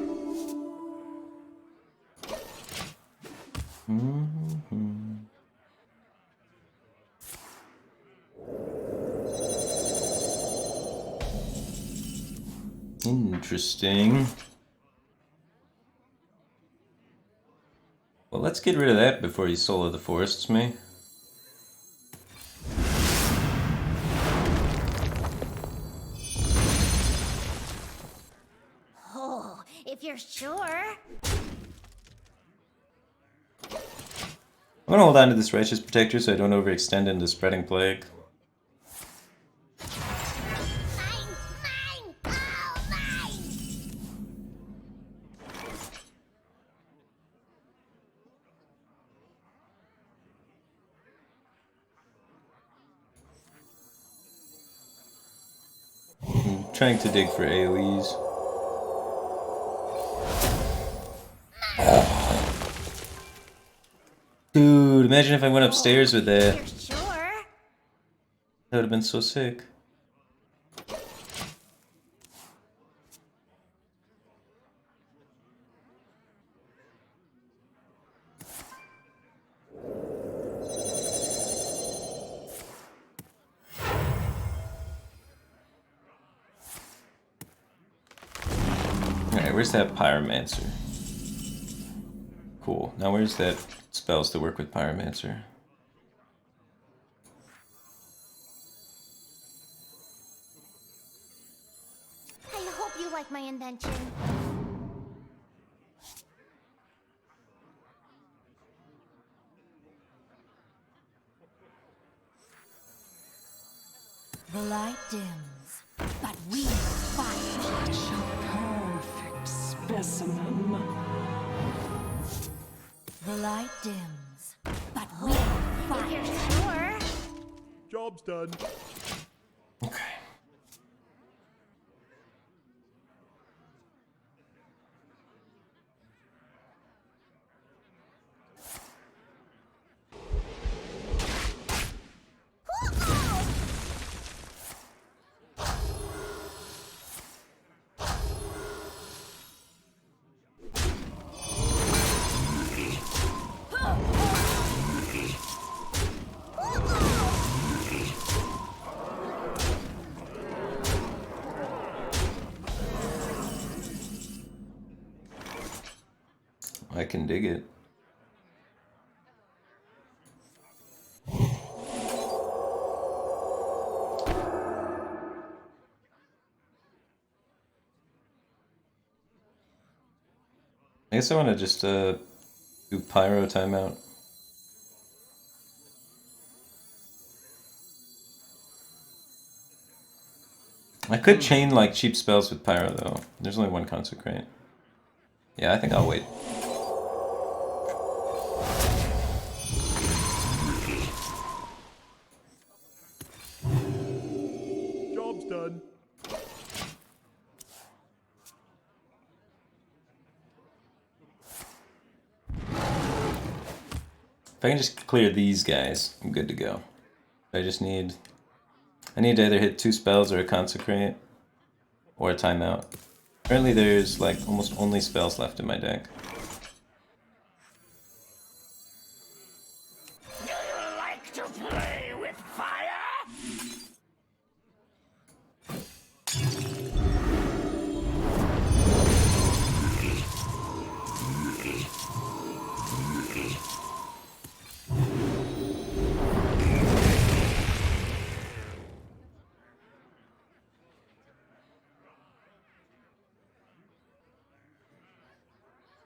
Interesting. Well, let's get rid of that before you Soul of the Forests me. Oh, if you're sure. I'm gonna hold on to this Righteous Protector so I don't overextend into Spreading Plague. Mine, mine, all mine. I'm trying to dig for AoEs. Dude, imagine if I went upstairs with that. You're sure? That would have been so sick. Alright, where's that Pyromancer? Cool. Now where's that spells to work with Pyromancer? I hope you like my invention. The light dims, but we fight. Perfect specimen. The light dims, but we If fight. you're sure. Job's done. Okay. I can dig it. I guess I want to just do Pyro timeout. I could chain like cheap spells with Pyro though. There's only one Consecrate. Yeah, I think I'll wait. Job's done. If I can just clear these guys, I'm good to go. I need to either hit 2 spells or a Consecrate, or a timeout. Currently there's like almost only spells left in my deck. Do you like to play with fire?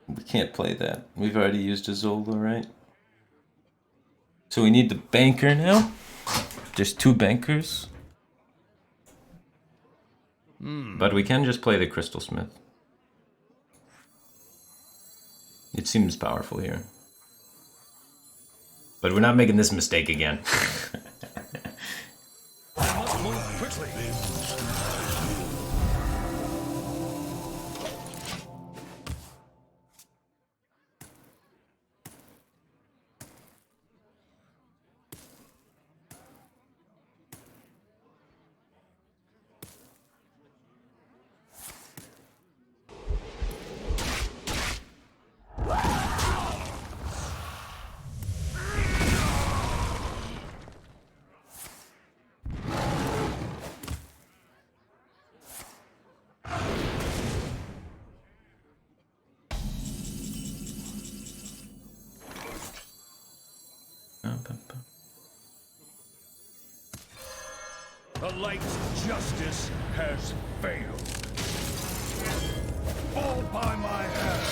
We can't play that. We've already used a Zola, right? So we need the banker now? There's 2 bankers. But we can just play the Crystal Smith. It seems powerful here. But we're not making this mistake again. I must move quickly. The light's justice has failed. All by my hand.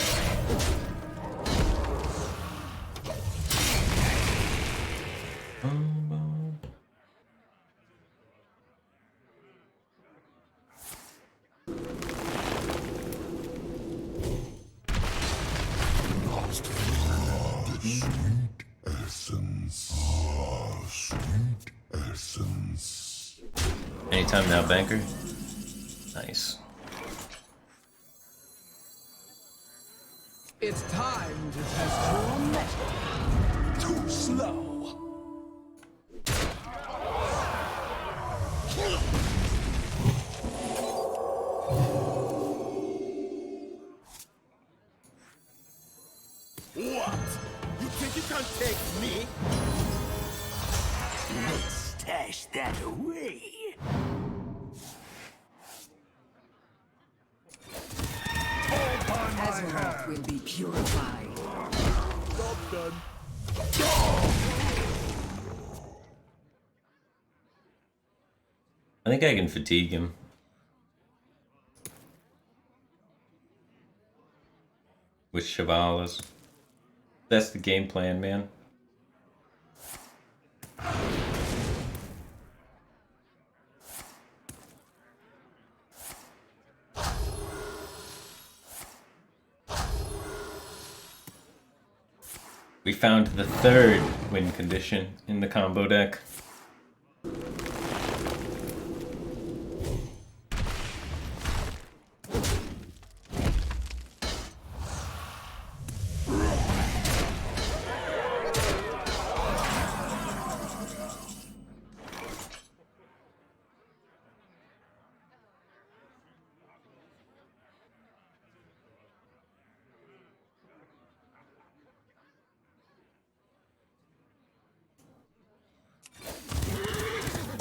Anytime now, banker. Nice. It's time to test your metal. Too slow. What? You think you can take me? Let's stash that away. Azeroth will be purified. Job's done. I think I can fatigue him. With Chavalas. That's the game plan, man. We found the 3rd win condition in the combo deck.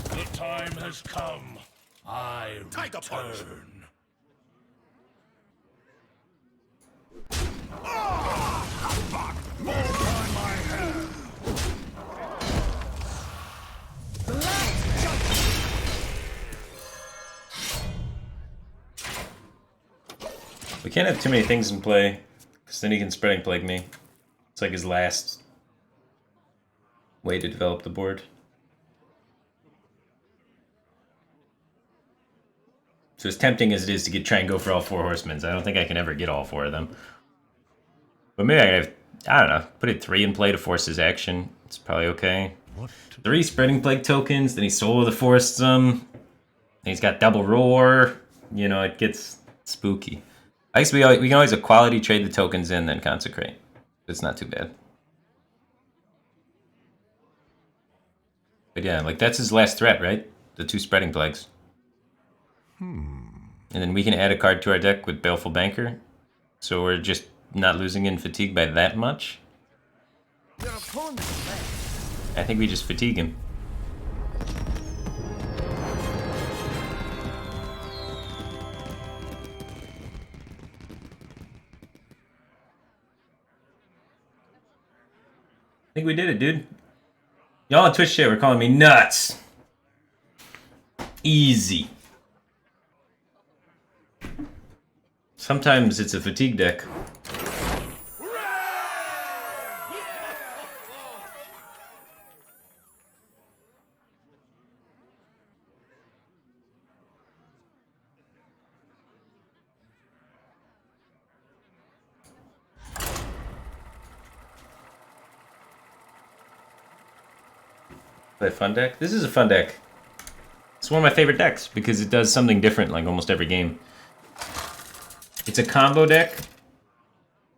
The time has come. I return. We can't have too many things in play, because then he can Spreading Plague me. It's like his last way to develop the board. So as tempting as it is to try and go for all 4 horsemen, I don't think I can ever get all 4 of them. But maybe I don't know, put a 3 in play to force his action. It's probably okay. 3 Spreading Plague tokens, then he Soul of the Forest some. Then he's got double roar. You know, it gets spooky. I guess we can always equality trade the tokens in, then consecrate. It's not too bad. But yeah, like that's his last threat, right? The 2 Spreading Plagues. And then we can add a card to our deck with Baleful Banker. So we're just not losing in fatigue by that much. I think we just fatigue him. I think we did it, dude. Y'all on Twitch chat were calling me nuts. Easy. Sometimes it's a fatigue deck. Play a fun deck? This is a fun deck. It's one of my favorite decks because it does something different like almost every game. It's a combo deck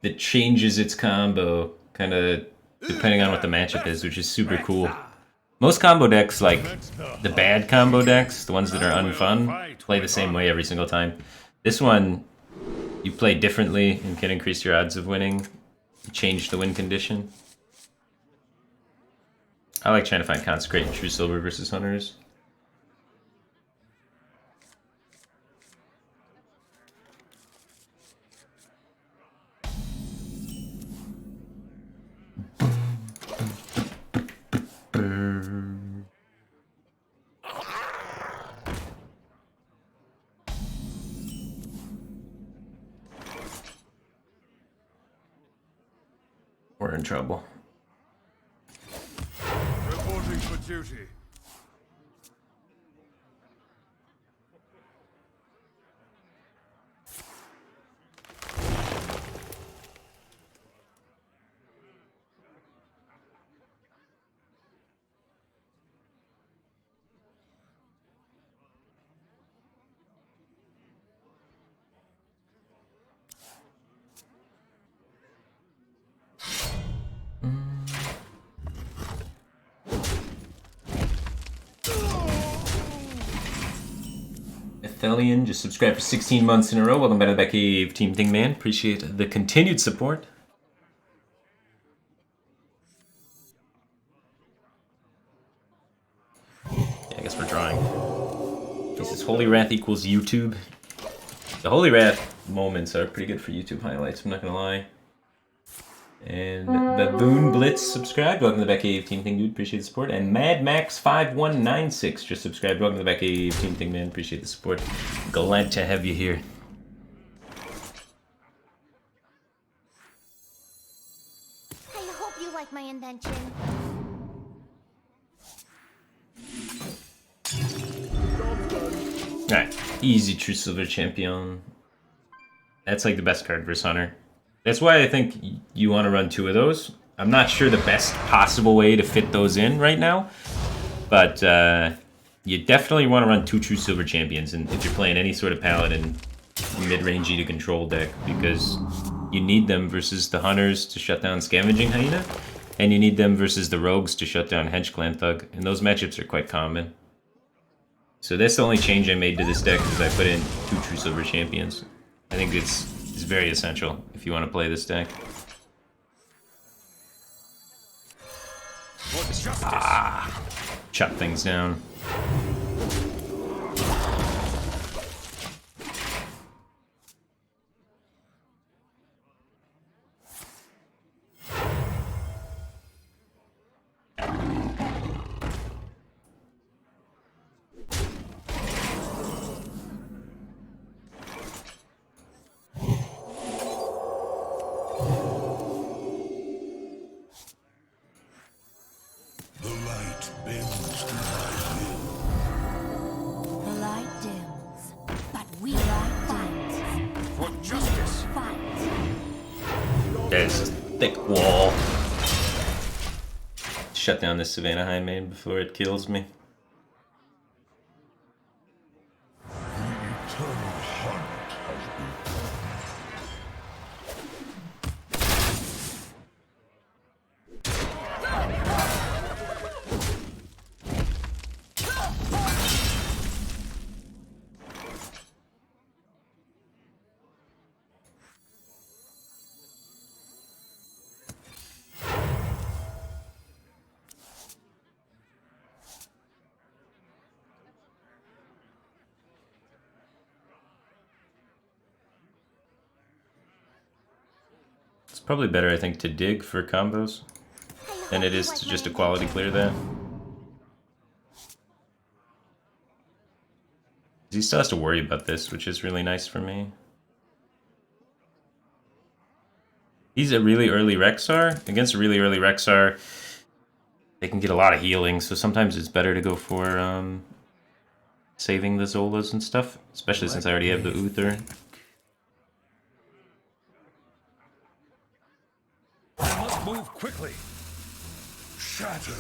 that changes its combo kind of depending on what the matchup is, which is super cool. Most combo decks, like the bad combo decks, the ones that are unfun, play the same way every single time. This one, you play differently and can increase your odds of winning, change the win condition. I like trying to find Consecrate and True Silver versus Hunters. We're in trouble. Reporting for duty. Athelian just subscribed for 16 months in a row. Welcome back to the Batcave Team Thingman. Appreciate the continued support. Yeah, I guess we're drawing. This is Holy Wrath equals YouTube. The Holy Wrath moments are pretty good for YouTube highlights, I'm not gonna lie. And Baboon Blitz subscribed. Welcome to the Batcave Team Thing, dude. Appreciate the support. And Mad Max 5196 just subscribed. Welcome to the Batcave Team Thing, man. Appreciate the support. Glad to have you here. I hope you like my invention. Alright, easy True Silver Champion. That's like the best card versus Hunter. That's why I think you want to run 2 of those. I'm not sure the best possible way to fit those in right now, but you definitely want to run 2 True Silver Champions and if you're playing any sort of Paladin mid-rangey to control deck, because you need them versus the Hunters to shut down Scavenging Hyena, and you need them versus the Rogues to shut down Hedge Clan Thug, and those matchups are quite common. So that's the only change I made to this deck, is I put in 2 True Silver Champions. I think it's very essential if you want to play this deck. Ah, chop things down. There's a thick wall. Shut down this Savannah High main before it kills me. It's probably better, I think, to dig for combos than it is to just a quality clear that. He still has to worry about this, which is really nice for me. He's a really early Rexar. Against a really early Rexar, they can get a lot of healing, so sometimes it's better to go for saving the Zolas and stuff, especially since I already have the Uther. I must move quickly. Shatter.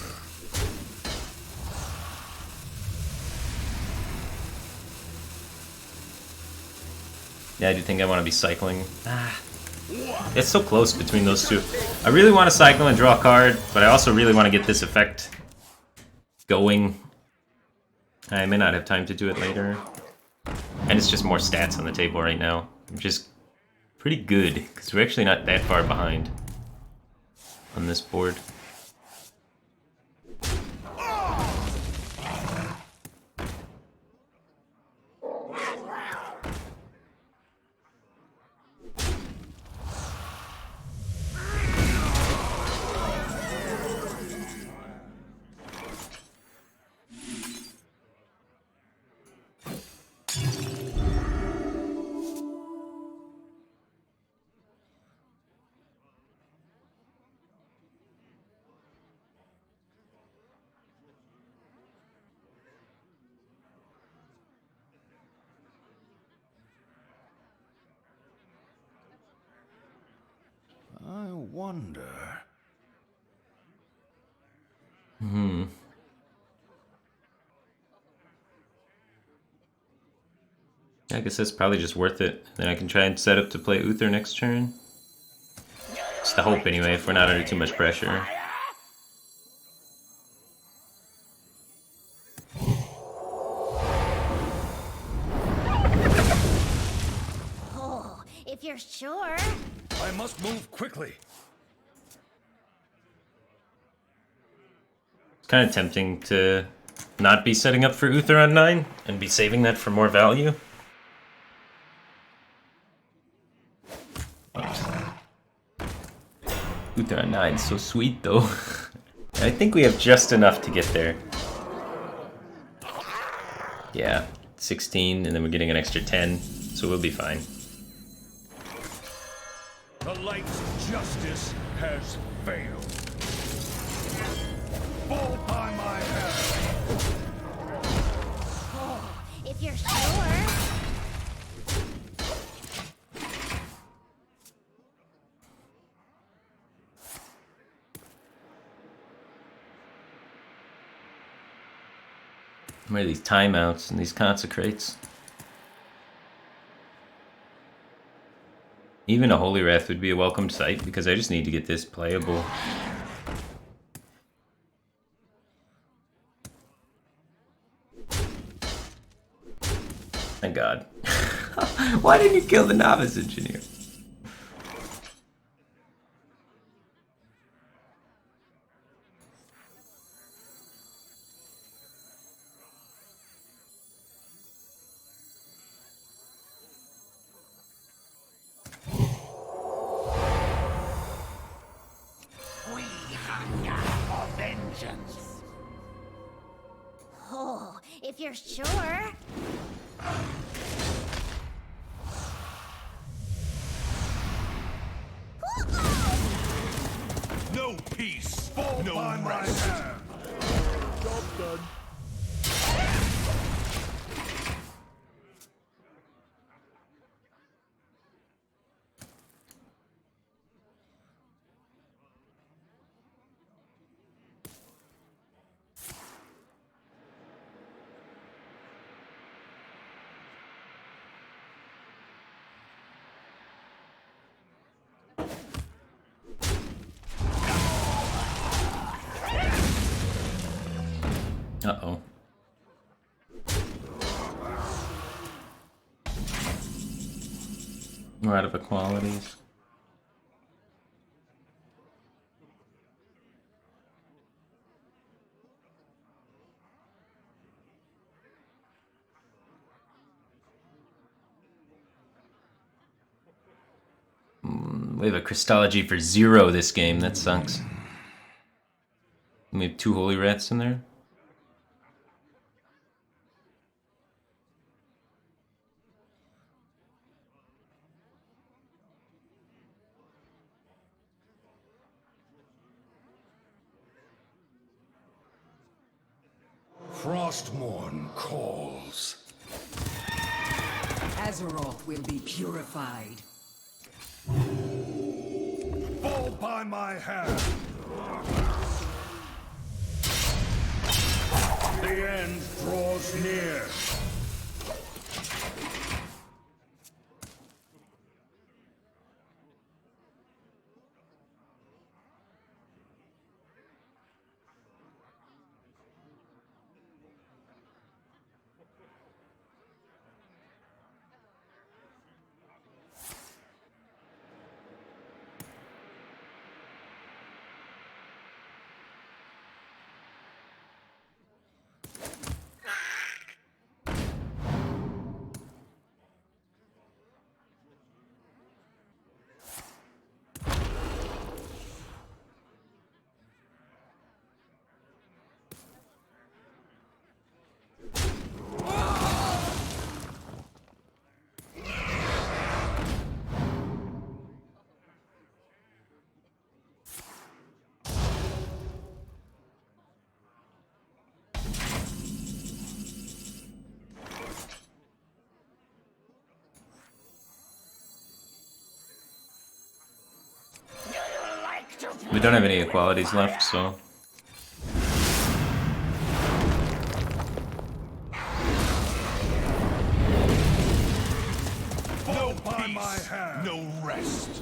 Yeah, I do think I want to be cycling. It's so close between those two. I really want to cycle and draw a card, but I also really want to get this effect going. I may not have time to do it later. And it's just more stats on the table right now, which is pretty good, because we're actually not that far behind on this board. I wonder. I guess that's probably just worth it. Then I can try and set up to play Uther next turn. It's the hope anyway, if we're not under too much pressure. Oh, if you're sure. I must move quickly. It's kind of tempting to not be setting up for Uther on 9 and be saving that for more value. Uther on 9 is so sweet though. I think we have just enough to get there. Yeah, 16 and then we're getting an extra 10, so we'll be fine. The light's justice has failed. Fall by my hand. Oh, if you're sure. Where are these timeouts and these consecrates? Even a Holy Wrath would be a welcome sight because I just need to get this playable. Thank God. Why didn't you kill the Novice Engineer? We hunger for vengeance. Oh, if you're sure. No peace. Fall no by my hand. Job done. Uh-oh. We're out of equalities. We have a Crystology for 0 this game. That sucks. We have 2 Holy Rats in there. Frostmourne calls. Azeroth will be purified. Fall by my hand. The end draws near. We don't have any equalities left, so... Fall by my hand. No rest.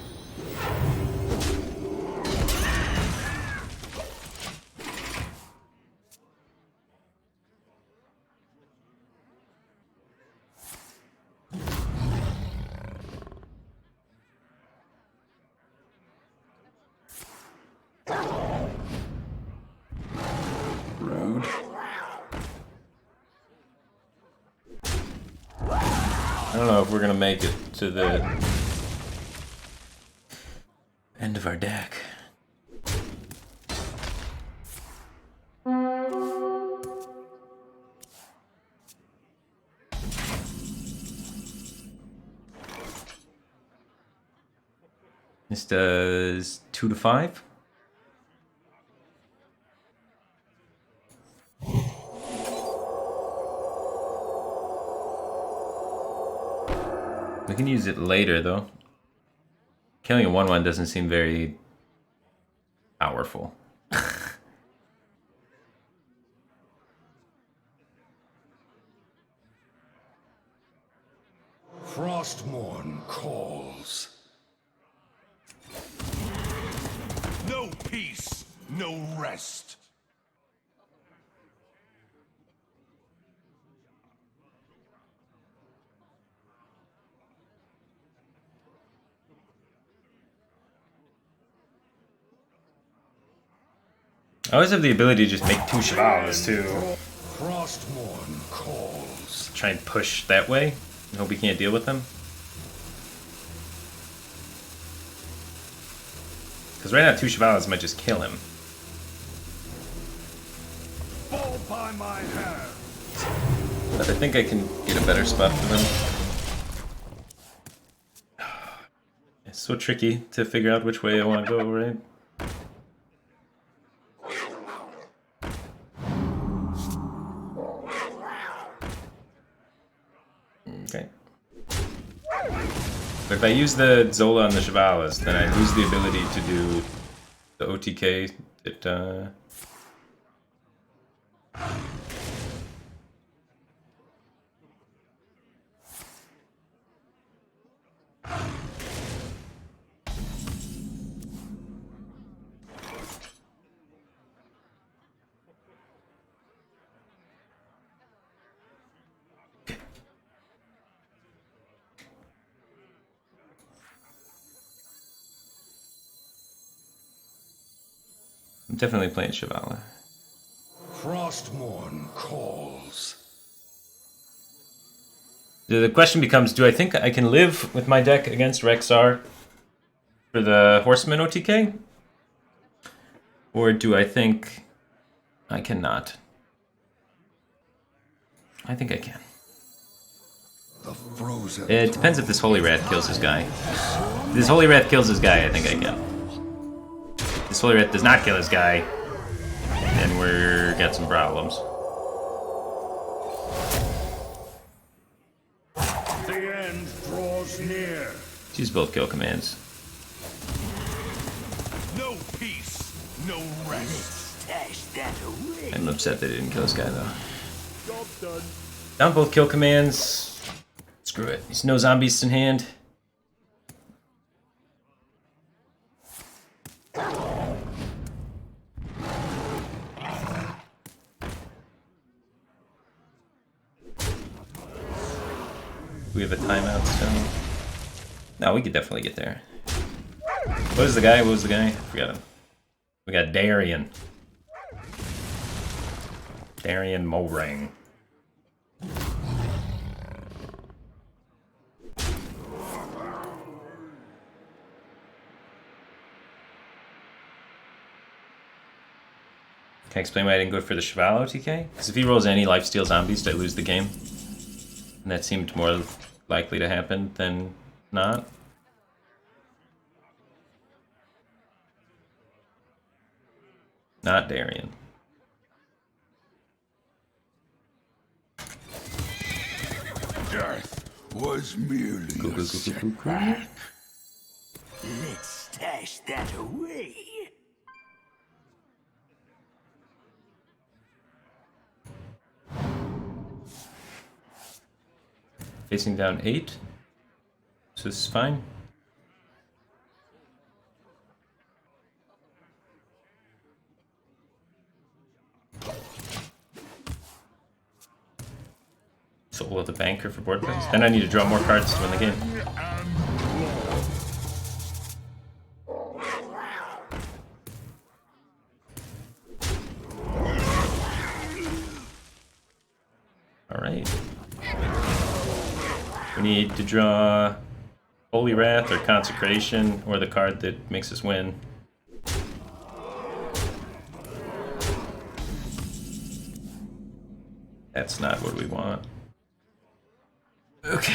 Rude. I don't know if we're gonna make it to the end of our deck. This does 2 to 5. We can use it later, though. Killing a 1/1 doesn't seem very powerful. Frostmourne calls. No peace, no rest. I always have the ability to just make 2 Chevals, too. Frostmourne calls. Try and push that way. I hope we can't deal with them. Because right now 2 Chevals might just kill him. Fall by my hand. But I think I can get a better spot for them. It's so tricky to figure out which way I want to go, right? Okay. But if I use the Zola on the Chevaliers, then I lose the ability to do the OTK that, I'm definitely playing Shivala. Frostmourne calls. The question becomes, do I think I can live with my deck against Rexar for the Horseman OTK? Or do I think I cannot? I think I can. The frozen. It depends if this Holy Wrath kills this guy. If this Holy Wrath kills this guy, I think I can. If this Holy Wrath does not kill this guy, then we're got some problems. The end draws near. Let's use both kill commands. No peace, no rest. Stash that away. I'm upset they didn't kill this guy though. Job done. Down both kill commands. Screw it. There's no zombies in hand. We have a timeout still. No, we could definitely get there. What was the guy? What was the guy? I forgot him. We got Darian. Darian Morang. Can I explain why I didn't go for the Cheval OTK? Because if he rolls any lifesteal zombies, I lose the game. And that seemed more likely to happen than not. Not Darian. Death was merely a setback. Let's stash that away. Facing down 8. So this is fine. Soul of the Banker for board plays. Then I need to draw more cards to win the game. Alright. We need to draw Holy Wrath or Consecration or the card that makes us win. That's not what we want. Okay.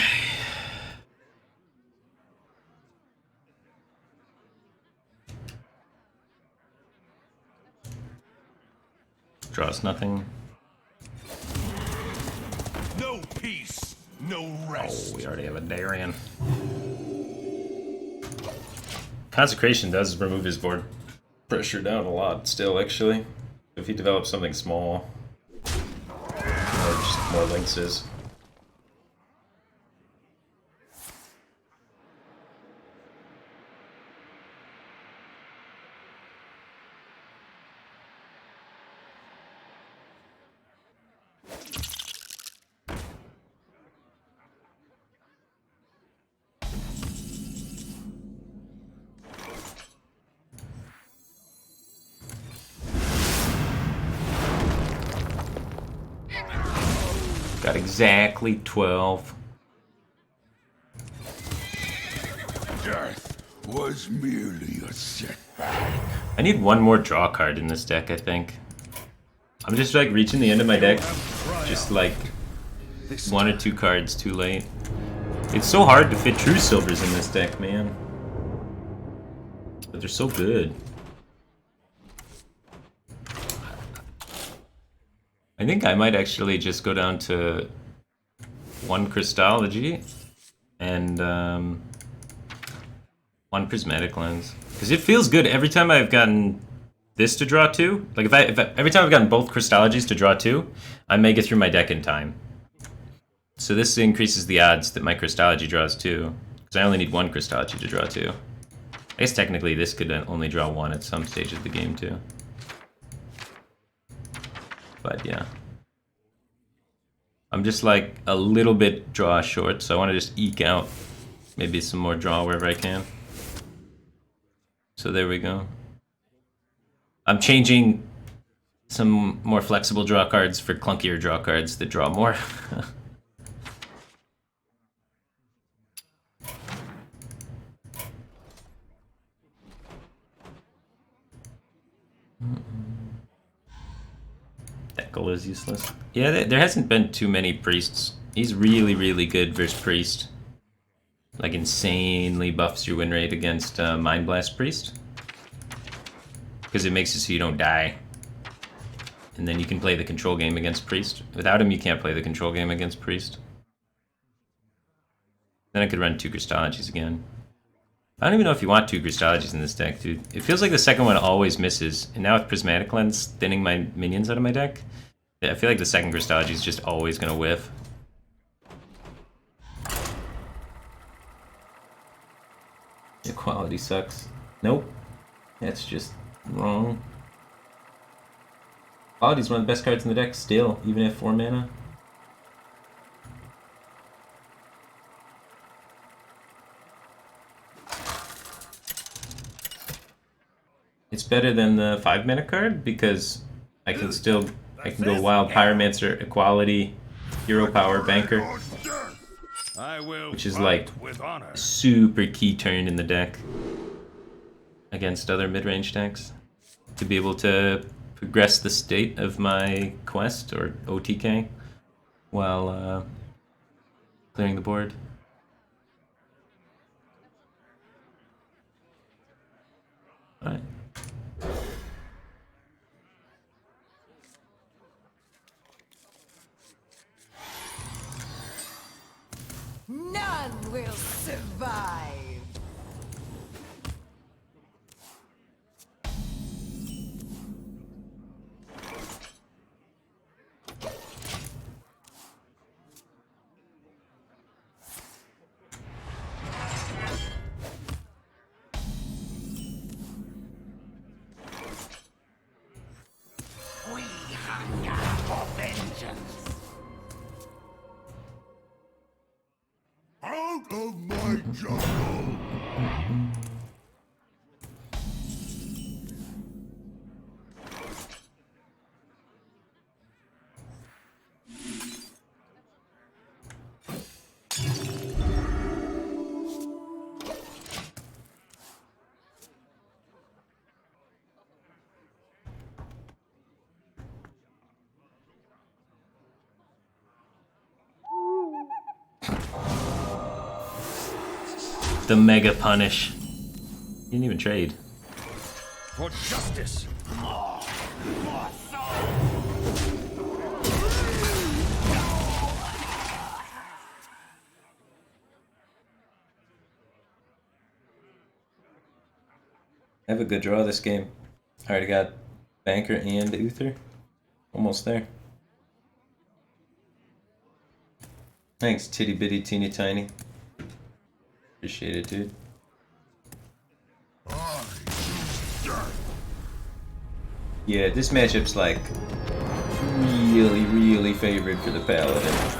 Draws nothing. No peace, no rest. Oh, we already have a Darian. Consecration does remove his board pressure down a lot still, actually. If he develops something small, or just more lynxes. Got exactly 12. Death was merely a setback. I need one more draw card in this deck, I think. I'm just like reaching the end of my deck, just like 1 or 2 cards too late. It's so hard to fit True Silvers in this deck, man. But they're so good. I think I might actually just go down to 1 Crystology and 1 Prismatic Lens. Because it feels good every time I've gotten this to draw 2. Like if I every time I've gotten both Crystologies to draw 2, I may get through my deck in time. So this increases the odds that my Crystology draws 2. Because I only need 1 Crystology to draw 2. I guess technically this could only draw 1 at some stage of the game too. But yeah. I'm just like a little bit draw short, so I want to just eke out maybe some more draw wherever I can. So there we go. I'm changing some more flexible draw cards for clunkier draw cards that draw more. Deckle is useless. Yeah, there hasn't been too many priests. He's really, really good versus priest. Like insanely buffs your win rate against Mind Blast Priest. Because it makes it so you don't die. And then you can play the control game against Priest. Without him, you can't play the control game against Priest. Then I could run 2 Crystologies again. I don't even know if you want 2 Crystologies in this deck, dude. It feels like the second one always misses. And now with Prismatic Lens thinning my minions out of my deck, I feel like the second Crystology is just always going to whiff. Equality sucks. Nope. That's just wrong. Equality's one of the best cards in the deck still, even at 4 mana. It's better than the 5 mana card because I can go Wild Pyromancer, Equality, Hero Power, Banker, which is like super key turn in the deck against other mid-range decks to be able to progress the state of my quest or OTK while clearing the board. All right. None will survive. We hunger for vengeance. Out of my jungle! The Mega Punish. You didn't even trade. For justice! I have a good draw this game. I already got Banker and Uther. Almost there. Thanks, titty bitty teeny tiny. Appreciate it, dude. Yeah, this matchup's like really, really favored for the Paladin.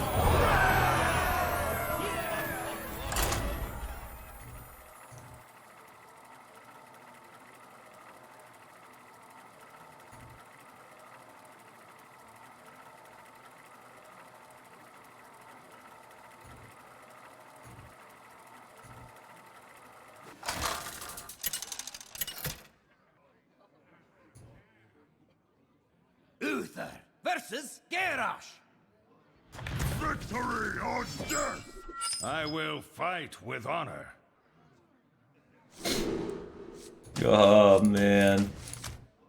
Uther versus Garrosh. Victory or death! I will fight with honor. Oh man,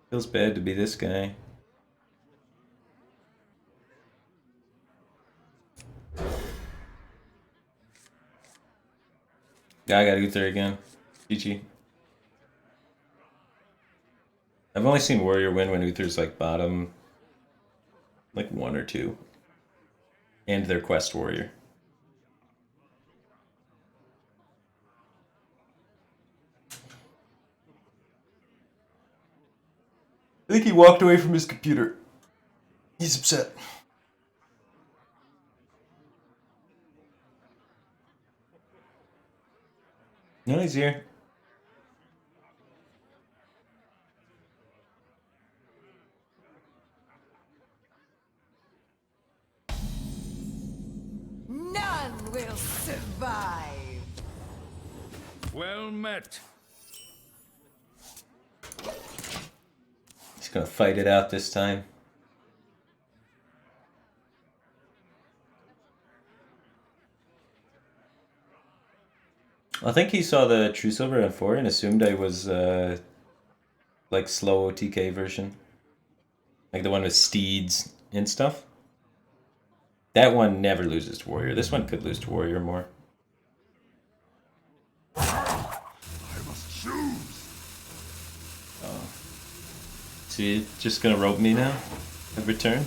feels bad to be this guy. Yeah, I got Uther again. GG. I've only seen Warrior win when Uther's like bottom, like 1 or 2, and their Quest Warrior. I think he walked away from his computer. He's upset. No, he's here. survive. Well met. He's gonna fight it out this time. I think he saw the True Silver on 4 and assumed I was like slow OTK version. Like the one with steeds and stuff. That one never loses to Warrior. This one could lose to Warrior more. I must choose. Oh. So you're just gonna rope me now? Every turn?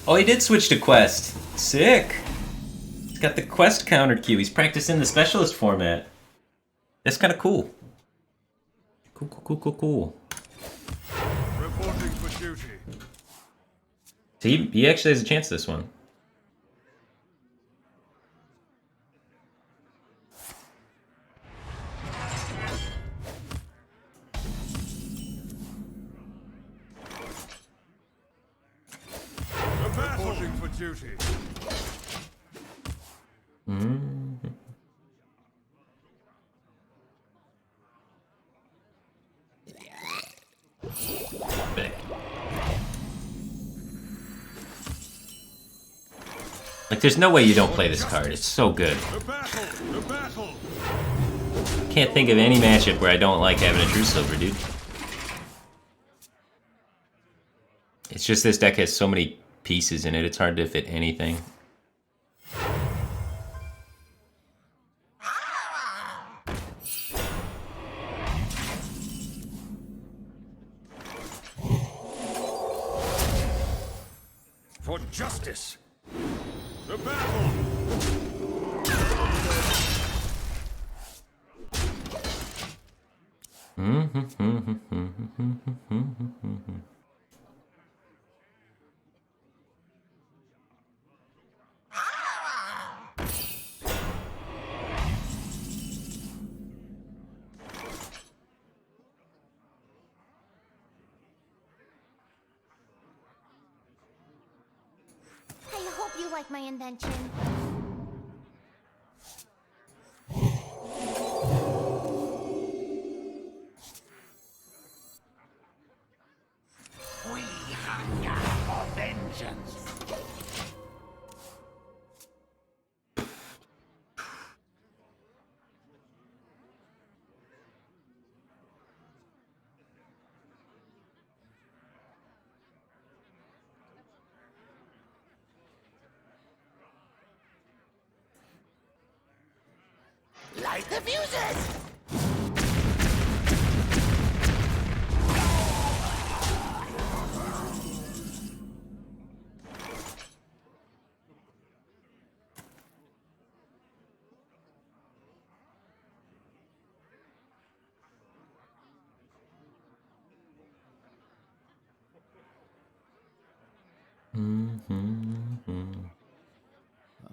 Oh, he did switch to Quest. Sick! He's got the Quest counter queue. He's practicing the Specialist format. That's kind of cool. Cool. Reporting for duty. So he actually has a chance this one. Reporting for duty. Like, there's no way you don't play this card. It's so good. The battle. Can't think of any matchup where I don't like having a True Silver, dude. It's just this deck has so many pieces in it, it's hard to fit anything. For justice. The battle. I hope you like my invention. We hunger for vengeance. Light the fuses!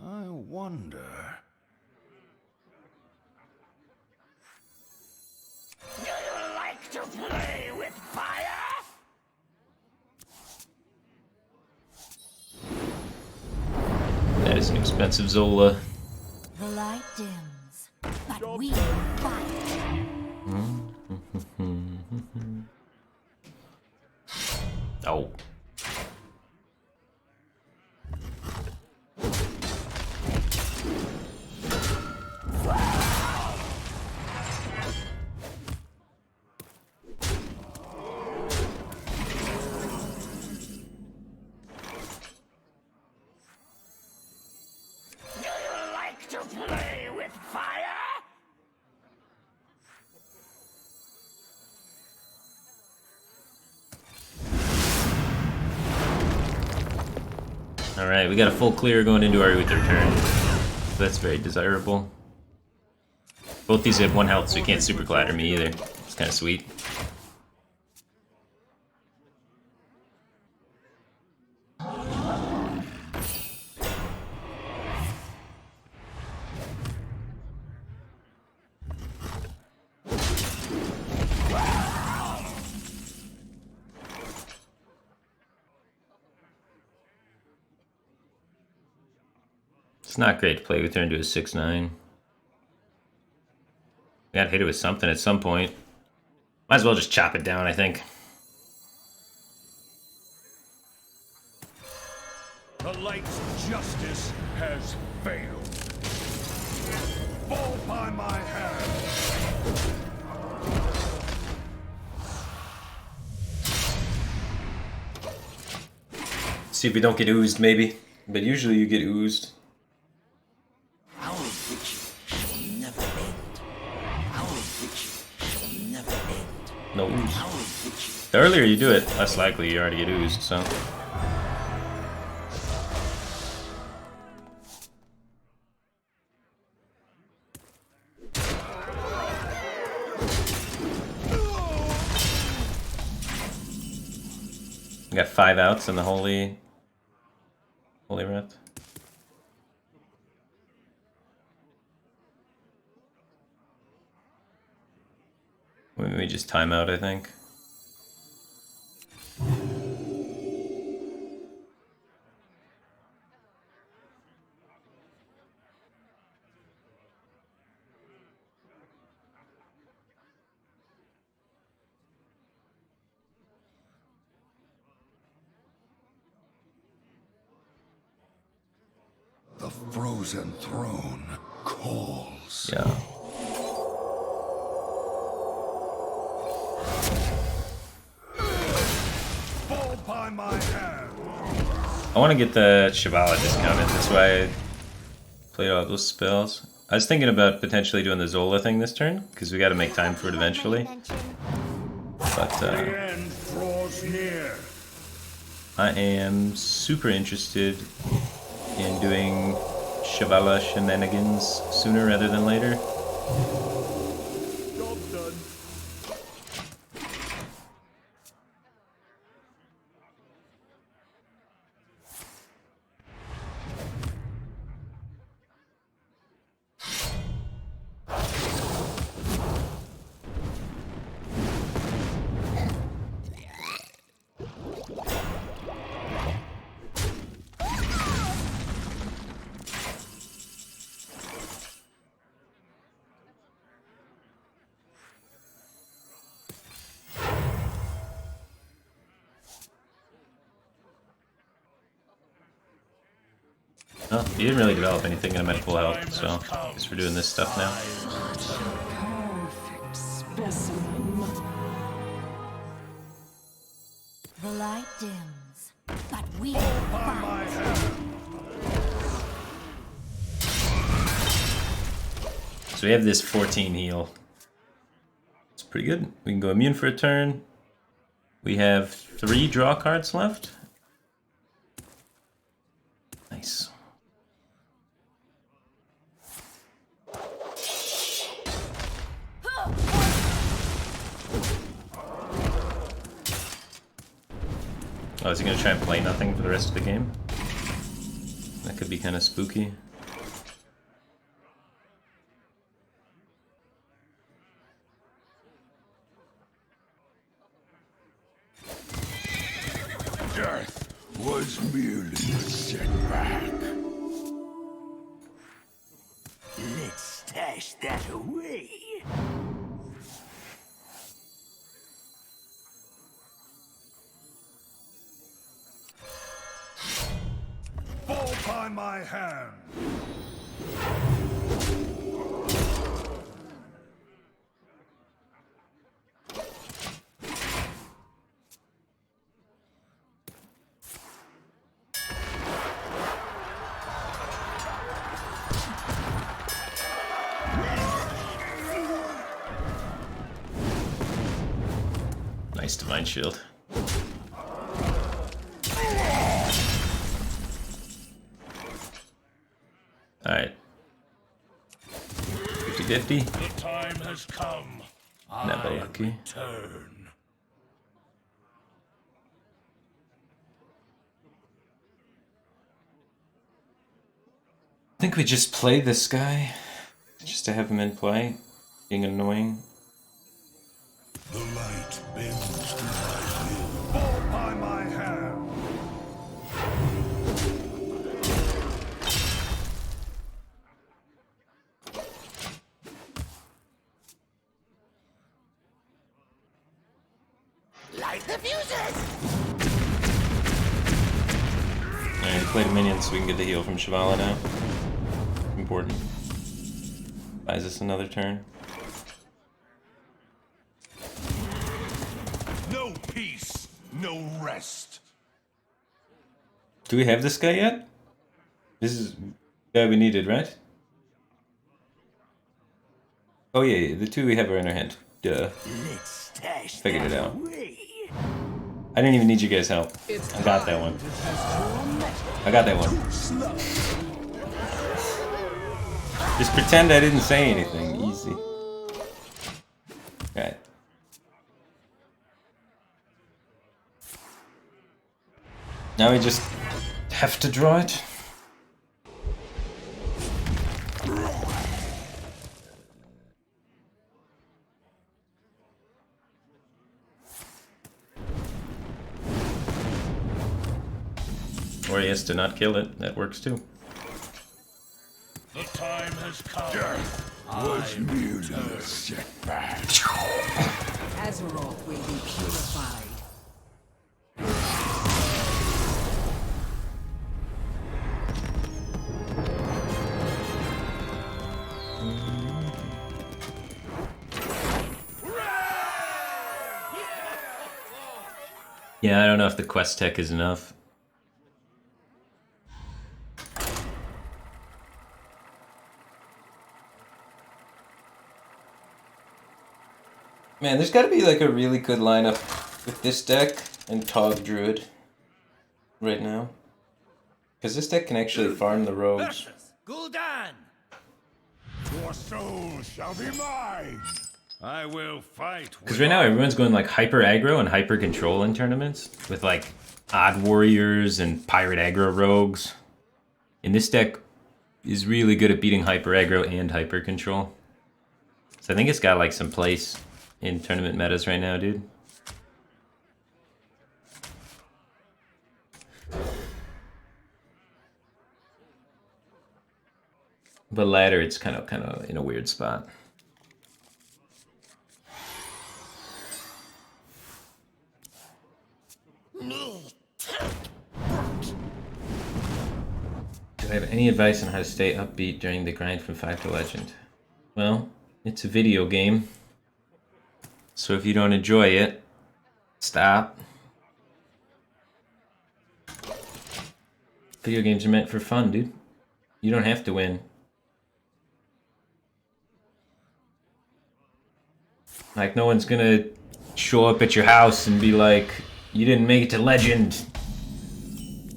I wonder. Do you like to play with fire? That is an expensive Zola. The light dims, but we fight. Oh. Do you like to play with fire? Alright, we got a full clear going into our Uther turn. So that's very desirable. Both these have 1 health, so you can't super clatter me either. It's kind of sweet. It's not great to play with her into a 6-9. Gotta hit it with something at some point. Might as well just chop it down, I think. The light's justice has failed. Fall by my hand. See if we don't get oozed, maybe. But usually you get oozed. Our victory shall never end. Our victory shall never end. No ooze. Our victory. The earlier you do it, less likely you already get oozed, so. We got 5 outs in the Holy Wrath. We just time out, I think. The frozen throne calls. Yeah. Fall by my hand. I want to get the Shivala discounted. That's why I played all those spells. I was thinking about potentially doing the Zola thing this turn, because we got to make time for it eventually. But The end draws near. I am super interested in doing Shivala shenanigans sooner rather than later. Job done. Well, you didn't really develop anything and I'm at full health, so I guess we're doing this stuff now. Perfect specimen. The light dims, but we fight. So we have this 14 heal. It's pretty good. We can go immune for a turn. We have 3 draw cards left. Nice. Oh, is he gonna try and play nothing for the rest of the game? That could be kind of spooky. Death was merely a setback. Let's stash that away. Fall by my hand. Nice divine shield. Alright. 50-50. The time has come. Never I lucky. return. I think we just play this guy. Just to have him in play. Being annoying. The light bends to my will. Fall by my hand. Diffuses! Alright, play the minions so we can get the heal from Shivala now. Important. Buys us another turn. No peace, no rest. Do we have this guy yet? This is the guy we needed, right? Oh yeah, the two we have are in our hand. Duh. Figured it out. I didn't even need you guys' help. I got that one. I got that one. Just pretend I didn't say anything. Easy. Alright. Now we just have to draw it. Or yes, to not kill it. That works too. The time has come. Death was merely a setback. Azeroth will be purified. Yeah, I don't know if the quest tech is enough. Man, there's gotta be like a really good lineup with this deck and Tog Druid right now. Because this deck can actually farm the rogues. Gul'dan! Your soul shall be mine. I will fight. Because right now everyone's going like hyper aggro and hyper control in tournaments with like odd warriors and pirate aggro rogues. And this deck is really good at beating hyper aggro and hyper control. So I think it's got like some place in tournament metas right now, dude. But ladder, it's kind of in a weird spot. Do I have any advice on how to stay upbeat during the grind from 5 to Legend? Well, it's a video game. So if you don't enjoy it, stop. Video games are meant for fun, dude. You don't have to win. Like, no one's gonna show up at your house and be like, you didn't make it to Legend.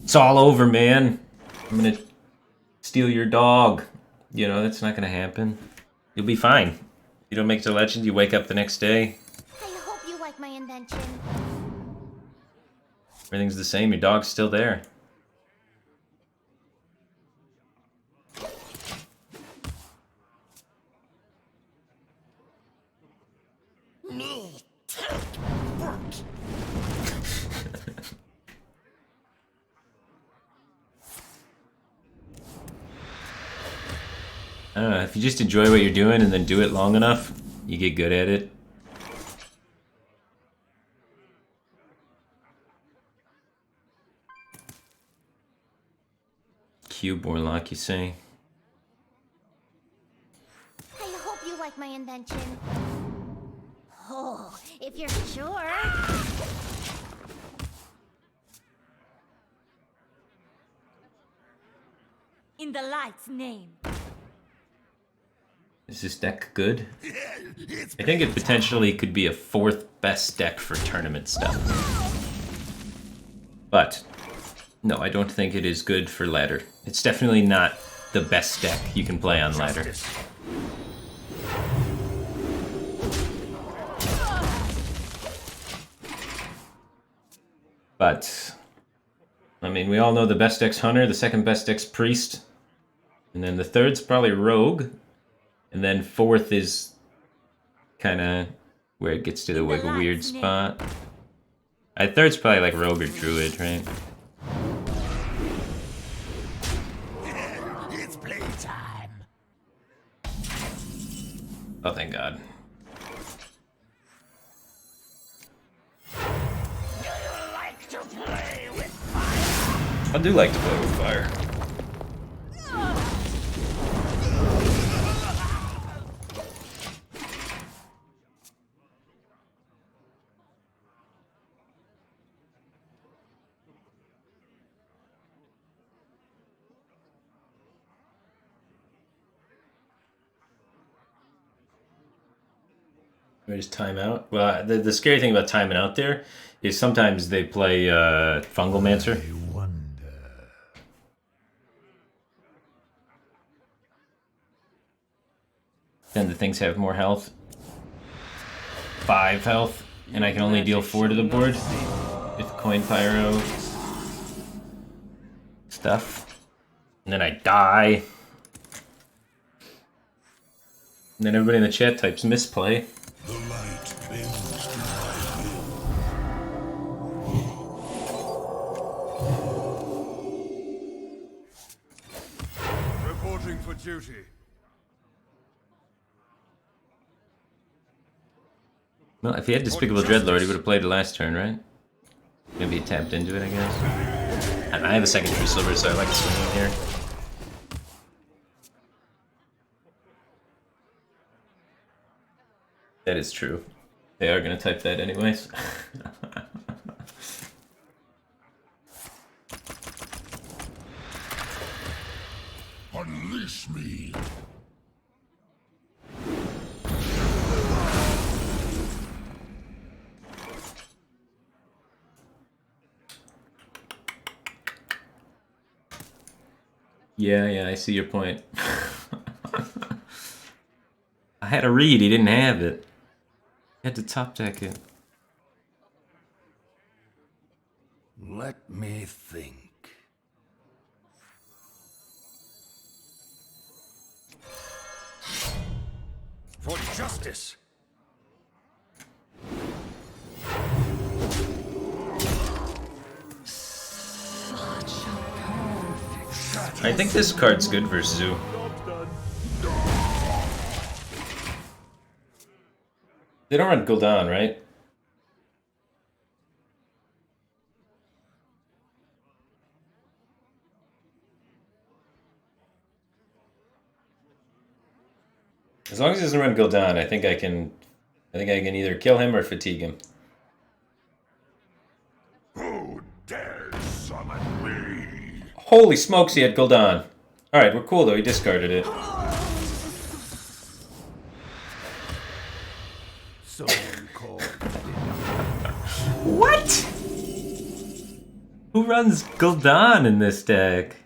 It's all over, man. I'm gonna steal your dog. You know, that's not gonna happen. You'll be fine. You don't make it to Legend, you wake up the next day. I hope you like my invention. Everything's the same, your dog's still there. I don't know, if you just enjoy what you're doing and then do it long enough, you get good at it. Cube Warlock, you say? I hope you like my invention. Oh, if you're sure. In the light's name. Is this deck good? I think it potentially could be a 4th best deck for tournament stuff. But, no, I don't think it is good for ladder. It's definitely not the best deck you can play on ladder. But, I mean, we all know the best deck's Hunter, the second best deck's Priest, and then the third's probably Rogue. And then 4th is kind of where it gets to the like, weird spot. Third's probably like Rogue or Druid, right? It's playtime. Oh, thank God. do like to play with fire. Or just time out. Well, the scary thing about timing out there is sometimes they play Fungal Mancer. Then the things have more health. 5 health, and I can only deal 4 to the board with Coin Pyro stuff. And then I die. And then everybody in the chat types misplay. The light bends to my will. Reporting for duty. Well, if he had Despicable Dreadlord, he would have played the last turn, right? Maybe he tapped into it, I guess. And I have a second True Silver, so I like to swing in here. That is true. They are going to type that anyways. Unleash me. Yeah, I see your point. I had a read, he didn't have it. He had to top deck it. Let me think. For justice. I think this card's good versus Zoo. They don't run Gul'dan, right? As long as he doesn't run Gul'dan, I think I can either kill him or fatigue him. Who dares summon me? Holy smokes, he had Gul'dan. Alright, we're cool though, he discarded it. What? Who runs Gul'dan in this deck?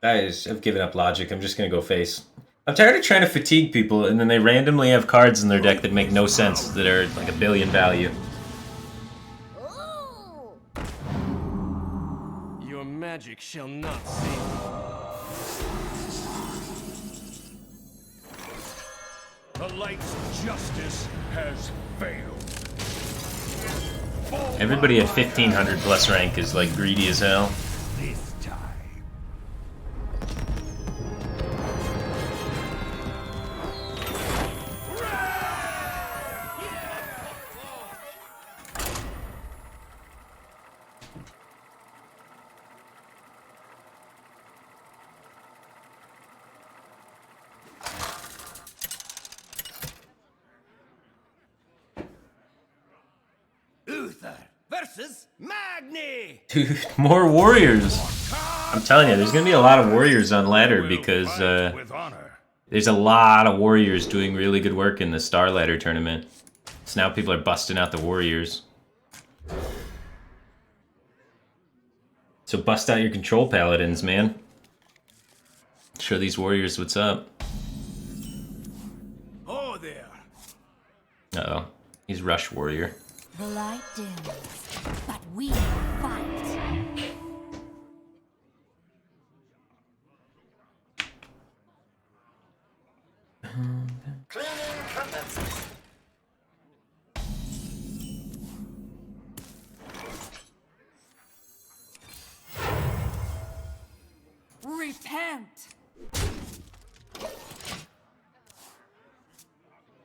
I've given up logic. I'm just gonna go face. I'm tired of trying to fatigue people and then they randomly have cards in their deck that make no sense, that are like 1 billion value. Ooh. Your magic shall not save me. The light's justice has failed. Everybody at 1500 plus rank is like greedy as hell. This time. Uther versus Magni! Dude, more warriors! I'm telling you, there's gonna be a lot of warriors on ladder because With honor. there's a lot of warriors doing really good work in the Star Ladder tournament. So now people are busting out the warriors. So bust out your control paladins, man. Show these warriors what's up. Oh there! Uh-oh. He's Rush Warrior. The light dims, but we fight. Repent!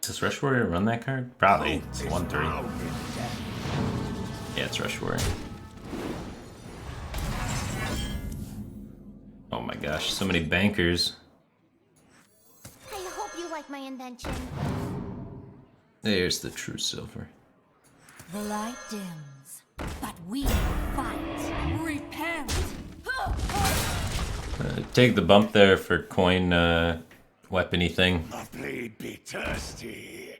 Does Rush Warrior run that card? Probably. It's 1-3. Yeah, it's Rush Warrior. Oh my gosh, so many bankers. I hope you like my invention. There's the true silver. The light dims, but we fight. Repent! Take the bump there for coin weapony thing. My blade be thirsty.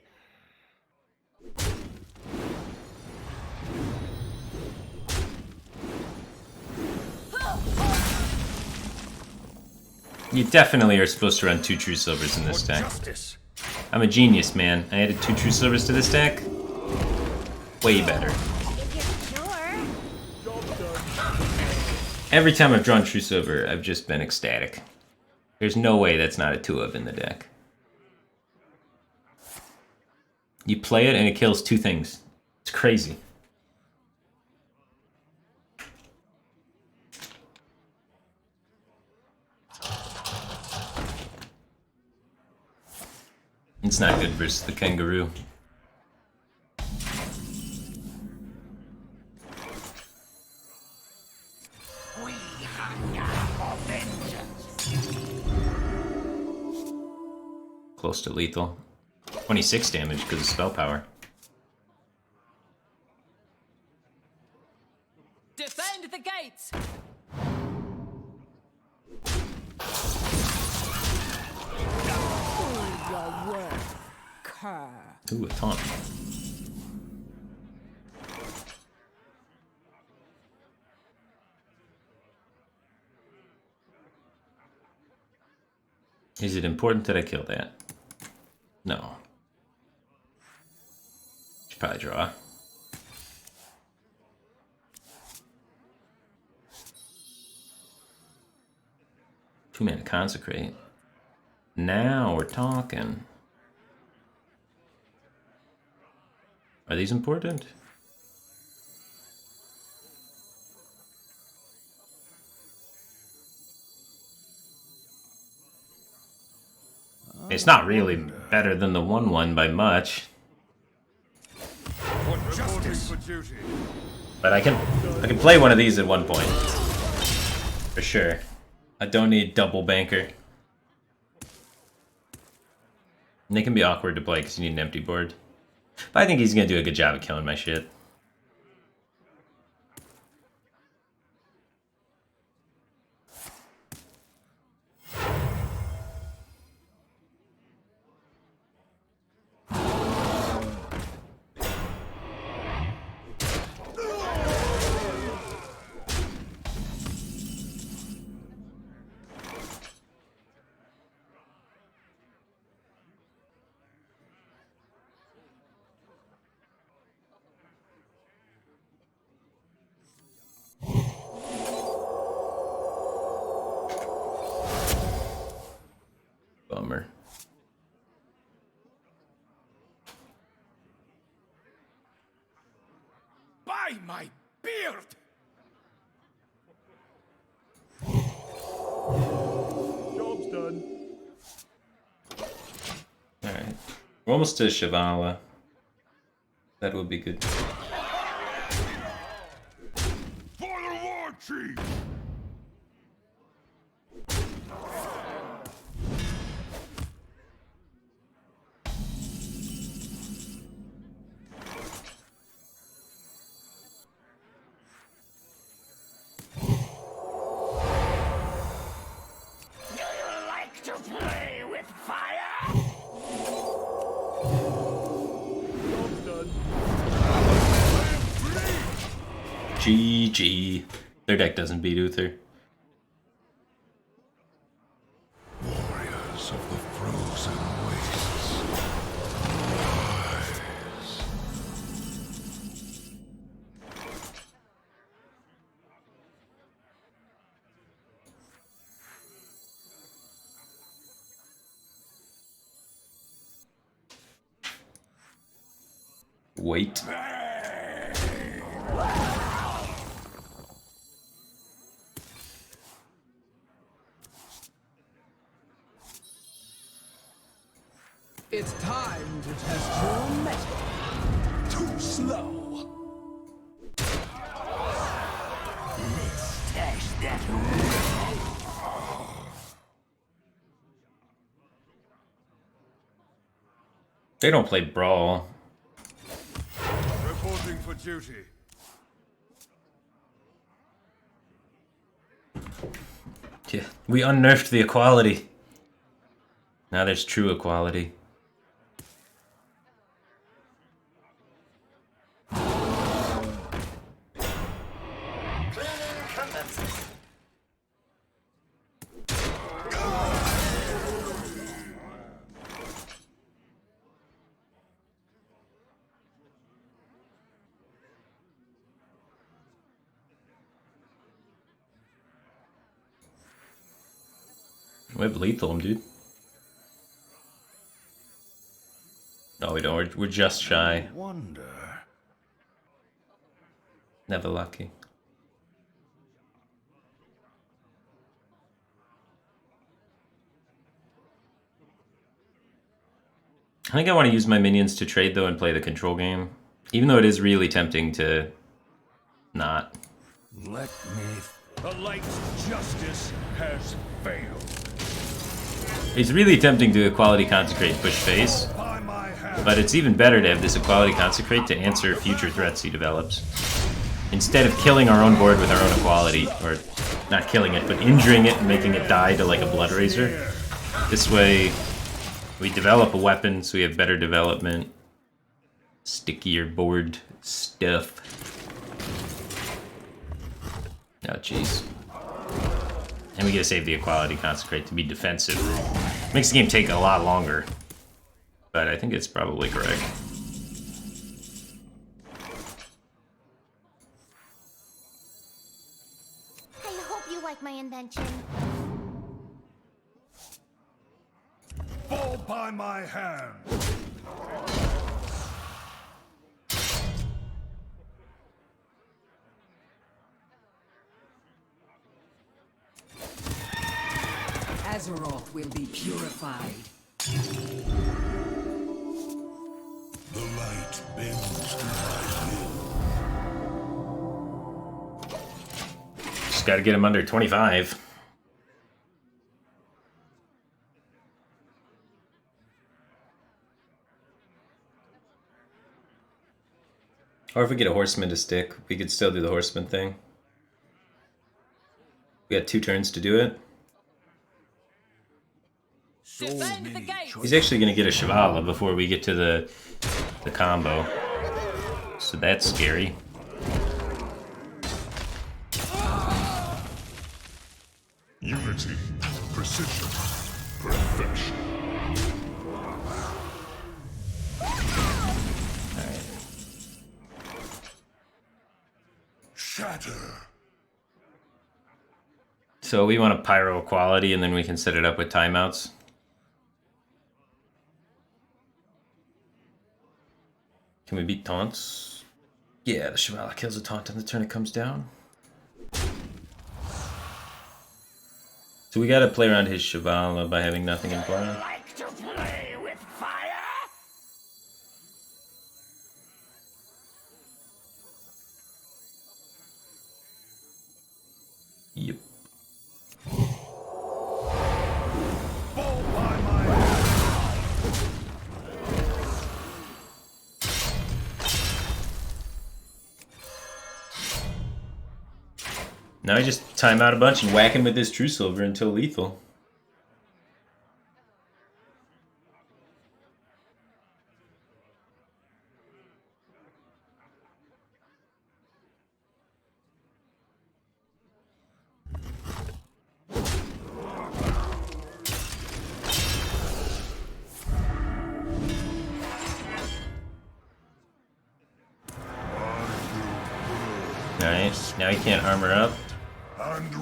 You definitely are supposed to run 2 true silvers in this For deck. justice. I'm a genius, man. I added 2 true silvers to this deck. Way better. If you're sure. Job done. Every time I've drawn true silver, I've just been ecstatic. There's no way that's not a 2-of in the deck. You play it and it kills 2 things. It's crazy. It's not good versus the kangaroo. We hunger for vengeance. Close to lethal. 26 damage because of spell power. Defend the gates! Your work, cur. Ooh, a taunt. Is it important that I kill that? No. Should probably draw. Two mana consecrate. Now we're talking. Are these important? It's not really better than the 1/1 by much, For justice. For duty. but I can play one of these at one point. For sure. I don't need double banker. And they can be awkward to play because you need an empty board. But I think he's gonna do a good job of killing my shit. Bummer. By my beard! Job's done. Alright. We're almost to Shivala. That would be good. For the war chief! Do you like to play with fire? Job's done. GG. Their deck doesn't beat Uther. Warriors of the frozen wastes. Rise. Wait. It's time to test your metal. Too slow. Let's stash that. They don't play Brawl. Reporting for duty. Yeah, we unnerfed the equality. Now there's true equality. We have lethal him, dude. No, we don't. We're just shy. Wonder. Never lucky. I think I want to use my minions to trade though and play the control game. Even though it is really tempting to not. Let me. The light's justice has failed. It's really tempting to equality consecrate push face. By my hand. But it's even better to have this equality consecrate to answer future threats he develops. Instead of killing our own board with our own equality, or not killing it, but injuring it and making it die to like a blood razor. This way, we develop a weapon so we have better development. Stickier board stuff. Oh jeez. And we get to save the equality consecrate to be defensive. Makes the game take a lot longer. But I think it's probably correct. I hope you like my invention. Fall by my hand. Azeroth will be purified. The light bends to my will. Just gotta get him under 25. Or if we get a horseman to stick, we could still do the horseman thing. We got 2 turns to do it. Defend the gates. He's actually gonna get a Shivala before we get to the combo. So that's scary. Unity, precision, perfection. Shatter. So we want a pyro equality and then we can set it up with timeouts. Can we beat taunts? Yeah, the Shivala kills a taunt on the turn it comes down. So we gotta play around his Shivala by having nothing in play. Like to play with fire? Yep. Fall by my hand. Now I just time out a bunch and whack him with this True Silver until lethal. Nice. Now he can't armor up.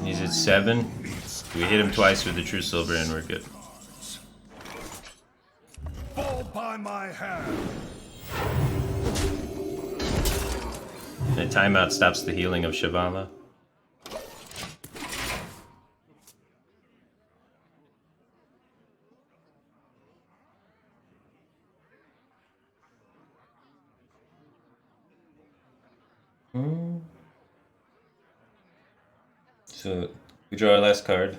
He's at 7. We hit him twice with the True Silver and we're good. Fall by my hand. And a timeout stops the healing of Shivala. So we draw our last card,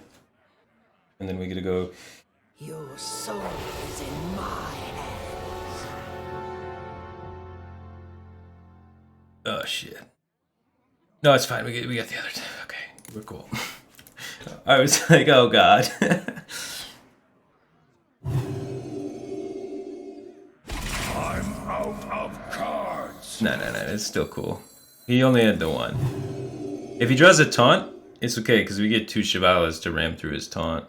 and then we get to go. Your soul is in my hands. Oh shit! No, it's fine. We got the other two. Okay, we're cool. I was like, oh god. I'm out of cards. No, it's still cool. He only had the one. If he draws a taunt, it's okay, because we get 2 Shivalas to ram through his taunt.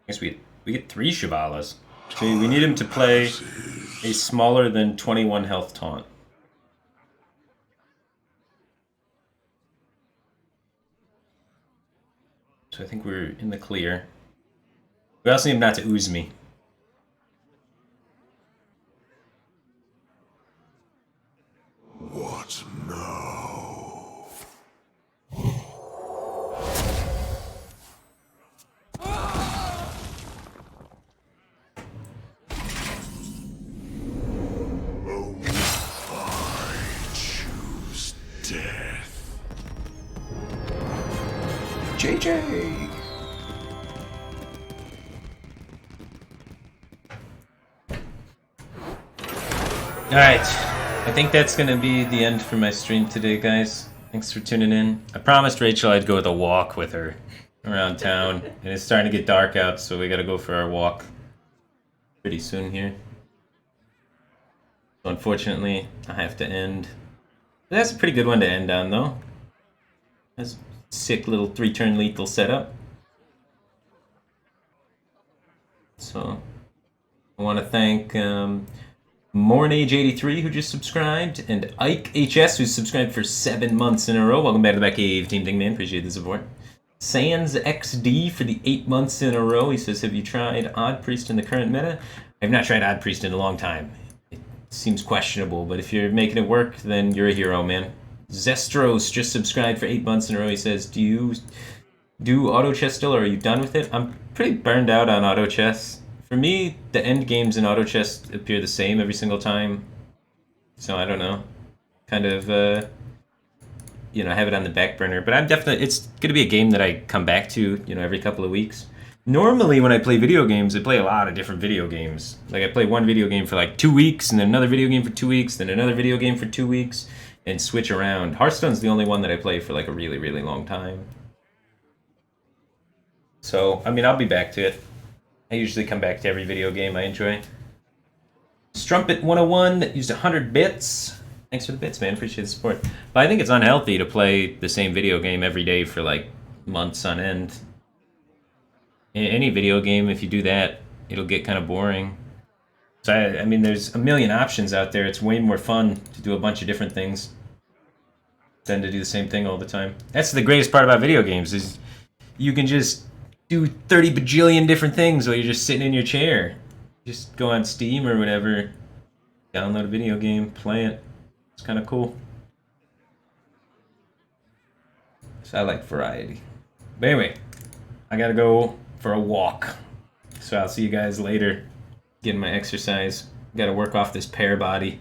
I guess we get 3 Shivalas. So we need him to play a smaller than 21 health taunt. So I think we're in the clear. We also need him not to ooze me. What now? Death. JJ! Alright, I think that's gonna be the end for my stream today, guys. Thanks for tuning in. I promised Rachel I'd go with a walk with her around town, and it's starting to get dark out, so we gotta go for our walk pretty soon here. So unfortunately, I have to end. That's a pretty good one to end on, though. That's a sick little 3-turn lethal setup. So, I want to thank Mornage83, who just subscribed, and Ike HS, who's subscribed for 7 months in a row. Welcome back to the Batcave, Team Dingman. Appreciate the support. Sans XD for the 8 months in a row. He says, have you tried Odd Priest in the current meta? I've not tried Odd Priest in a long time. Seems questionable, but if you're making it work, then you're a hero, man. Zestros just subscribed for 8 months in a row. He says, do you do auto chess still, or are you done with it? I'm pretty burned out on auto chess. For me, the end games in auto chess appear the same every single time. So I don't know. Kind of, you know, have it on the back burner. But I'm definitely, it's going to be a game that I come back to, you know, every couple of weeks. Normally, when I play video games, I play a lot of different video games. Like, I play one video game for like 2 weeks, and then another video game for 2 weeks, then another video game for 2 weeks, and switch around. Hearthstone's the only one that I play for like a really, really long time. So, I mean, I'll be back to it. I usually come back to every video game I enjoy. Strumpet101 used 100 bits. Thanks for the bits, man. Appreciate the support. But I think it's unhealthy to play the same video game every day for like months on end. Any video game, if you do that, it'll get kind of boring. So, I mean, there's a million options out there. It's way more fun to do a bunch of different things than to do the same thing all the time. That's the greatest part about video games, is you can just do 30 bajillion different things while you're just sitting in your chair. Just go on Steam or whatever, download a video game, play it. It's kind of cool. So I like variety. But anyway, I gotta go for a walk. So I'll see you guys later. Getting my exercise. Gotta work off this pear body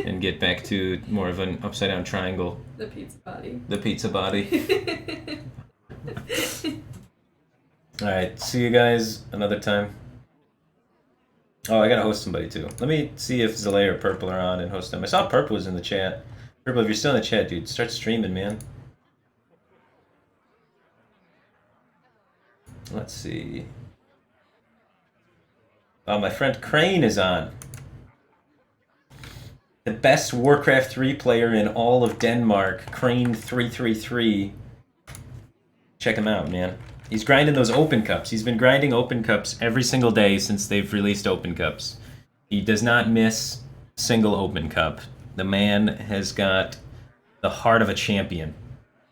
and get back to more of an upside down triangle. The pizza body. The pizza body. Alright, see you guys another time. Oh, I gotta host somebody too. Let me see if Zalea or Purple are on and host them. I saw Purple was in the chat. Purple, if you're still in the chat, dude, start streaming, man. Let's see. Oh, my friend Crane is on. The best Warcraft 3 player in all of Denmark, Crane333. Check him out, man. He's grinding those open cups. He's been grinding open cups every single day since they've released open cups. He does not miss a single open cup. The man has got the heart of a champion.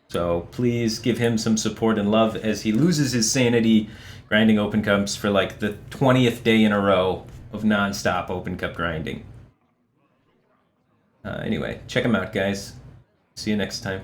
So please give him some support and love as he loses his sanity grinding open cups for like the 20th day in a row of non-stop open cup grinding. Anyway, check them out, guys. See you next time.